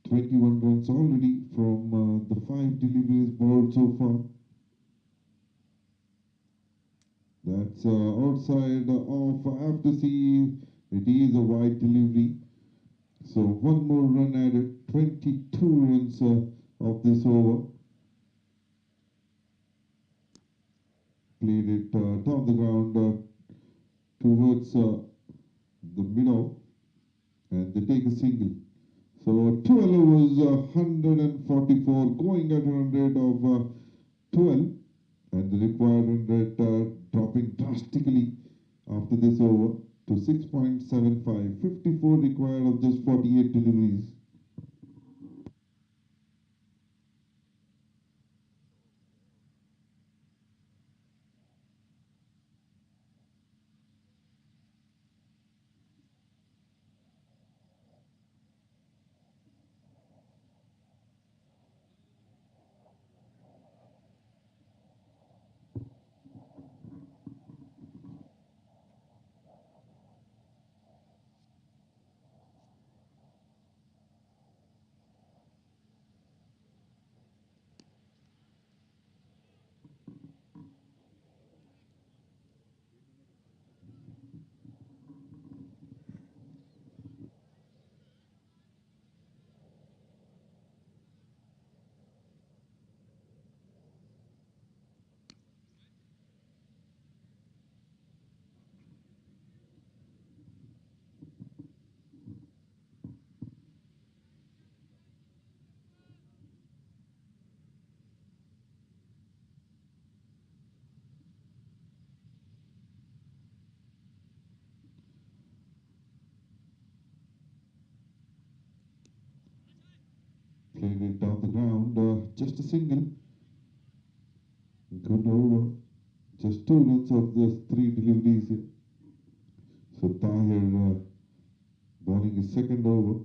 "21 runs already from the 5 deliveries bowled so far." That's outside of, I have to see, it is a wide delivery. So one more run added, 22 runs of this over. Played it down the ground towards the middle, and they take a single. So 12 overs, 144, going at 100 of 12, and the required 100 dropping drastically after this over to 6.75. 54 required of just 48 deliveries. Played it down the ground, just a single. Good over. Just 2 runs of the 3 deliveries here. So Tahir bowling his second over.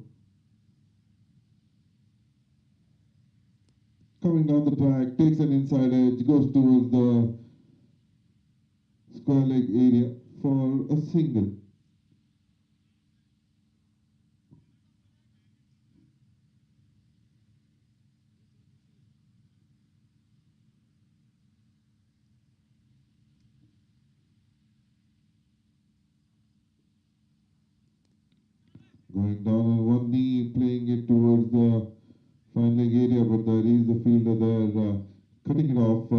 Coming down the track, takes an inside edge, goes towards the square leg area for a single. Going down on one knee, playing it towards the fine leg area, but there is the fielder there cutting it off.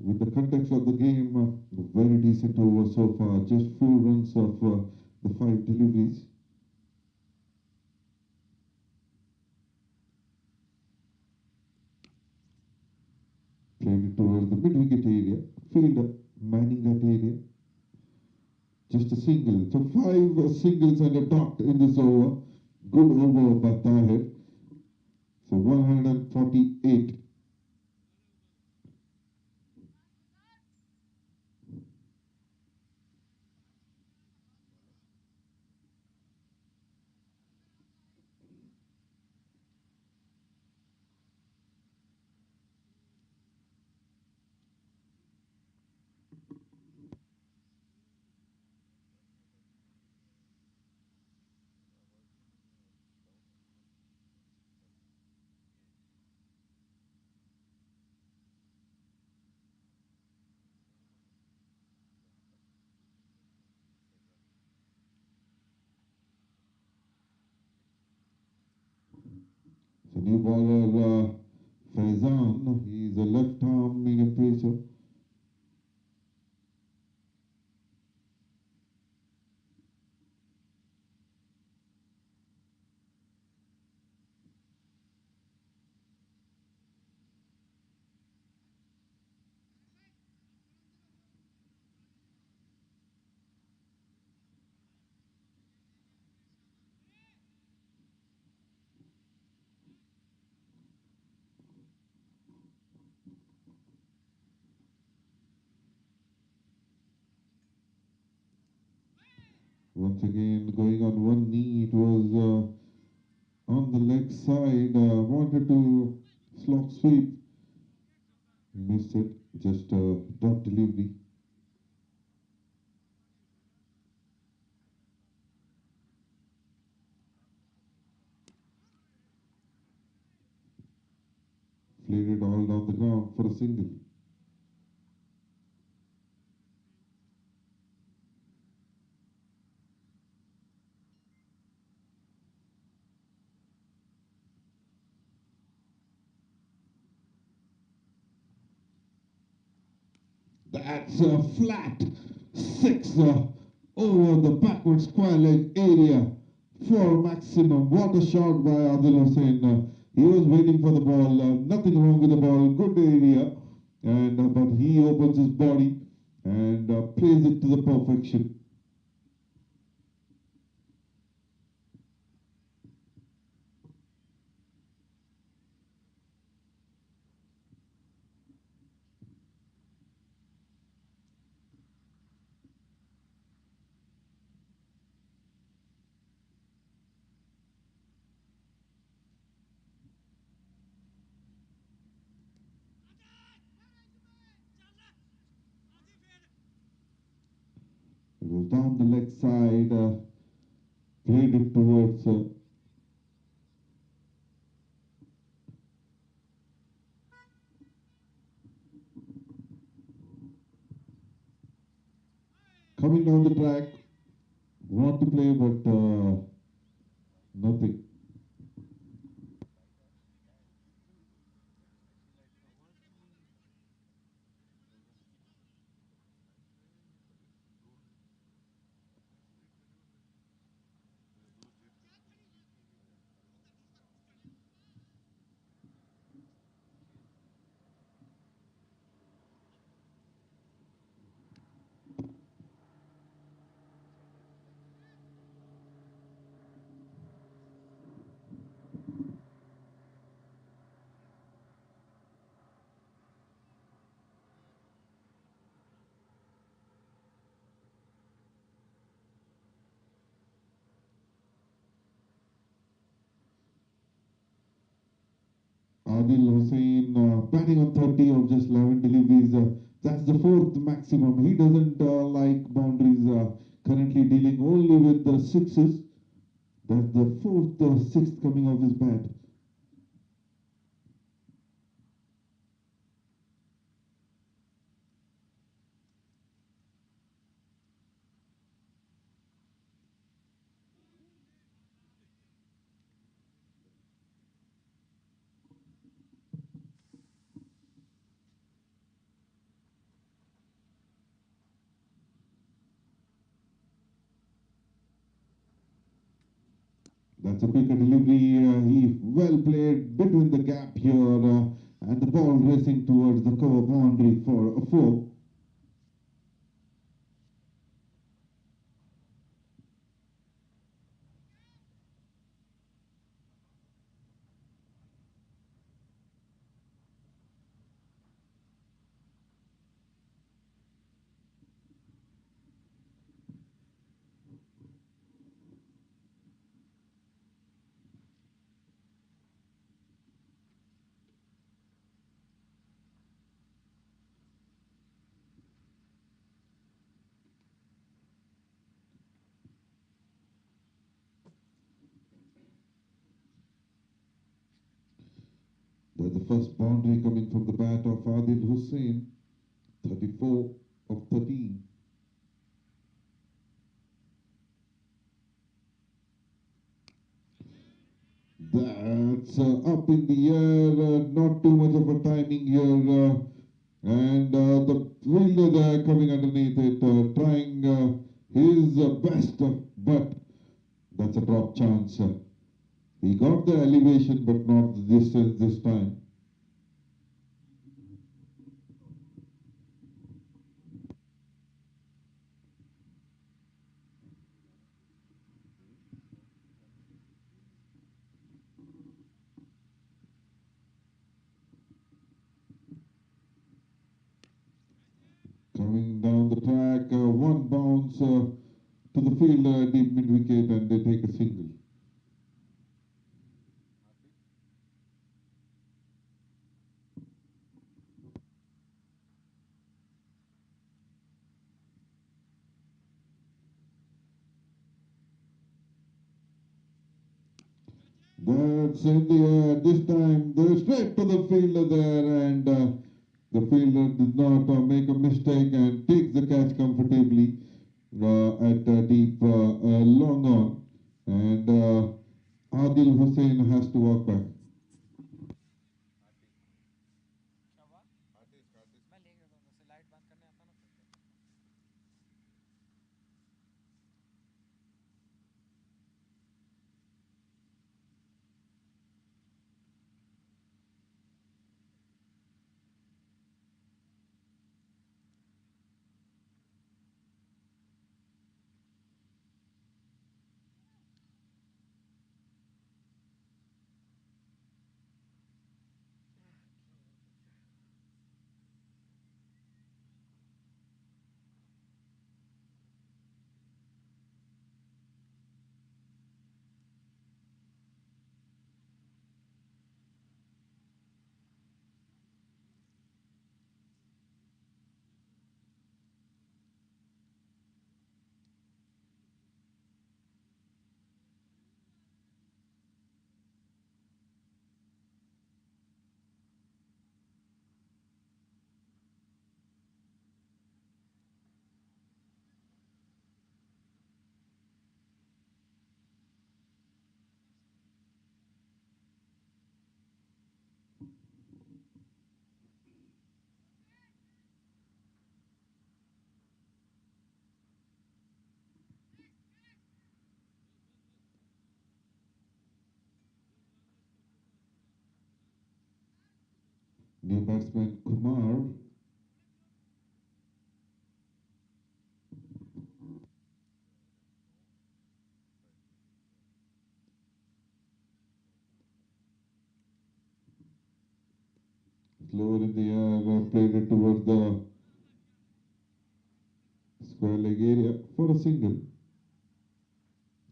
With the context of the game, very decent over so far. Just 4 runs of the 5 deliveries. Played it towards the mid-wicket area. Fielder manning that area. Just a single. So 5 singles and a dot in this over. Good over by Tahir. So 148. So new bowler Faizan. He's a left arm medium pacer. Once again going on one knee. It was on the leg side. Wanted to slog sweep. Missed it. Just a dot delivery. Played it all down the ground for a single. That's a flat 6 over the backward square leg area for maximum. What a shot by Adil Hussain. He was waiting for the ball. Nothing wrong with the ball. Good area. And but he opens his body and plays it to the perfection. It was down the leg side. Played it towards coming down the track. Want to play, but nothing. Adil Hussain batting on 30 of just 11 deliveries. That's the 4th maximum. He doesn't like boundaries. Currently dealing only with the 6s. That's the 4th, 6th coming off his bat. That's a quicker delivery. He well played between the gap here, and the ball racing towards the cover boundary for a 4. There's the first boundary coming from the bat of Adil Hussain, 34 of 13. That's up in the air, not too much of a timing here, and the fielder there coming underneath it, trying his best, but that's a drop chance. He got the elevation, but not the distance this time. Coming down the track, one bounce to the fielder, deep mid wicket, and they take a single. That's in the air. This time they're straight to the fielder there, and the fielder did not make a mistake and takes the catch comfortably at deep long on. And Adil Hussain has to walk back. क्या हुआ? मैं ले गया था उधर से, light बंद करने आता ना फिर से। New batsman Kumar. Slower in the air, played it towards the square leg area for a single.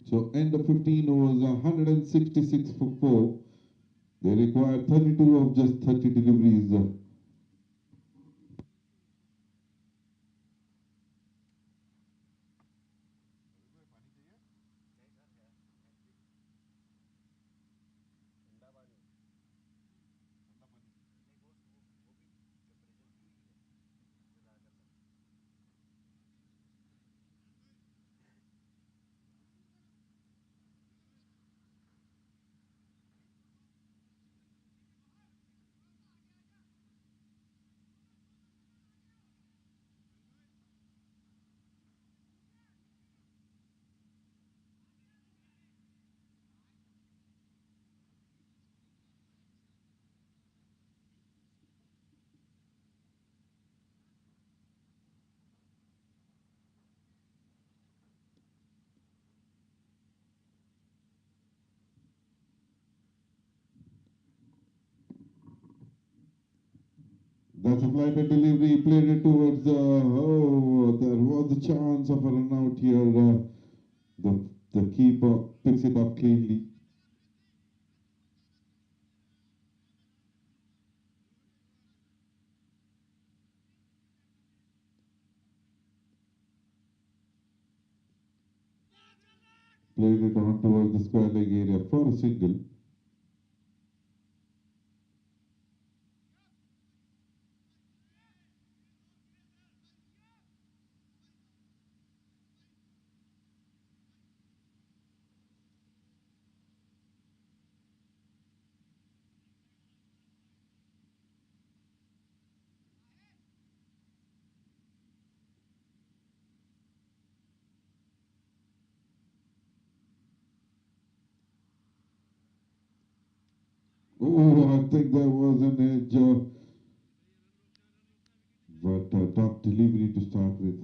So end of 15 overs, 166 for 4. They require 32 of just 30 deliveries. That's a flighted delivery, played it towards the. Oh, there was a chance of a run out here. The keeper picks it up cleanly. Played it on towards the square leg area for a single. Oh, I think there was an edge, but top delivery to start with.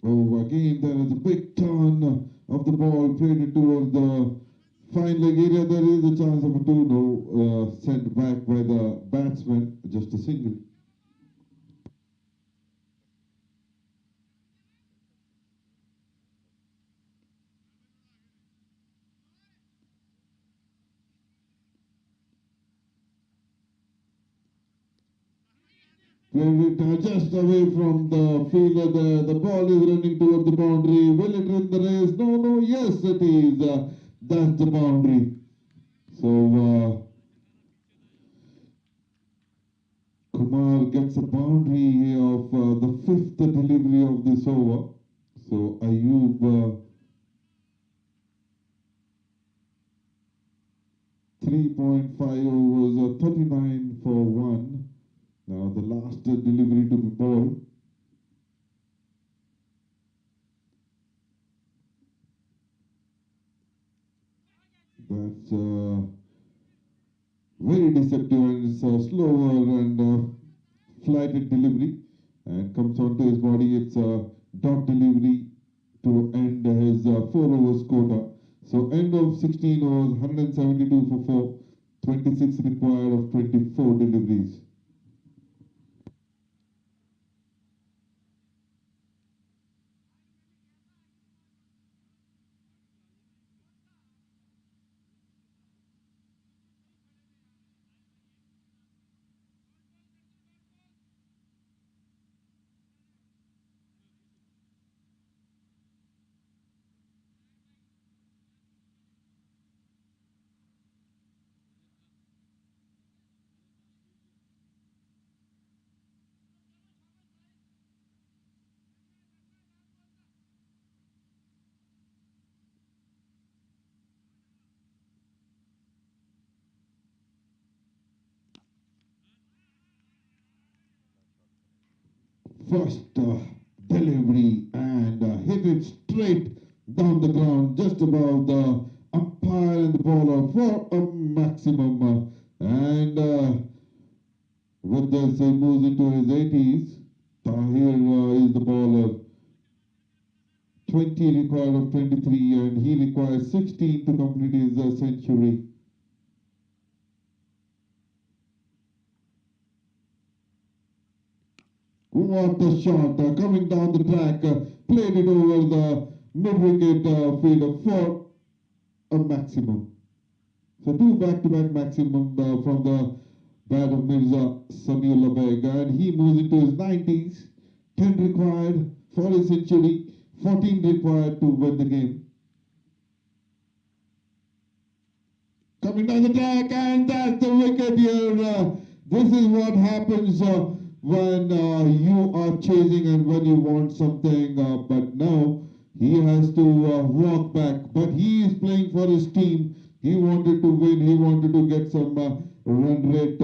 Oh, again, there is a big turn of the ball, played it towards the fine leg area. There is a chance of a 2-no, sent back by the batsman, just a single. Played it just away from the fielder. The ball is running towards the boundary. Will it win the race? No, no, yes, it is. That's the boundary. So, Kumar gets a boundary of the fifth delivery of this over. So Ayub 3.5 overs, 39 for 1. Now the last delivery to be bowled. That's very deceptive, and it's a slower and flighted delivery, and comes onto his body. It's a dot delivery to end his 4 overs quota. So end of 16 overs, 172 for 4, 26 required of 24 deliveries. First delivery and hit it straight down the ground, just above the umpire and the bowler for a maximum. And with this, he moves into his 80s. Tahir is the bowler. 20 required of 23, and he requires 16 to complete his century. What a shot, coming down the track, played it over the mid-wicket fielder for a maximum. So two back-to-back maximum from the bat of Mirza Samiullah Beg, and he moves into his 90s. 10 required for his century, 14 required to win the game. Coming down the track, and that's the wicket here. This is what happens when you are chasing and when you want something, but now he has to walk back. But he is playing for his team. He wanted to win. He wanted to get some run rate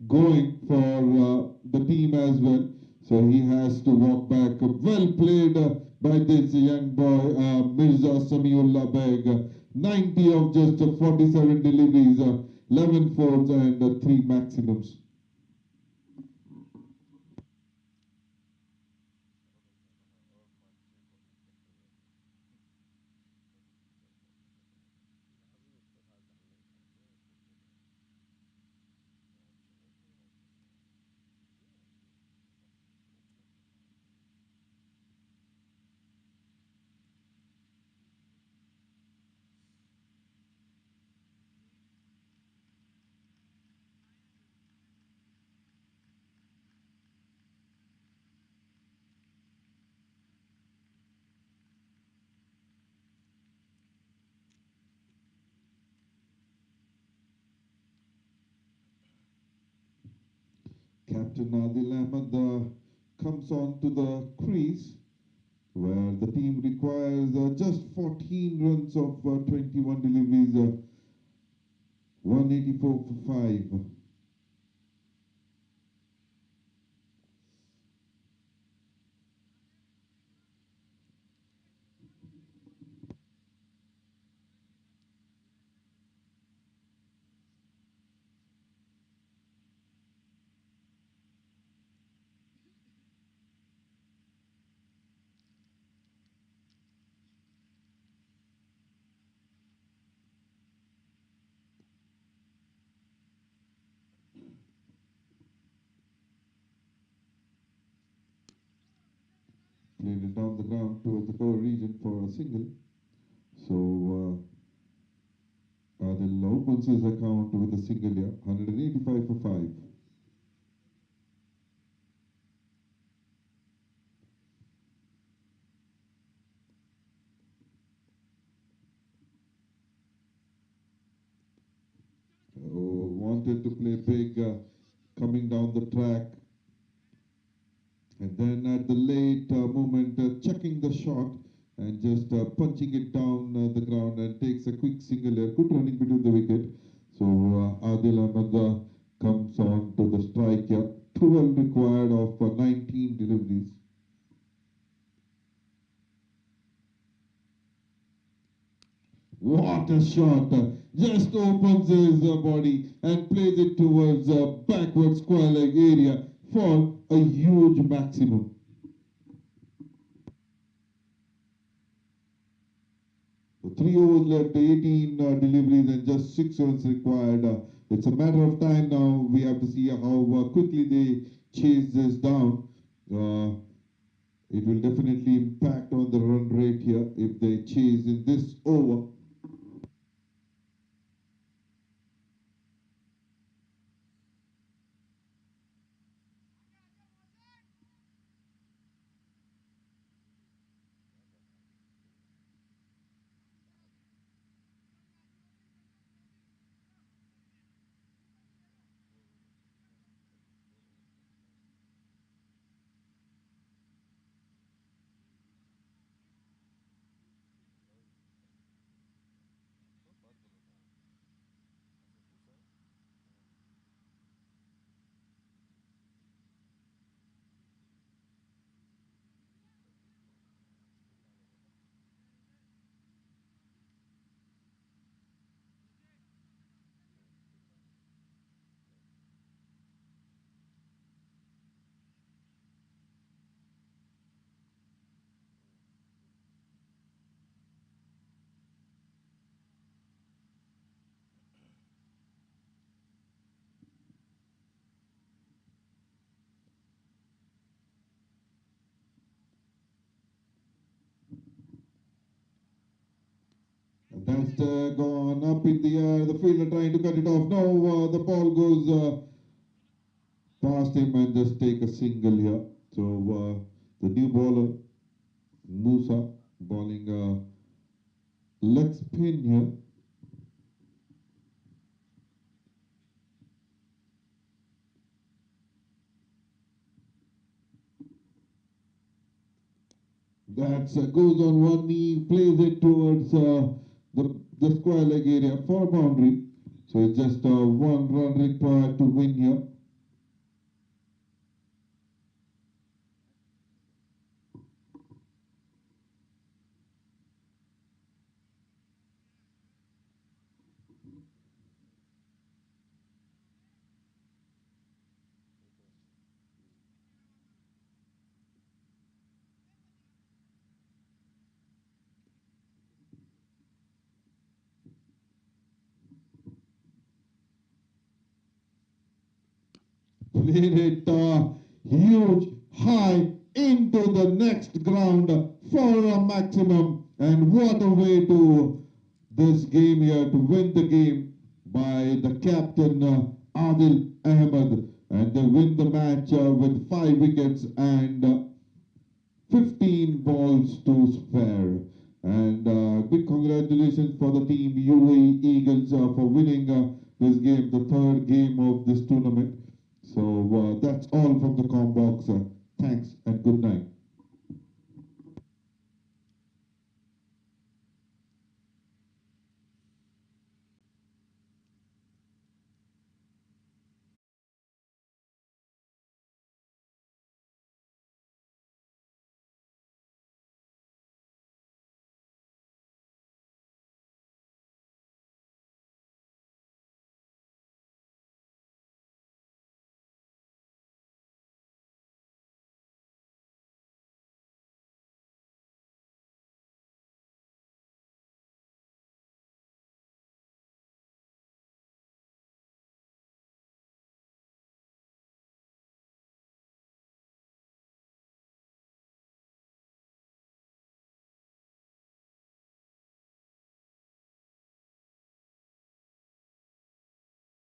going for the team as well. So he has to walk back. Well played by this young boy, Mirza Samiullah Beg. 90 of just 47 deliveries, 11 fours and 3 maximums. Captain Adil Ahmed comes on to the crease, where the team requires just 14 runs of 21 deliveries, 184 for 5. Played it down the ground towards the cover region for a single. So Adil opens his account with a single here, 185 for 5. Wanted to play big, coming down the track, and then at the late moment checking the shot and just punching it down the ground, and takes a quick single here. Good running between the wicket. So Adil Ahmed comes on to the strike here. 12 required of 19 deliveries. What a shot! Just opens his body and plays it towards backward square leg area for a huge maximum. So 3 overs left, 18 deliveries and just 6 runs required. It's a matter of time now. We have to see how quickly they chase this down. It will definitely impact on the run rate here if they chase in this over. That's gone up in the air. The fielder trying to cut it off. No, the ball goes past him and just take a single here. So the new bowler, Musa, bowling leg spin here. That goes on one knee, plays it towards the square leg area for a boundary. So it's just one run required to win here. Played it huge, high into the next ground for a maximum. And what a way to this game here, to win the game by the captain Adil Ahmed. And they win the match with 5 wickets and 15 balls to spare. And big congratulations for the team UAE Eagles for winning this game, the third game of this tournament. So that's all from the com box.